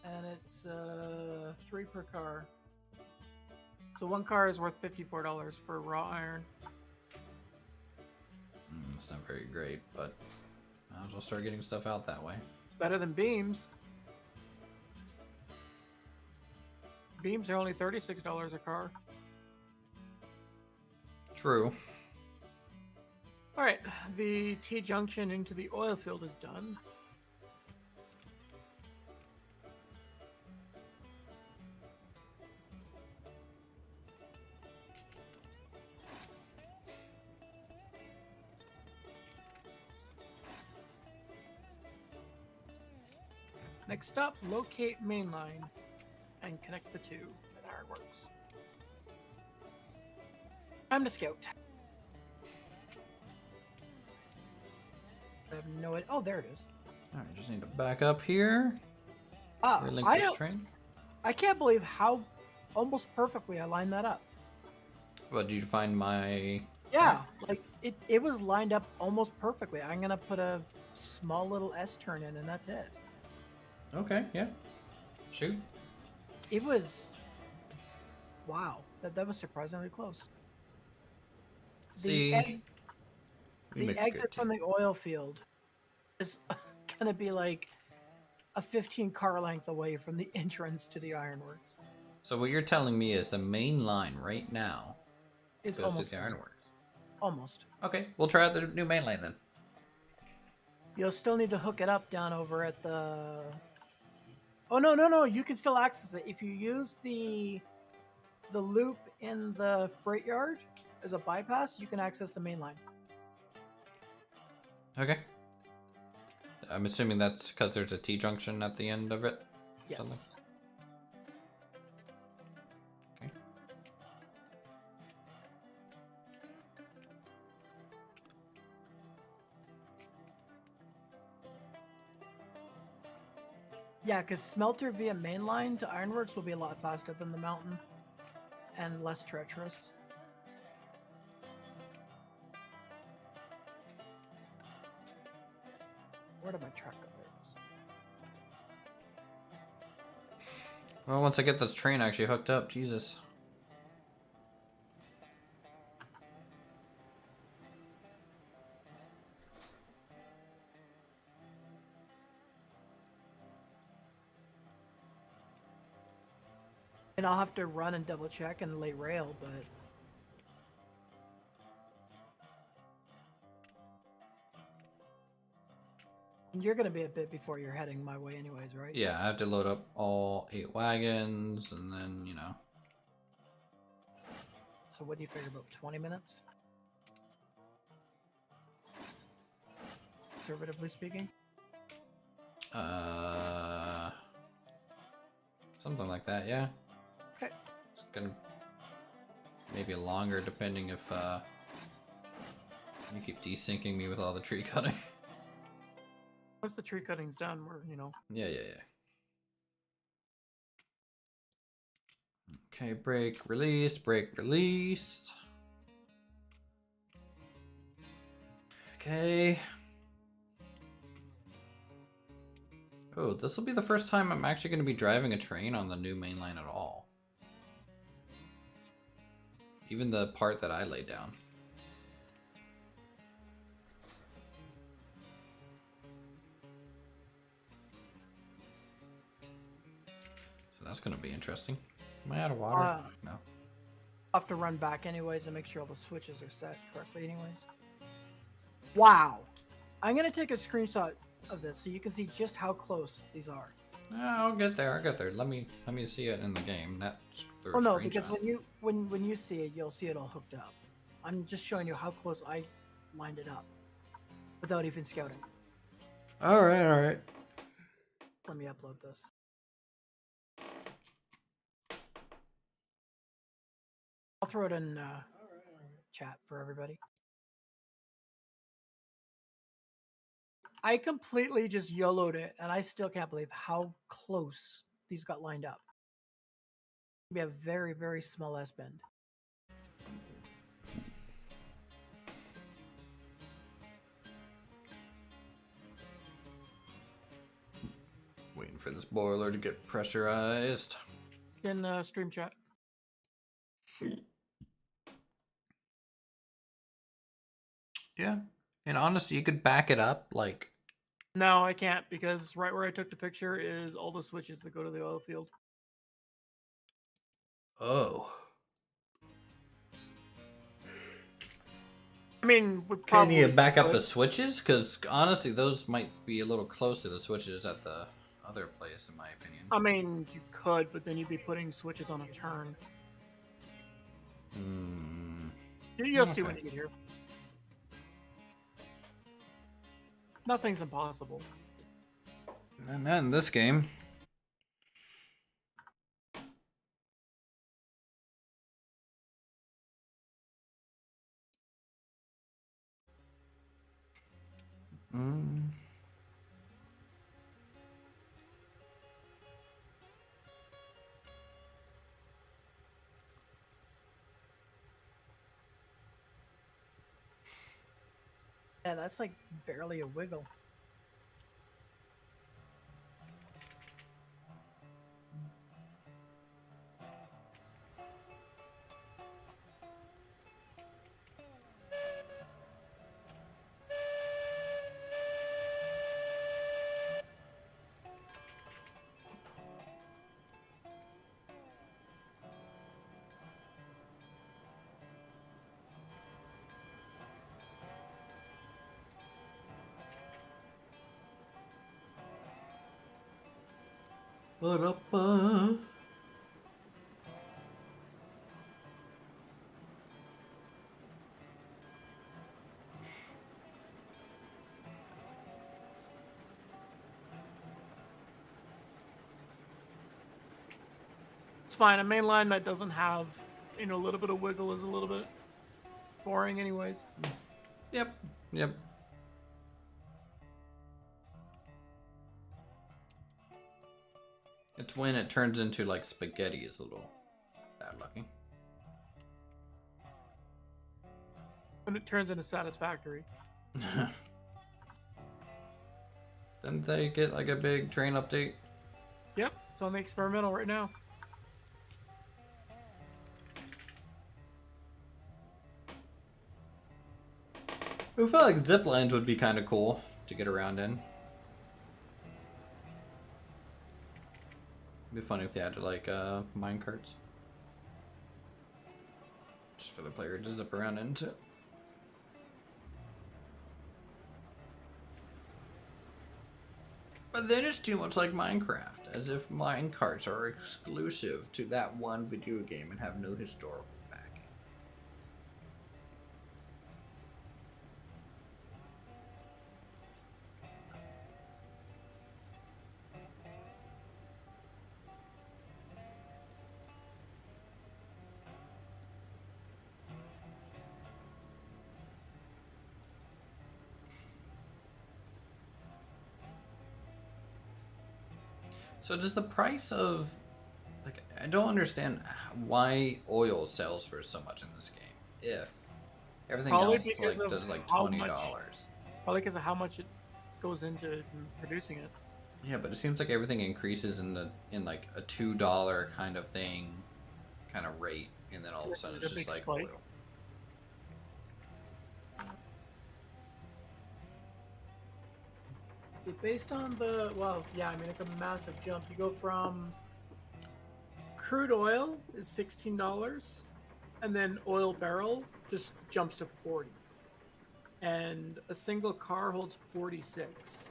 And it's 3 per car. So one car is worth $54 for raw iron. It's not very great, but might as well start getting stuff out that way. It's better than beams. Beams are only $36 a car. True. Alright, the T-junction into the oil field is done. Next up, locate mainline and connect the two at Ironworks. Time to scout. I have no idea. Oh, there it is. Alright, just need to back up here. Ah, Relinquish train. I can't believe how almost perfectly I lined that up. What, did you find my... Yeah, like it was lined up almost perfectly. I'm gonna put a small little S turn in, and that's it. Okay, yeah. Shoot. It was, wow, that was surprisingly close. See, The exit from the oil field is gonna be like a 15 car length away from the entrance to the ironworks. So what you're telling me is the main line right now Is goes almost to the ironworks. almost. Okay, we'll try out the new main line then. You'll still need to hook it up down over at the. Oh no! You can still access it if you use the loop in the freight yard as a bypass. You can access the main line. Okay. I'm assuming that's because there's a T-junction at the end of it? Yes. Something? Okay. Yeah, because smelter via main line to ironworks will be a lot faster than the mountain and less treacherous. Where did my truck go? There it is. Well, once I get this train actually hooked up, Jesus. And I'll have to run and double check and lay rail, but you're gonna be a bit before you're heading my way anyways, right? Yeah, I have to load up all 8 wagons and then, you know. So what do you figure, about 20 minutes? Conservatively speaking? Something like that, yeah. Okay. It's gonna maybe longer depending if you keep desyncing me with all the tree cutting. Once the tree cutting's done, we're, you know. Yeah. Okay, brake released, brake released. Okay. Oh, this will be the first time I'm actually going to be driving a train on the new main line at all. Even the part that I laid down. So that's going to be interesting. Am I out of water? No. I'll have to run back anyways and make sure all the switches are set correctly anyways. Wow. I'm going to take a screenshot of this so you can see just how close these are. I'll get there. Let me see it in the game. That's the Oh no, because when you see it, you'll see it all hooked up. I'm just showing you how close I lined it up without even scouting. All right. Let me upload this. I'll throw it in chat for everybody. I completely just YOLO'd it, and I still can't believe how close these got lined up. We have very, very small S-bend. Waiting for this boiler to get pressurized. In stream chat. Yeah. In honesty, you could back it up, like... No, I can't, because right where I took the picture is all the switches that go to the oil field. Oh. I mean, Can you back up the switches? Because honestly, those might be a little close to the switches at the other place, in my opinion. I mean, you could, but then you'd be putting switches on a turn. You'll see when you get here. Nothing's impossible. Not in this game. Mm. Yeah, that's like barely a wiggle. Ba-da-ba. It's fine. A main line that doesn't have, a little bit of wiggle is a little bit boring, anyways. Yep. Yep. It's when it turns into like spaghetti is a little bad looking. When it turns into satisfactory. Didn't they get like a big train update? Yep, it's on the experimental right now. I felt like zip lines would be kind of cool to get around in. It'd be funny if they had like mine carts. Just for the player to zip around into. But then it's too much like Minecraft, as if mine carts are exclusive to that one video game and have no historical backing. So does the price of, like, I don't understand why oil sells for so much in this game if everything Probably else because like of does like how $20. much- Probably because of how much it goes into producing it. Yeah, but it seems like everything increases in like a $2 kind of thing, kind of rate, and then all of a sudden There's it's a just big like spike. oil. Based on the, well, yeah, I mean, it's a massive jump. You go from crude oil is $16, and then oil barrel just jumps to 40. And a single car holds 46.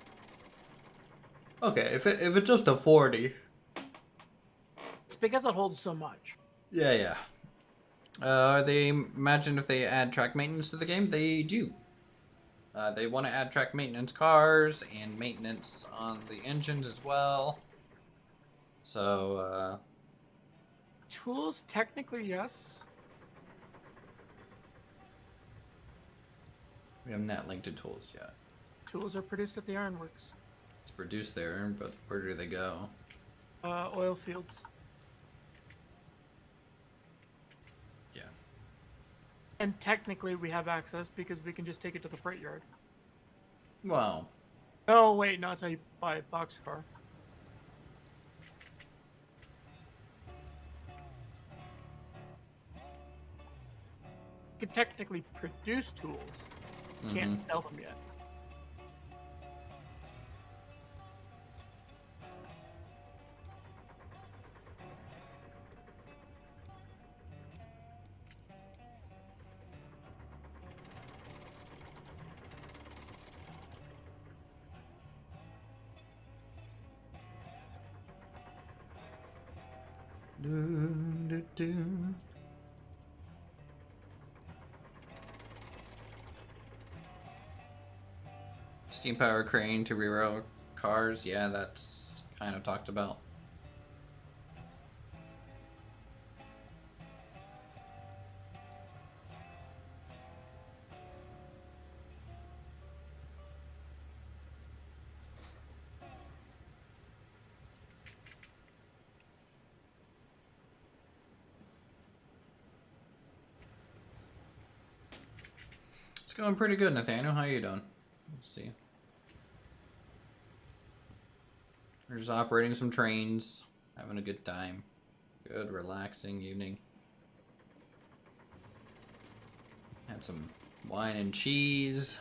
Okay, if it's just a 40. It's because it holds so much. Yeah, yeah. They imagine if they add track maintenance to the game, they do. They want to add track maintenance cars and maintenance on the engines as well. So, Tools, technically, yes. we have not linked to tools yet. Tools are produced at the ironworks. It's produced there, but where do they go? Oil fields. Yeah. And technically, we have access because we can just take it to the freight yard. Well, Oh, wait, no, it's how you buy a boxcar. You can technically produce tools. You can't sell them yet. do. Steam power crane to reroute cars. Yeah, that's kind of talked about. going pretty good, Nathaniel. How you doing? Let's see. We're just operating some trains, having a good time. Good, relaxing evening. Had some wine and cheese.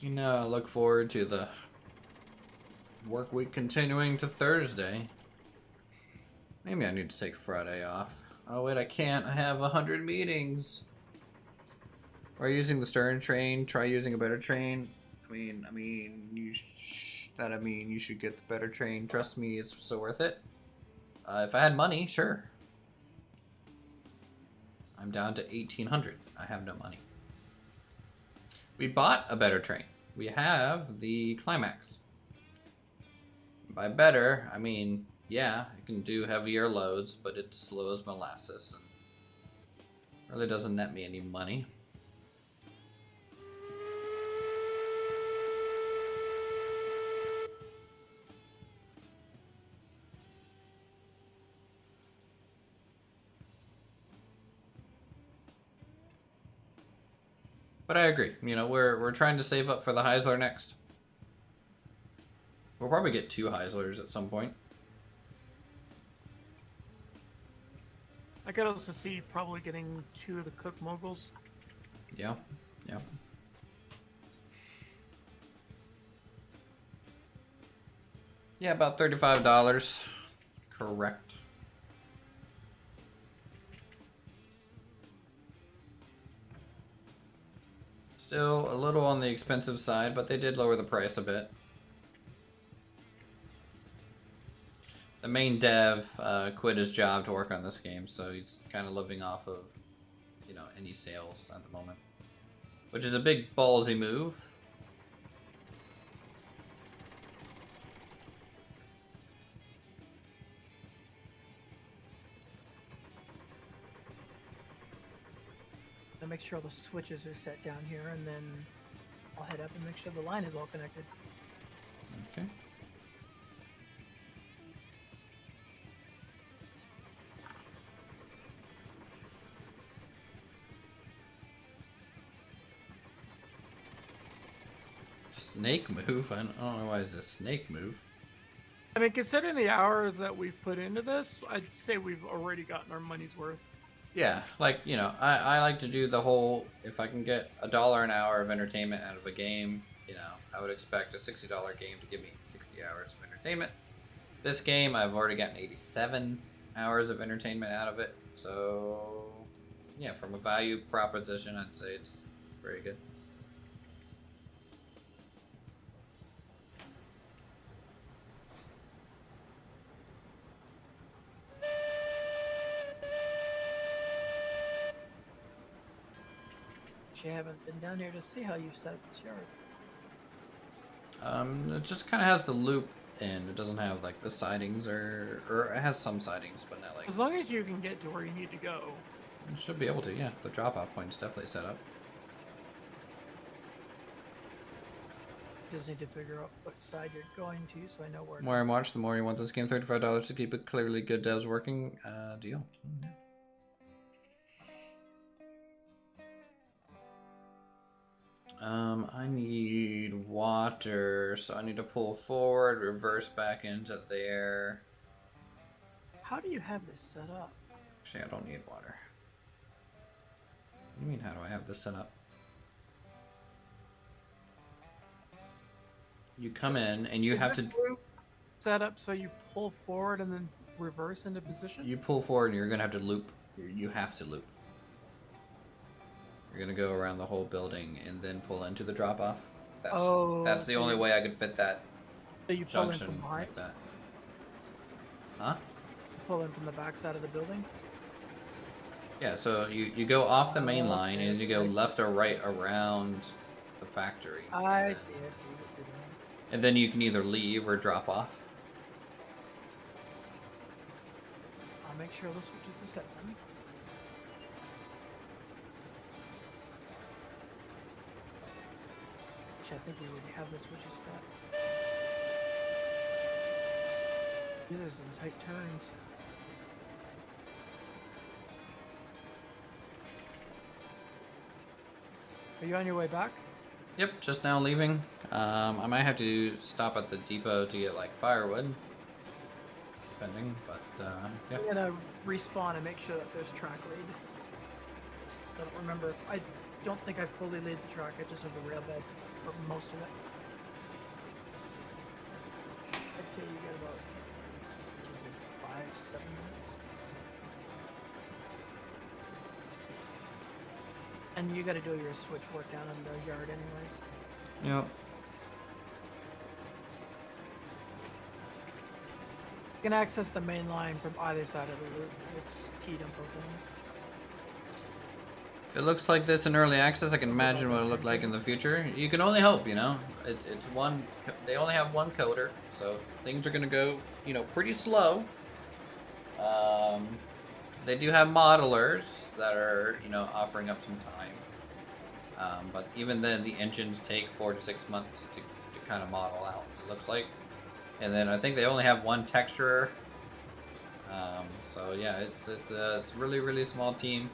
You know, I look forward to the work week continuing to Thursday. Maybe I need to take Friday off. Oh wait, I can't. I have 100 meetings. Or using the Stern train. Try using a better train. You should get the better train. Trust me, it's so worth it. If I had money, sure. I'm down to 1,800. I have no money. We bought a better train. We have the Climax. By better, I mean, yeah, it can do heavier loads, but it's slow as molasses and really doesn't net me any money. But I agree. You know, we're trying to save up for the Heisler next. We'll probably get 2 Heislers at some point. I could also see probably getting 2 of the Cook Moguls. Yeah, yeah. Yeah, about $35. Correct. Still a little on the expensive side, but they did lower the price a bit. The main dev quit his job to work on this game, so he's kind of living off of, you know, any sales at the moment. Which is a big ballsy move. I'll make sure all the switches are set down here, and then I'll head up and make sure the line is all connected. Okay. Snake move? I don't know why it's a snake move. I mean, considering the hours that we've put into this, I'd say we've already gotten our money's worth. Yeah, like, you know, I like to do the whole, if I can get $1 an hour of entertainment out of a game, you know, I would expect a $60 game to give me 60 hours of entertainment. This game, I've already gotten 87 hours of entertainment out of it. So, yeah, from a value proposition, I'd say it's very good. Actually, I haven't been down here to see how you've set up this yard. It just kind of has the loop in. It doesn't have like the sidings or it has some sidings, but not like. As long as you can get to where you need to go. You should be able to, yeah. The drop-off point's definitely set up. Just need to figure out what side you're going to, so I know where. The more I watch, the more you want this game. $35 to keep it clearly good devs working. Deal. Yeah. I need water, so I need to pull forward, reverse back into there. How do you have this set up? Actually, I don't need water. What do you mean, how do I have this set up? You come in and you have to set up so you pull forward and then reverse into position. You pull forward and you're gonna have to loop. You have to loop. You're gonna go around the whole building and then pull into the drop off. That's the only way I could fit that so you pull junction in from behind? like that. Huh? Pull in from the back side of the building? Yeah, so you go off the main line and you go left or right around the factory. I see what you're doing. And then you can either leave or drop off. make sure the switches are set then. Which I think we already have the switches set. These are some tight turns. Are you on your way back? Yep, just now leaving. I might have to stop at the depot to get like firewood, depending. But yeah. I'm gonna respawn and make sure that there's track lead. I don't remember. I don't think I fully laid the track. I just have the rail bed for most of it. I'd say you get about 5-7 minutes. And you gotta do your switch work down in the yard anyways. Yep. You can access the main line from either side of the route. It's teed on both ends. If it looks like this in early access, I can imagine what it'll look like in the future. You can only hope, you know. It's one. They only have one coder, so things are gonna go, you know, pretty slow. They do have modelers that are, you know, offering up some time. But even then, the engines take 4 to 6 months to kind of model out, it looks like. And then I think they only have one texturer. So yeah, it's a really small team.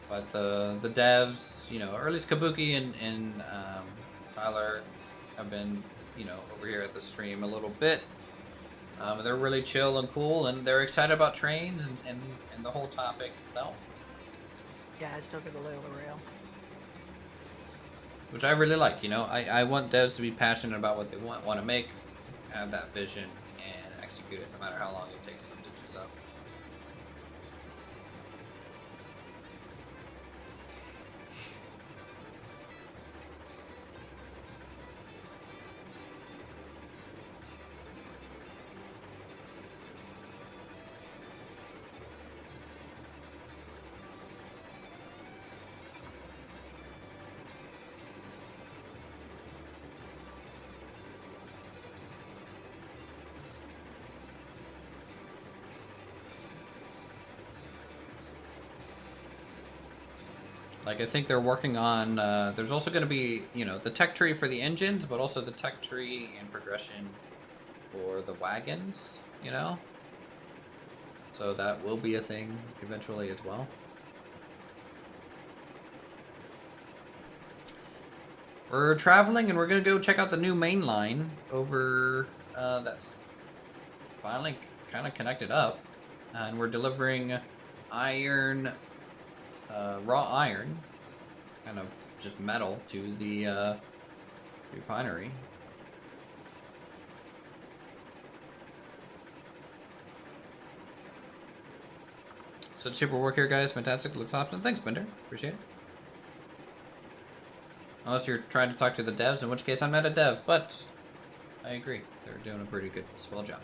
But the devs, you know, or at least Kabuki and Tyler have been, you know, over here at the stream a little bit. They're really chill and cool, and they're excited about trains and the whole topic itself. Yeah, I still get the lay of the rail. Which I really like, you know. I want devs to be passionate about what they want to make, have that vision, and execute it no matter how long it takes them to do so. Like, I think they're working on, there's also going to be, you know, the tech tree for the engines, but also the tech tree and progression for the wagons, you know? So that will be a thing eventually as well. We're traveling and we're going to go check out the new main line over, that's finally kind of connected up. And we're delivering iron, raw iron, kind of just metal, to the refinery. Such super work here, guys. Fantastic. Looks awesome. Thanks, Bender. Appreciate it. Unless you're trying to talk to the devs, in which case I'm not a dev, but I agree. They're doing a pretty good, swell job.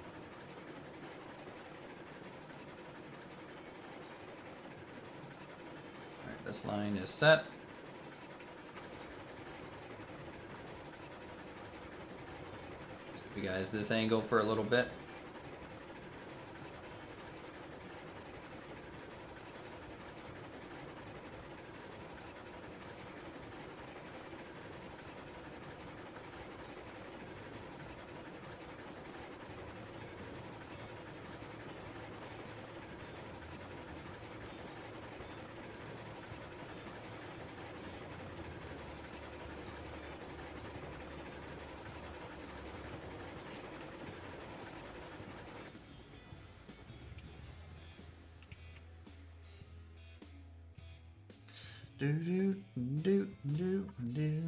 Alright, this line is set. Let's give you guys this angle for a little bit. Do do do do do.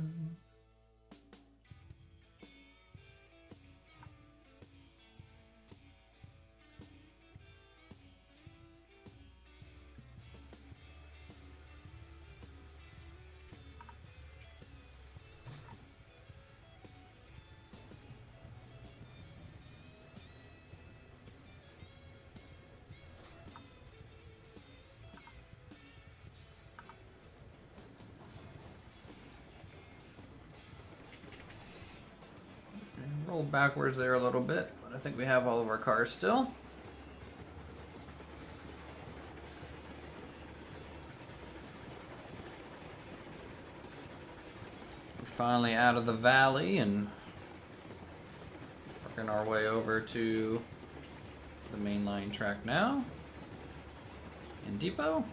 Roll backwards there a little bit, but I think we have all of our cars still. finally out of the valley and working our way over to the main line track now. In depot.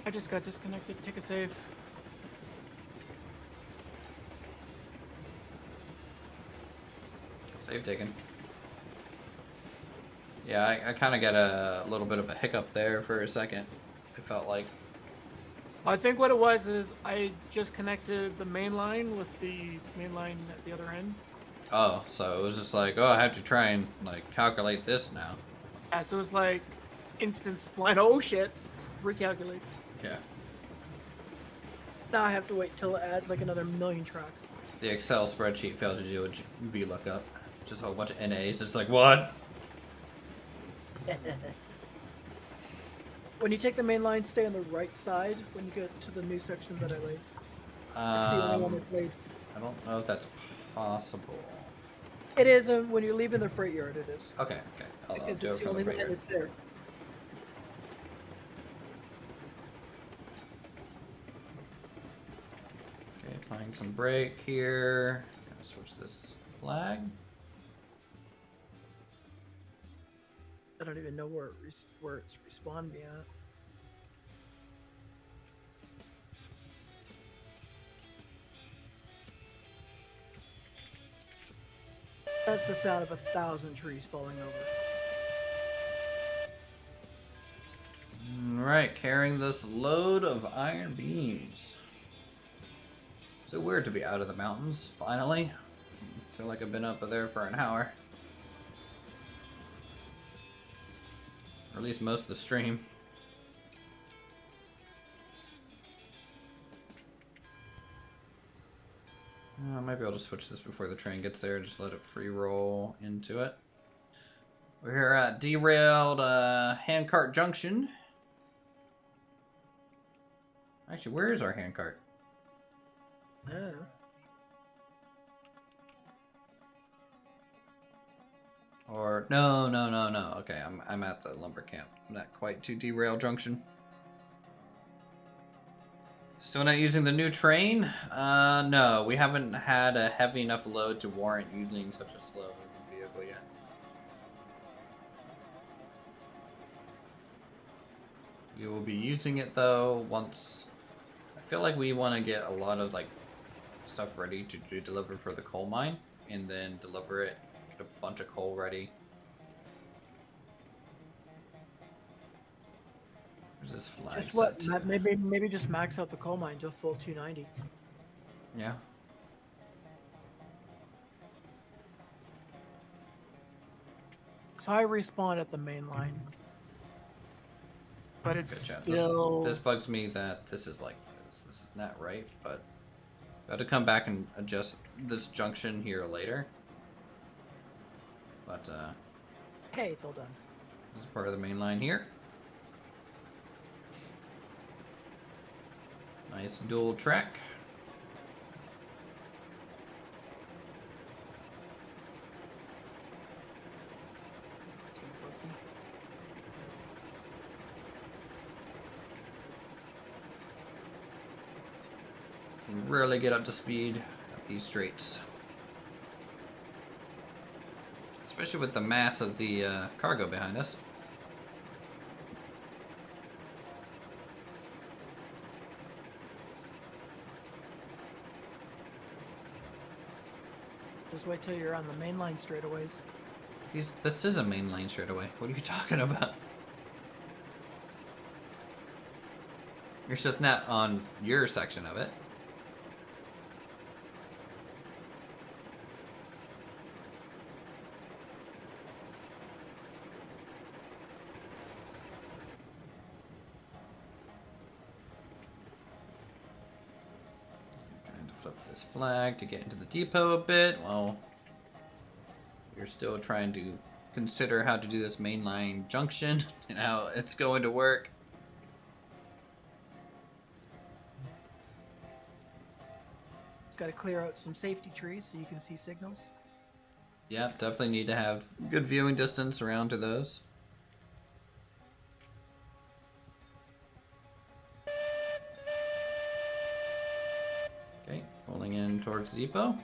I just got disconnected. Take a save. Save taken. Yeah, I kind of got a little bit of a hiccup there for a second. It felt like. I think what it was is I just connected the main line with the main line at the other end. Oh, so it was just like, oh, I have to try and like calculate this now. Yeah, so it was like instant spline. Oh shit! Recalculate. Yeah. Now I have to wait till it adds like another million tracks. The Excel spreadsheet failed to do a VLOOKUp. Just a whole bunch of NAs. It's like, what? When you take the main line, stay on the right side when you get to the new section that I laid. It's the only one that's laid. I don't know if that's possible. It is when you're leaving the freight yard. It is. Okay, okay. I'll Because do it's it the from only the line freight that's there. Okay, applying some brake here. Gonna switch this flag. I don't even know where it's responding at. That's the sound of 1,000 trees falling over. Alright, carrying this load of iron beams. So weird to be out of the mountains, finally. I feel like I've been up there for an hour. Or at least most of the stream. I might be able to switch this before the train gets there, just let it free roll into it. We're here at derailed handcart junction. Actually, where is our handcart? Or no. Okay, I'm at the lumber camp. I'm not quite to derail junction. Still not using the new train? No, we haven't had a heavy enough load to warrant using such a slow vehicle yet. We will be using it though once. I feel like we want to get a lot of like stuff ready to deliver for the coal mine, and then deliver it, get a bunch of coal ready. Where's this flag Just what? set? Maybe just max out the coal mine to full 290. Yeah. So I respawn at the main line, but it's Good chat. still. This bugs me that this is like this. This is not right, but I have to come back and adjust this junction here later. But Hey, it's all done. this is part of the main line here. Nice dual track. Can rarely get up to speed at these straights. Especially with the mass of the cargo behind us. Just wait till you're on the main line straightaways. This is a main lane straightaway. What are you talking about? It's just not on your section of it. Trying to flip this flag to get into the depot a bit. Well, we're still trying to consider how to do this mainline junction and how it's going to work. Got to clear out some safety trees so you can see signals. Yeah, definitely need to have good viewing distance around to those. Rolling in towards the depot.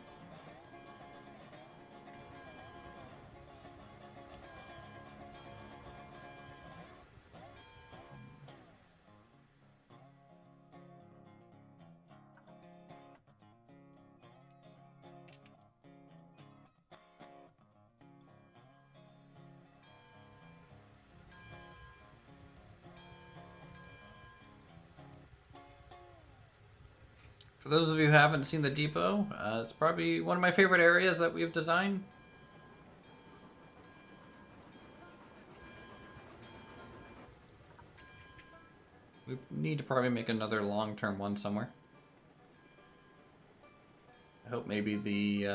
For those of you who haven't seen the depot, it's probably one of my favorite areas that we've designed. We need to probably make another long-term one somewhere. I hope maybe the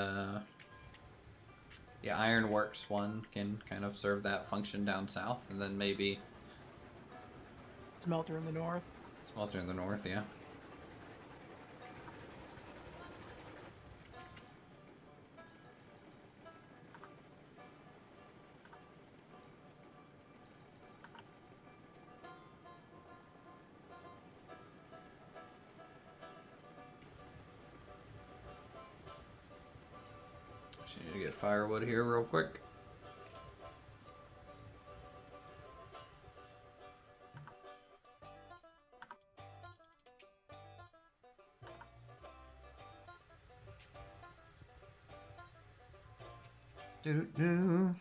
Ironworks one can kind of serve that function down south, and then maybe Smelter in the north. smelter in the north, yeah. Just need to get firewood here real quick. Doo-doo-doo.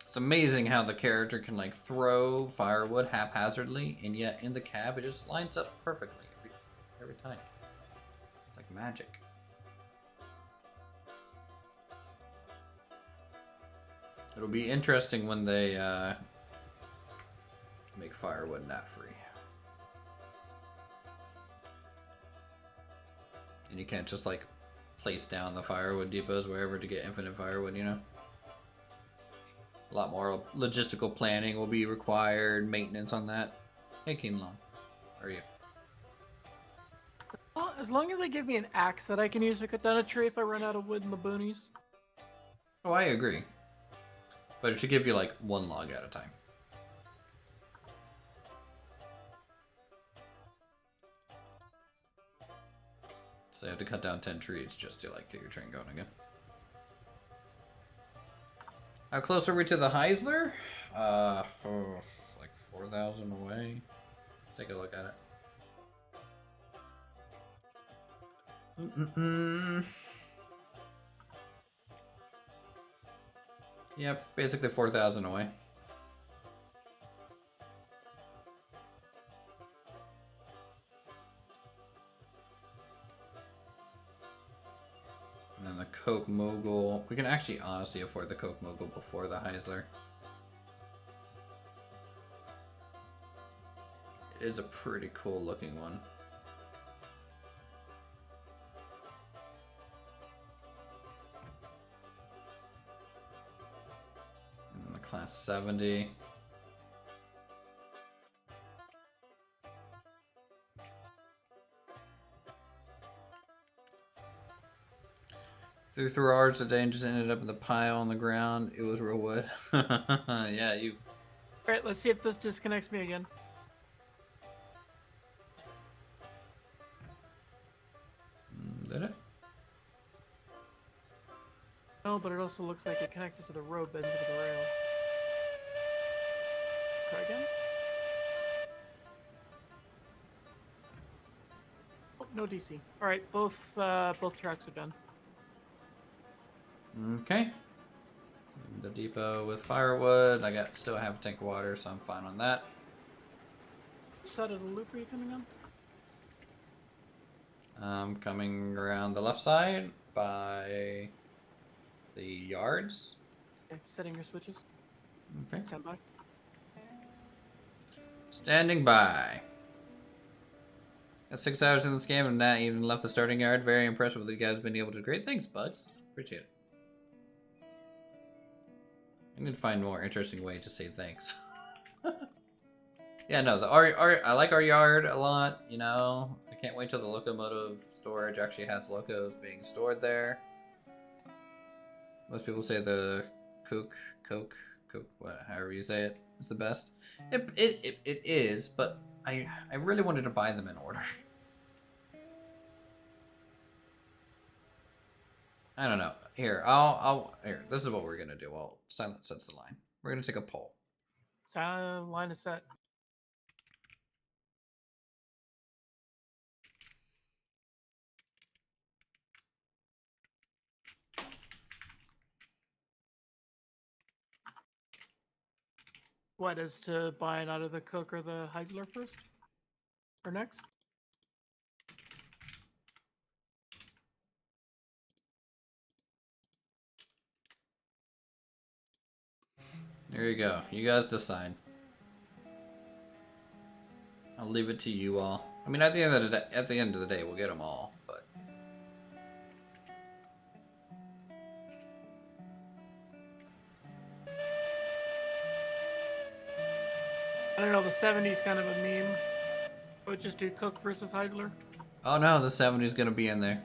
It's amazing how the character can like throw firewood haphazardly, and yet in the cab it just lines up perfectly every time. It's like magic. It'll be interesting when they make firewood not free. And you can't just like place down the firewood depots wherever to get infinite firewood, you know? A lot more logistical planning will be required, maintenance on that. Hey, Kinlong. How are you? Well, as long as they give me an axe that I can use to cut down a tree if I run out of wood in the boonies. Oh, I agree. But it should give you like one log at a time. So you have to cut down 10 trees just to like get your train going again. How close are we to the Heisler? Like 4,000 away. Take a look at it. Yep, basically 4,000 away. And then the Coke Mogul. We can actually honestly afford the Coke Mogul before the Heisler. It is a pretty cool looking one. And the Class 70. Threw 3 hours a day and just ended up in the pile on the ground. It was real wood. Yeah, you. Alright, let's see if this disconnects me again. Did it? No, but it also looks like it connected to the road bed into the rail. Try again. Oh, no DC. Alright, both tracks are done. Okay. The depot with firewood. I still have a tank of water, so I'm fine on that. Which side of the loop are you coming on? I'm coming around the left side by the yards. Okay, setting your switches. Okay. Stand by. Standing by. Got 6 hours in this game and not even left the starting yard. Very impressed with what you guys have been able to do. Great. Thanks, Bugs. Appreciate it. I need to find a more interesting way to say thanks. Yeah, no, I like our yard a lot, you know. I can't wait till the Locomotive storage actually has locos being stored there. Most people say the Coke cook, however you say it, is the best. It is, but I really wanted to buy them in order. I don't know. Here, here. This is what we're gonna do. Silent sets the line. We're gonna take a poll. Line is set. What is to buy it out of the cook or the Heisler first? Or next? There you go. You guys decide. I'll leave it to you all. I mean, at the end of the day, we'll get them all. But I don't know, the 70s kind of a meme. But just do cook versus Heisler. oh no, the 70's gonna be in there.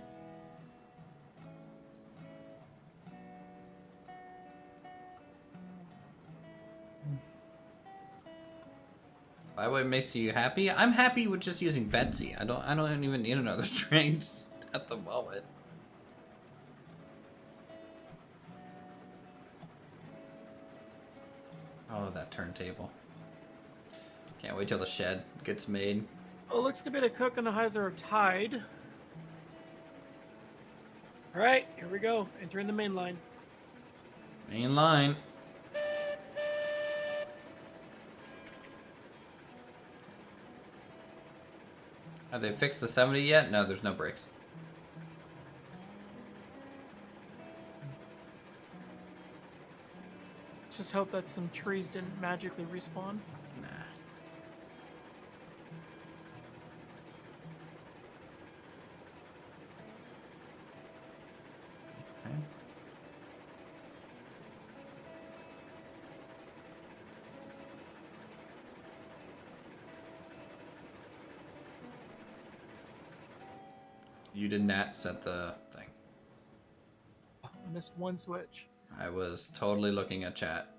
By what makes you happy? I'm happy with just using Betsy. I don't even need another trains at the moment. Oh, that turntable. Can't wait till the shed gets made. Well, it looks to be the cook and the Heisler are tied. Alright, here we go. Entering the main line. Main line. Have they fixed the 70 yet? No, there's no brakes. Just hope that some trees didn't magically respawn. Nah. Okay. You did not set the thing. I missed one switch. I was totally looking at chat.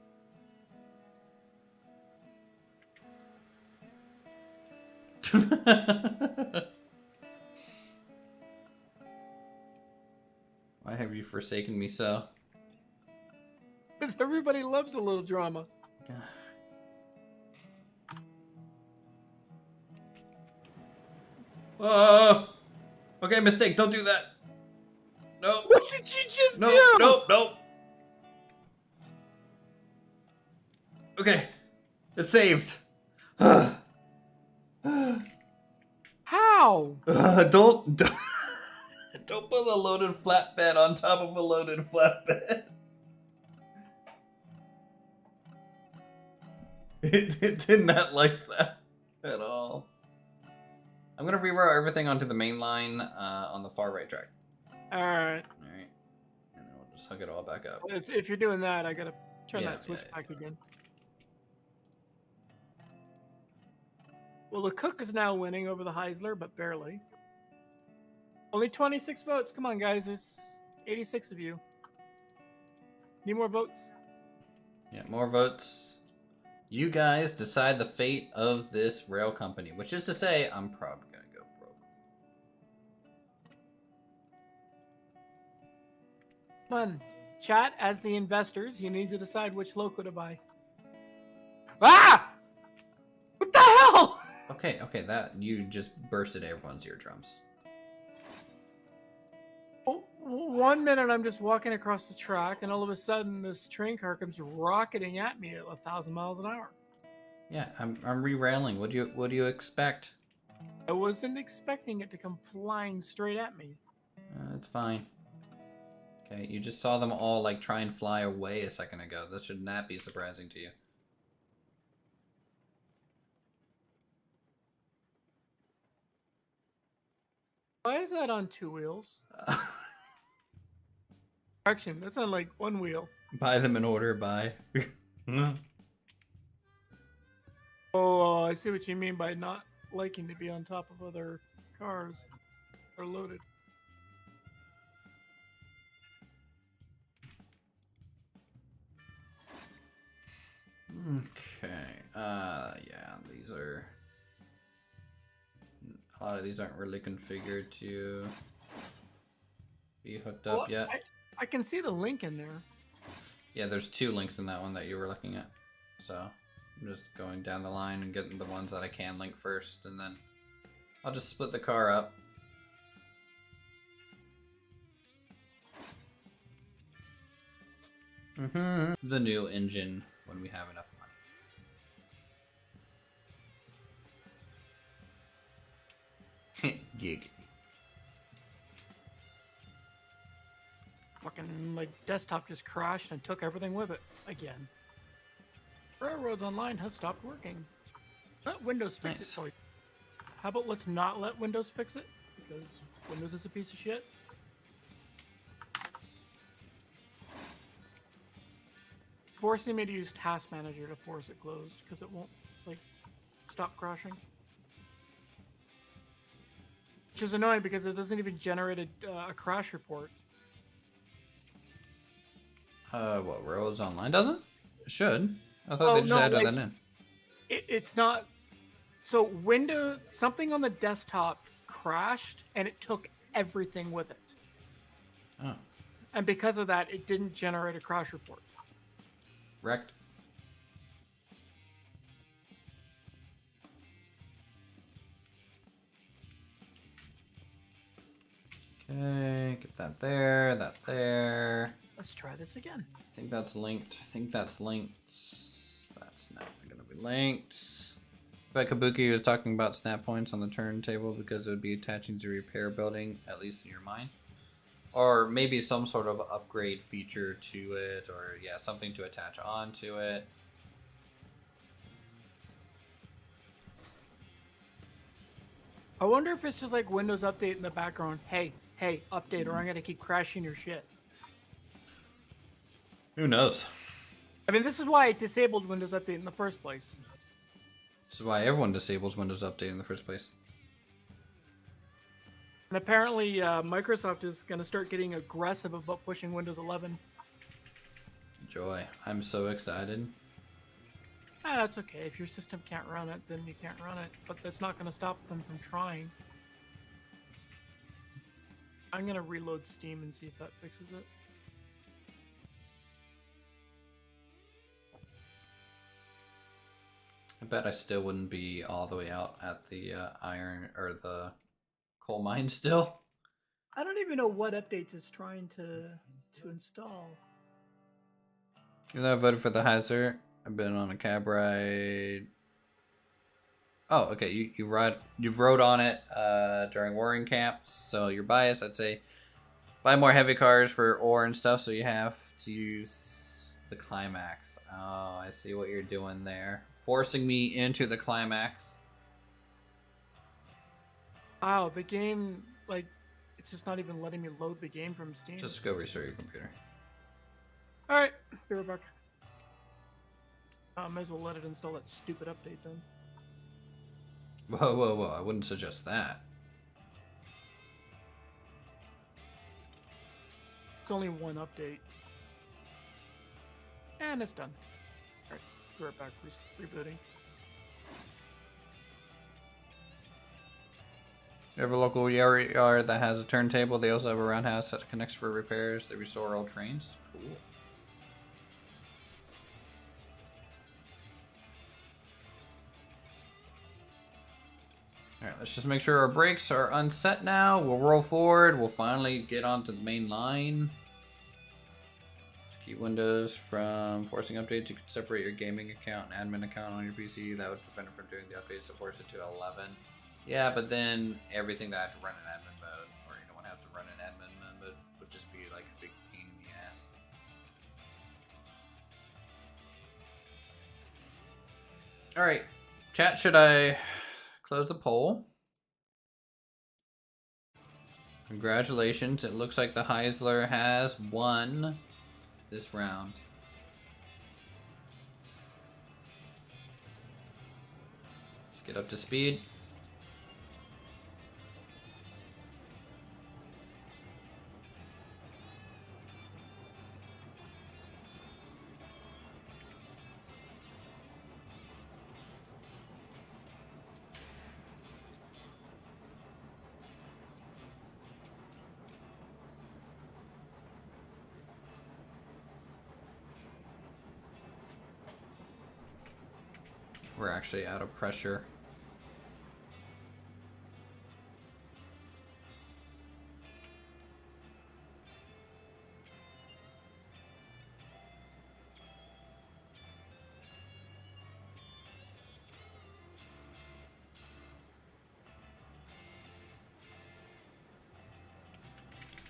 Why have you forsaken me so? Because everybody loves a little drama. Oh! Okay, mistake. Don't do that. No. What did you just No, do? no. Okay. It's saved. How? Don't put a loaded flatbed on top of a loaded flatbed. It did not like that at all. I'm gonna reroute everything onto the main line on the far right track. Alright. Alright. And then we'll just hook it all back up. If you're doing that, I gotta turn Yeah, that switch yeah, back again. Well, the cook is now winning over the Heisler, but barely. Only 26 votes. Come on, guys. There's 86 of you. Need more votes? Yeah, more votes. You guys decide the fate of this rail company, which is to say, I'm probably gonna go broke. Come on. Chat, as the investors, you need to decide which loco to buy. Ah! What the hell? Okay, that you just bursted everyone's eardrums. 1 minute I'm just walking across the track, and all of a sudden this train car comes rocketing at me at 1,000 miles an hour. Yeah, I'm re-railing. What do you expect? I wasn't expecting it to come flying straight at me. It's fine. Okay, you just saw them all like try and fly away a second ago. This should not be surprising to you. Why is that on 2 wheels? Correction, that's on like 1 wheel. Buy them in order, buy. Oh, I see what you mean by not liking to be on top of other cars or loaded. lot of these aren't really configured to be hooked up yet. I can see the link in there. Yeah, there's 2 links in that one that you were looking at. So I'm just going down the line and getting the ones that I can link first, and then I'll just split the car up. The new engine when we have enough money. Giggity. Fucking like desktop just crashed and took everything with it again. Railroads Online has stopped working. Let Windows fix it for you. How about let's not let Windows fix it? Because Windows is a piece of shit. Forcing me to use Task Manager to force it closed because it won't like stop crashing. Which is annoying because it doesn't even generate a crash report. What, Railroads Online doesn't? It should. I thought they just added that in. It's not. So Windows, something on the desktop crashed and it took everything with it. Oh. And because of that, it didn't generate a crash report. Wrecked. Okay, get that there, that there. Let's try this again. I think that's linked. That's not gonna be linked. But Kabuki was talking about snap points on the turntable because it would be attaching to repair building, at least in your mind. Or maybe some sort of upgrade feature to it, or yeah, something to attach onto it. I wonder if it's just like Windows Update in the background. Hey, update, or I'm gonna keep crashing your shit. Who knows? I mean, this is why I disabled Windows Update in the first place. This is why everyone disables Windows Update in the first place. And apparently, Microsoft is going to start getting aggressive about pushing Windows 11. Joy. I'm so excited. That's okay. If your system can't run it, then you can't run it. But that's not going to stop them from trying. I'm going to reload Steam and see if that fixes it. I bet I still wouldn't be all the way out at the iron or the coal mine still. I don't even know what updates it's trying to install. Even though I voted for the Heiser, I've been on a cab ride. Oh, okay. You've rode on it during warring camps, so you're biased. I'd say buy more heavy cars for ore and stuff, so you have to use the climax. Oh, I see what you're doing there. Forcing me into the climax. Wow, the game, like, it's just not even letting me load the game from Steam. Just go restart your computer. Alright, be right back. I might as well let it install that stupid update then. Whoa, I wouldn't suggest that. It's only one update. And it's done. Alright, be right back, rebooting. You have a local yard that has a turntable. They also have a roundhouse that connects for repairs. They restore old trains. Cool. Alright, let's just make sure our brakes are unset now. We'll roll forward. We'll finally get onto the main line. To keep Windows from forcing updates, you could separate your gaming account and admin account on your PC. That would prevent it from doing the updates to force it to 11. Yeah, but then everything that I have to run in admin mode, or you don't have to run in admin mode, would just be like a big pain in the ass. Alright, chat, should I close the poll? Congratulations, it looks like the Heisler has won this round. Let's get up to speed. We're actually out of pressure.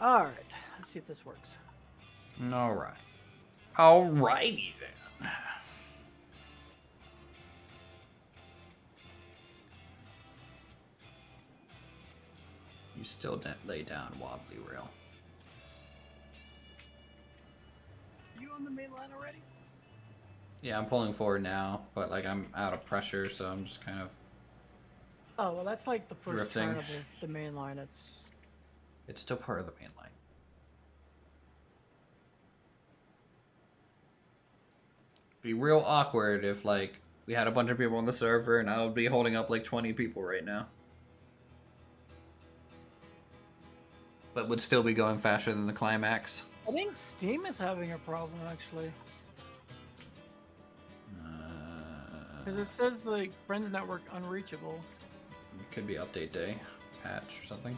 All right, let's see if this works. All right. Alrighty then. You still didn't lay down wobbly rail. Are you on the main line already? Yeah, I'm pulling forward now, but like I'm out of pressure, so I'm just kind of. Oh well, that's like the first Drifting. turn of the main line. It's Still part of the main line. Be real awkward if like we had a bunch of people on the server and I would be holding up like 20 people right now. But would still be going faster than the climax. I think Steam is having a problem actually. Because it says like Friends Network unreachable. It could be update day, patch or something.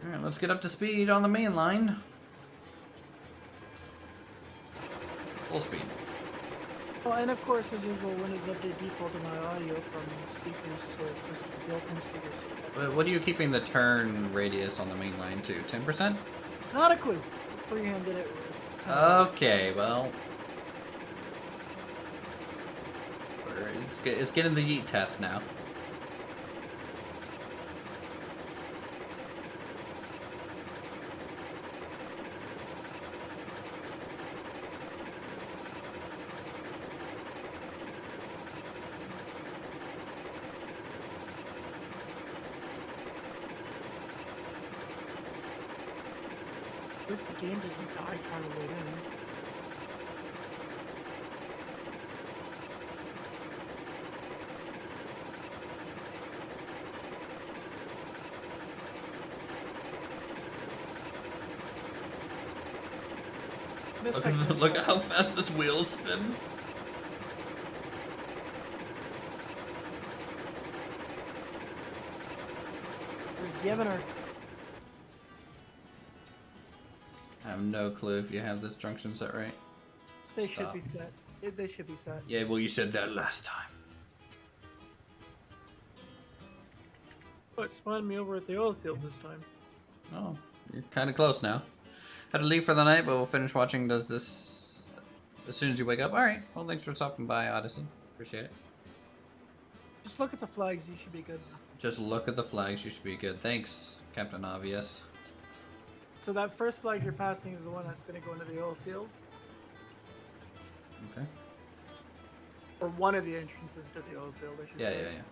Alright, let's get up to speed on the main line. Full speed. Well, and of course, as usual, Windows Update defaulted my audio from speakers to just built-in speakers. But what are you keeping the turn radius on the main line to? 10%? Not a clue. Freehanded it. Okay, well. It's getting the yeet test now. At least the game didn't die trying to load in. Look at how fast this wheel spins. Just giving her. I have no clue if you have this junction set right. They Stop. should be set. They should be set. Yeah, well, you said that last time. Oh, it spawned me over at the oil field this time. Oh, you're kind of close now. Had to leave for the night, but we'll finish watching. Does this as soon as you wake up? All right. Well, thanks for stopping by, Odyssey. Appreciate it. Just look at the flags. You should be good. Just look at the flags. You should be good. Thanks, Captain Obvious. So that first flag you're passing is the one that's going to go into the oil field, Okay. or one of the entrances to the oil field, I should Yeah, say. yeah, yeah.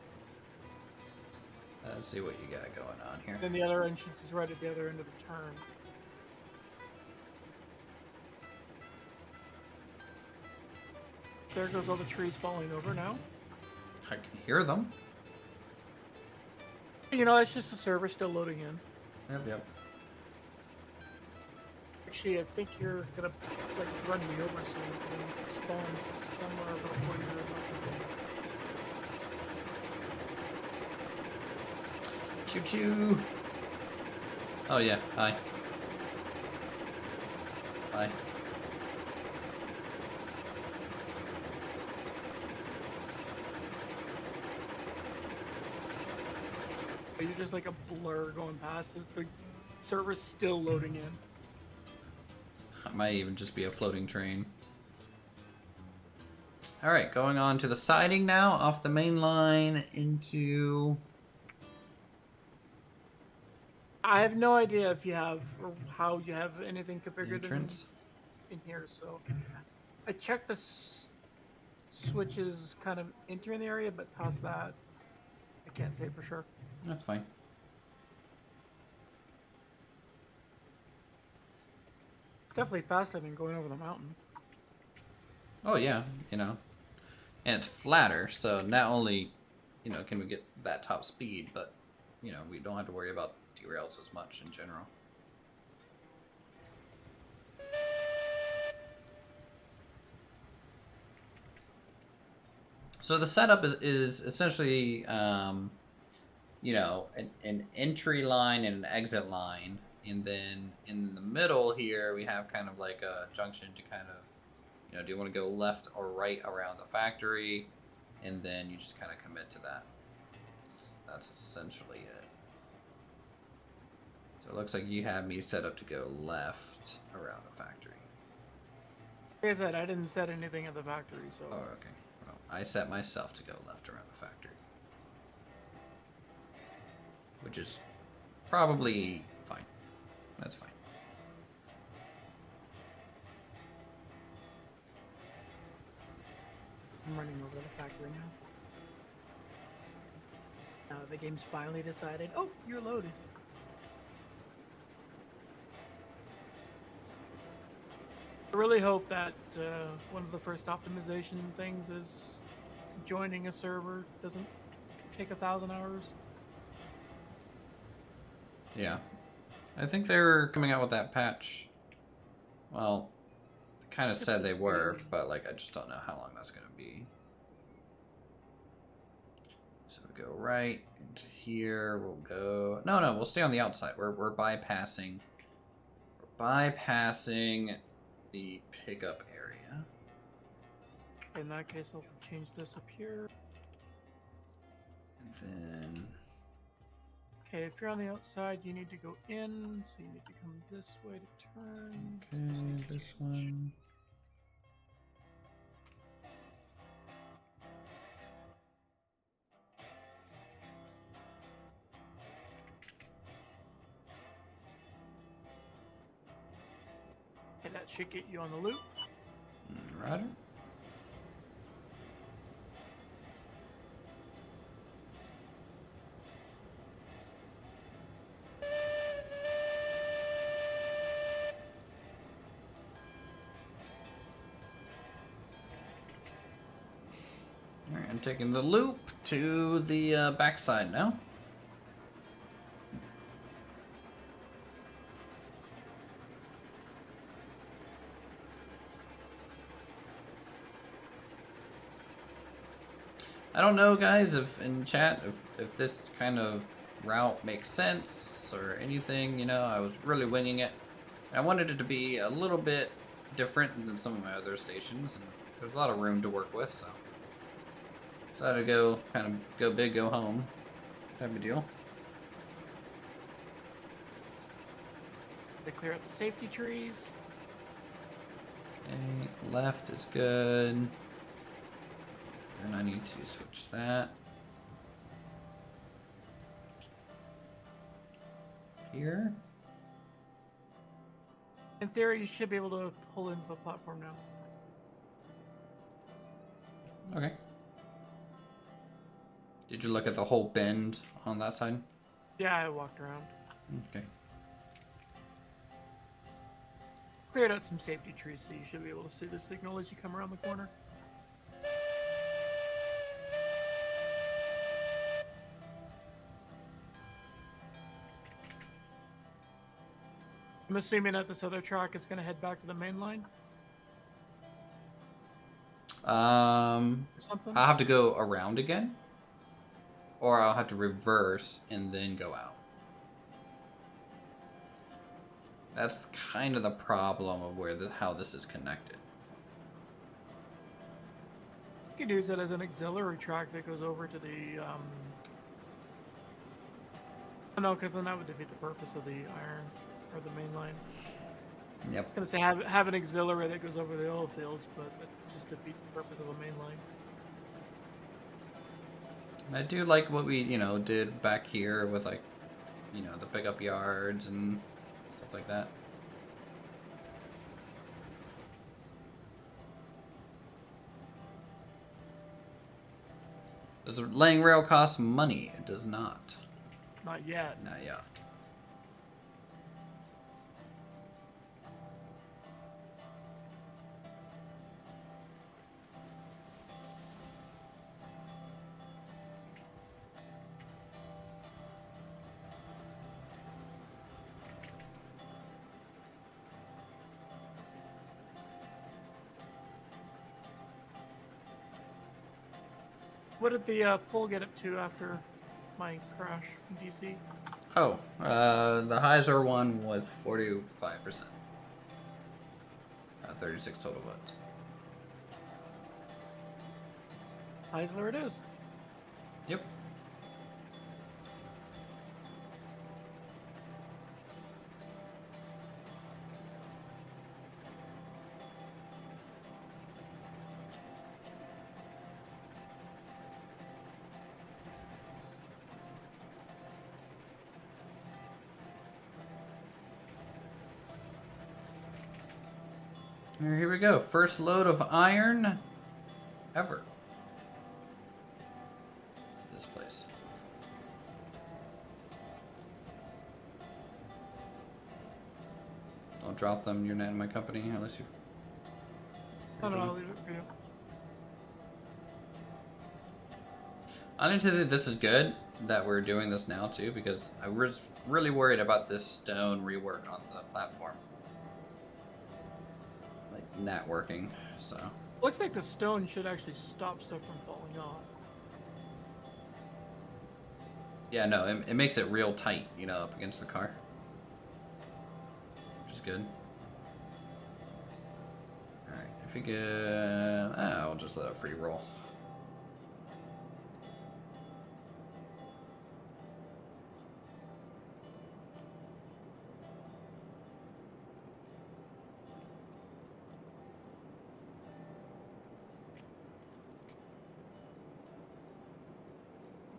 Let's see what you got going on here. Then the other entrance is right at the other end of the turn. There goes all the trees falling over now. I can hear them. You know, it's just the server still loading in. Yep, yep. Actually, I think you're gonna like run me over so you can spawn somewhere about where you're about to Choo choo. Oh yeah. Hi. Bye. go. You're just like a blur going past this. The server's still loading in. It might even just be a floating train. Alright, going on to the siding now, off the main line into... I have no idea if you have or how you have anything configured entrance. in here. So I checked the switches kind of entering the area, but past that, I can't say for sure. That's fine. It's definitely faster than going over the mountain. Oh yeah, you know. And it's flatter, so not only, you know, can we get that top speed, but, you know, we don't have to worry about the derails as much in general. So the setup is essentially, you know, an entry line and an exit line. And then in the middle here, we have kind of like a junction to kind of, you know, do you want to go left or right around the factory? And then you just kind of commit to that. That's essentially it. So it looks like you have me set up to go left around the factory. Like I said, I didn't set anything at the factory, so. Oh, okay. Well, I set myself to go left around the factory. Which is probably fine. That's fine. I'm running over the factory now. Now the game's finally decided, oh, you're loaded. I really hope that one of the first optimization things is joining a server doesn't take 1,000 hours. Yeah. I think they're coming out with that patch. Well, they kind of said they were, but like I just don't know how long that's going to be. So we go right into here. We'll go. No, we'll stay on the outside. We're bypassing. We're bypassing the pickup area. In that case, I'll change this up here. And then. Okay, if you're on the outside, you need to go in, so you need to come this way to turn. So Okay, this needs to this change. one. Okay, that should get you on the loop. Roger. Alright, I'm taking the loop to the backside now. I don't know, guys, if in chat, if this kind of route makes sense or anything, you know, I was really winging it. I wanted it to be a little bit different than some of my other stations, and there's a lot of room to work with, so decided to go kind of go big, go home type of deal. They clear out the safety trees. Okay, left is good. Then I need to switch that. Here. In theory, you should be able to pull into the platform now. Okay. Did you look at the whole bend on that side? Yeah, I walked around. Okay. Cleared out some safety trees, so you should be able to see the signal as you come around the corner. I'm assuming that this other truck is going to head back to the main line. Something. I'll have to go around again, or I'll have to reverse and then go out. That's kind of the problem of where how this is connected. You could use it as an auxiliary track that goes over to the. No, because then that would defeat the purpose of the iron or the main line. Yep. I was gonna say have an auxiliary that goes over the oil fields, but that just defeats the purpose of a main line. I do like what we, you know, did back here with, like, you know, the pickup yards and stuff like that. Does laying rail cost money? It does not. Not yet. Not yet. What did the pull get up to after my crash in DC? Oh, the highs are one with 45%. 36 total votes. Heisler it is. Yep. Here we go. First load of iron ever. To this place. Don't drop them. You're not in my company unless you. No, I'll leave it for you. I need to think this is good that we're doing this now too, because I was really worried about this stone rework on the platform. Like not working, so. Looks like the stone should actually stop stuff from falling off. Yeah, no, it makes it real tight, you know, up against the car. Which is good. Alright, if you get... I'll just let it free roll.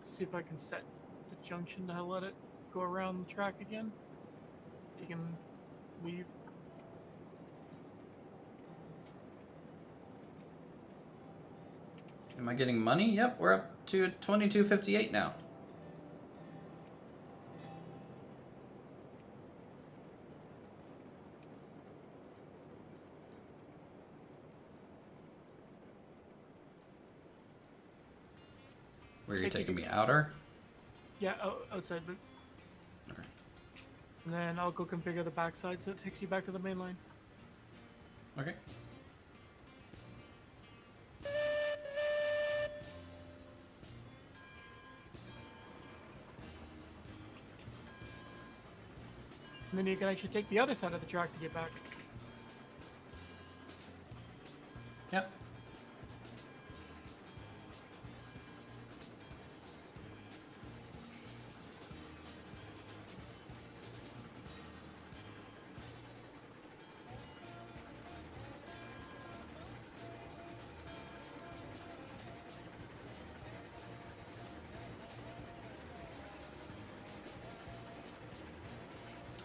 Let's see if I can set the junction to let it go around the track again. You can leave. Am I getting money? Yep, we're up to 22.58 now. Where are you taking me? Outer? Yeah, outside, but. Okay. And then I'll go configure the backside so it takes you back to the main line. Okay. And then you can actually take the other side of the track to get back. Yep.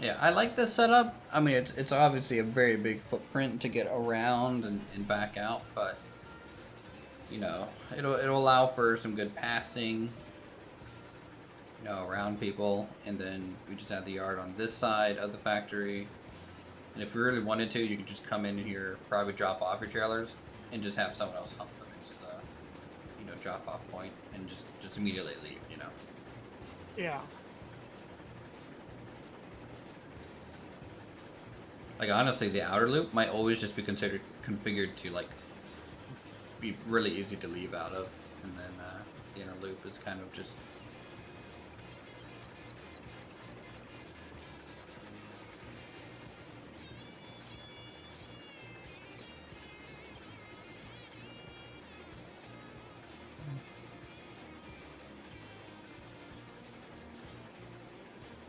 Yeah, I like this setup. I mean, it's obviously a very big footprint to get around and back out, but you know, it'll allow for some good passing, you know, around people, and then we just have the yard on this side of the factory. And if you really wanted to, you could just come in here, probably drop off your trailers, and just have someone else hump them into the, you know, drop off point, and just immediately leave, you know. Yeah. Like honestly, the outer loop might always just be configured to like be really easy to leave out of, and then the inner loop is kind of just.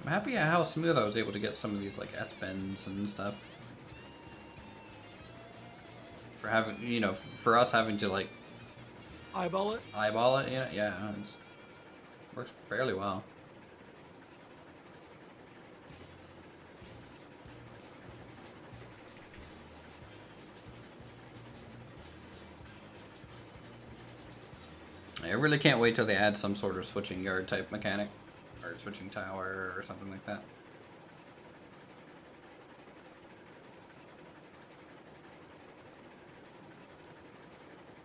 I'm happy at how smooth I was able to get some of these like S-bends and stuff. For having, you know, for us having to like Eyeball it? eyeball it, yeah, it works fairly well. I really can't wait till they add some sort of switching yard type mechanic. Or switching tower or something like that.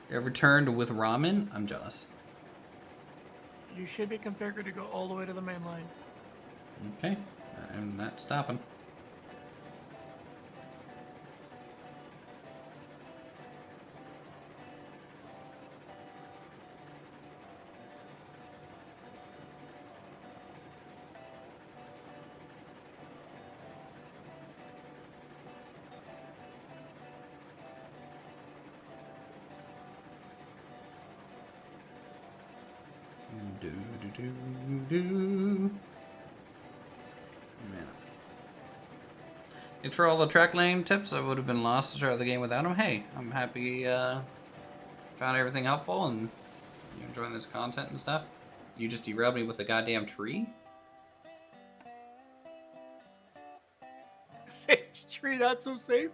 You ever turned with ramen? I'm jealous. You should be configured to go all the way to the main line. Okay, I'm not stopping. Man. Thanks for all the track laying tips. I would have been lost to start the game without them. Hey, I'm happy found everything helpful and you're enjoying this content and stuff. You just derailed me with a goddamn tree? Safety tree, not so safe.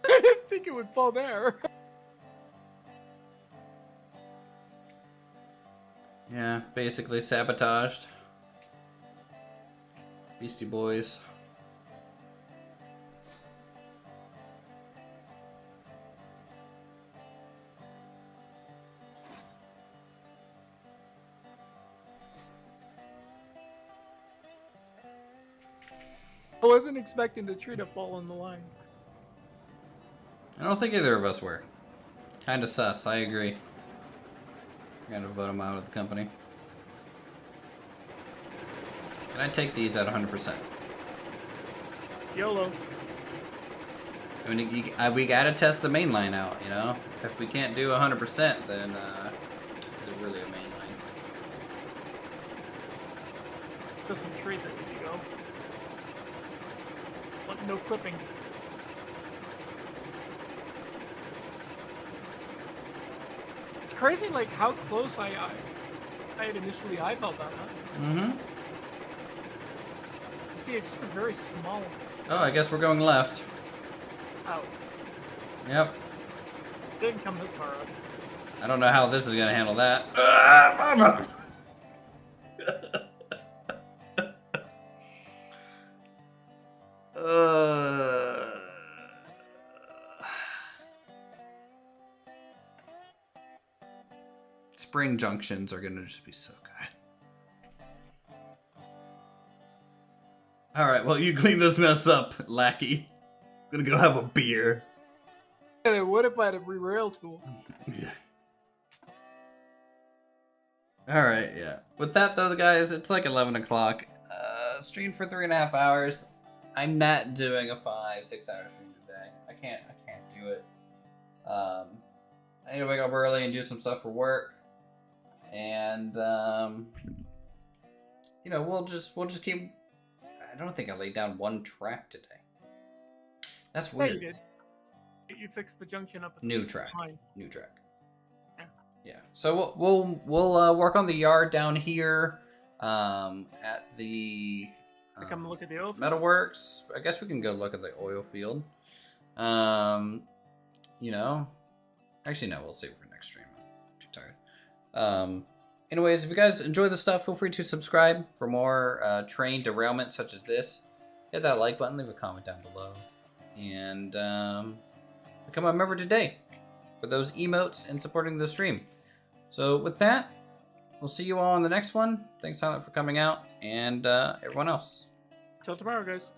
I didn't think it would fall there. Yeah, basically sabotaged. Beastie Boys. I wasn't expecting the tree to fall on the line. I don't think either of us were. Kinda sus, I agree. I'm gonna vote him out of the company. Can I take these at 100%? YOLO. I mean, we gotta test the main line out, you know? If we can't do 100%, then, is it really a main line? Just some trees that need to go. But no clipping. It's crazy, like, how close I had initially eyeballed that, huh? Mm-hmm. You see, it's just a very small... Oh, I guess we're going left. out. Yep. Didn't come this far up. I don't know how this is gonna handle that. Spring junctions are gonna just be so good. Alright, well, you clean this mess up, lackey. I'm gonna go have a beer. What if I had a re-rail tool? Yeah. Alright, yeah. With that, though, guys, it's like 11 o'clock. Streamed for 3.5 hours. I'm not doing a 5-6 hour stream today. I can't do it. I need to wake up early and do some stuff for work. And, you know, we'll just keep... I don't think I laid down one track today. That's weird. Yeah, you did. You fixed the junction up. New track. Fine. New track. Yeah. Yeah. So we'll work on the yard down here, at the. Come look at the oil field. Metalworks. I guess we can go look at the oil field. You know, actually no, we'll save it for next stream. I'm too tired. Anyways, if you guys enjoy the stuff, feel free to subscribe for more train derailments such as this. Hit that like button, leave a comment down below, and become a member today for those emotes and supporting the stream. So with that, we'll see you all in the next one. Thanks, Silent, for coming out, and everyone else. Till tomorrow, guys.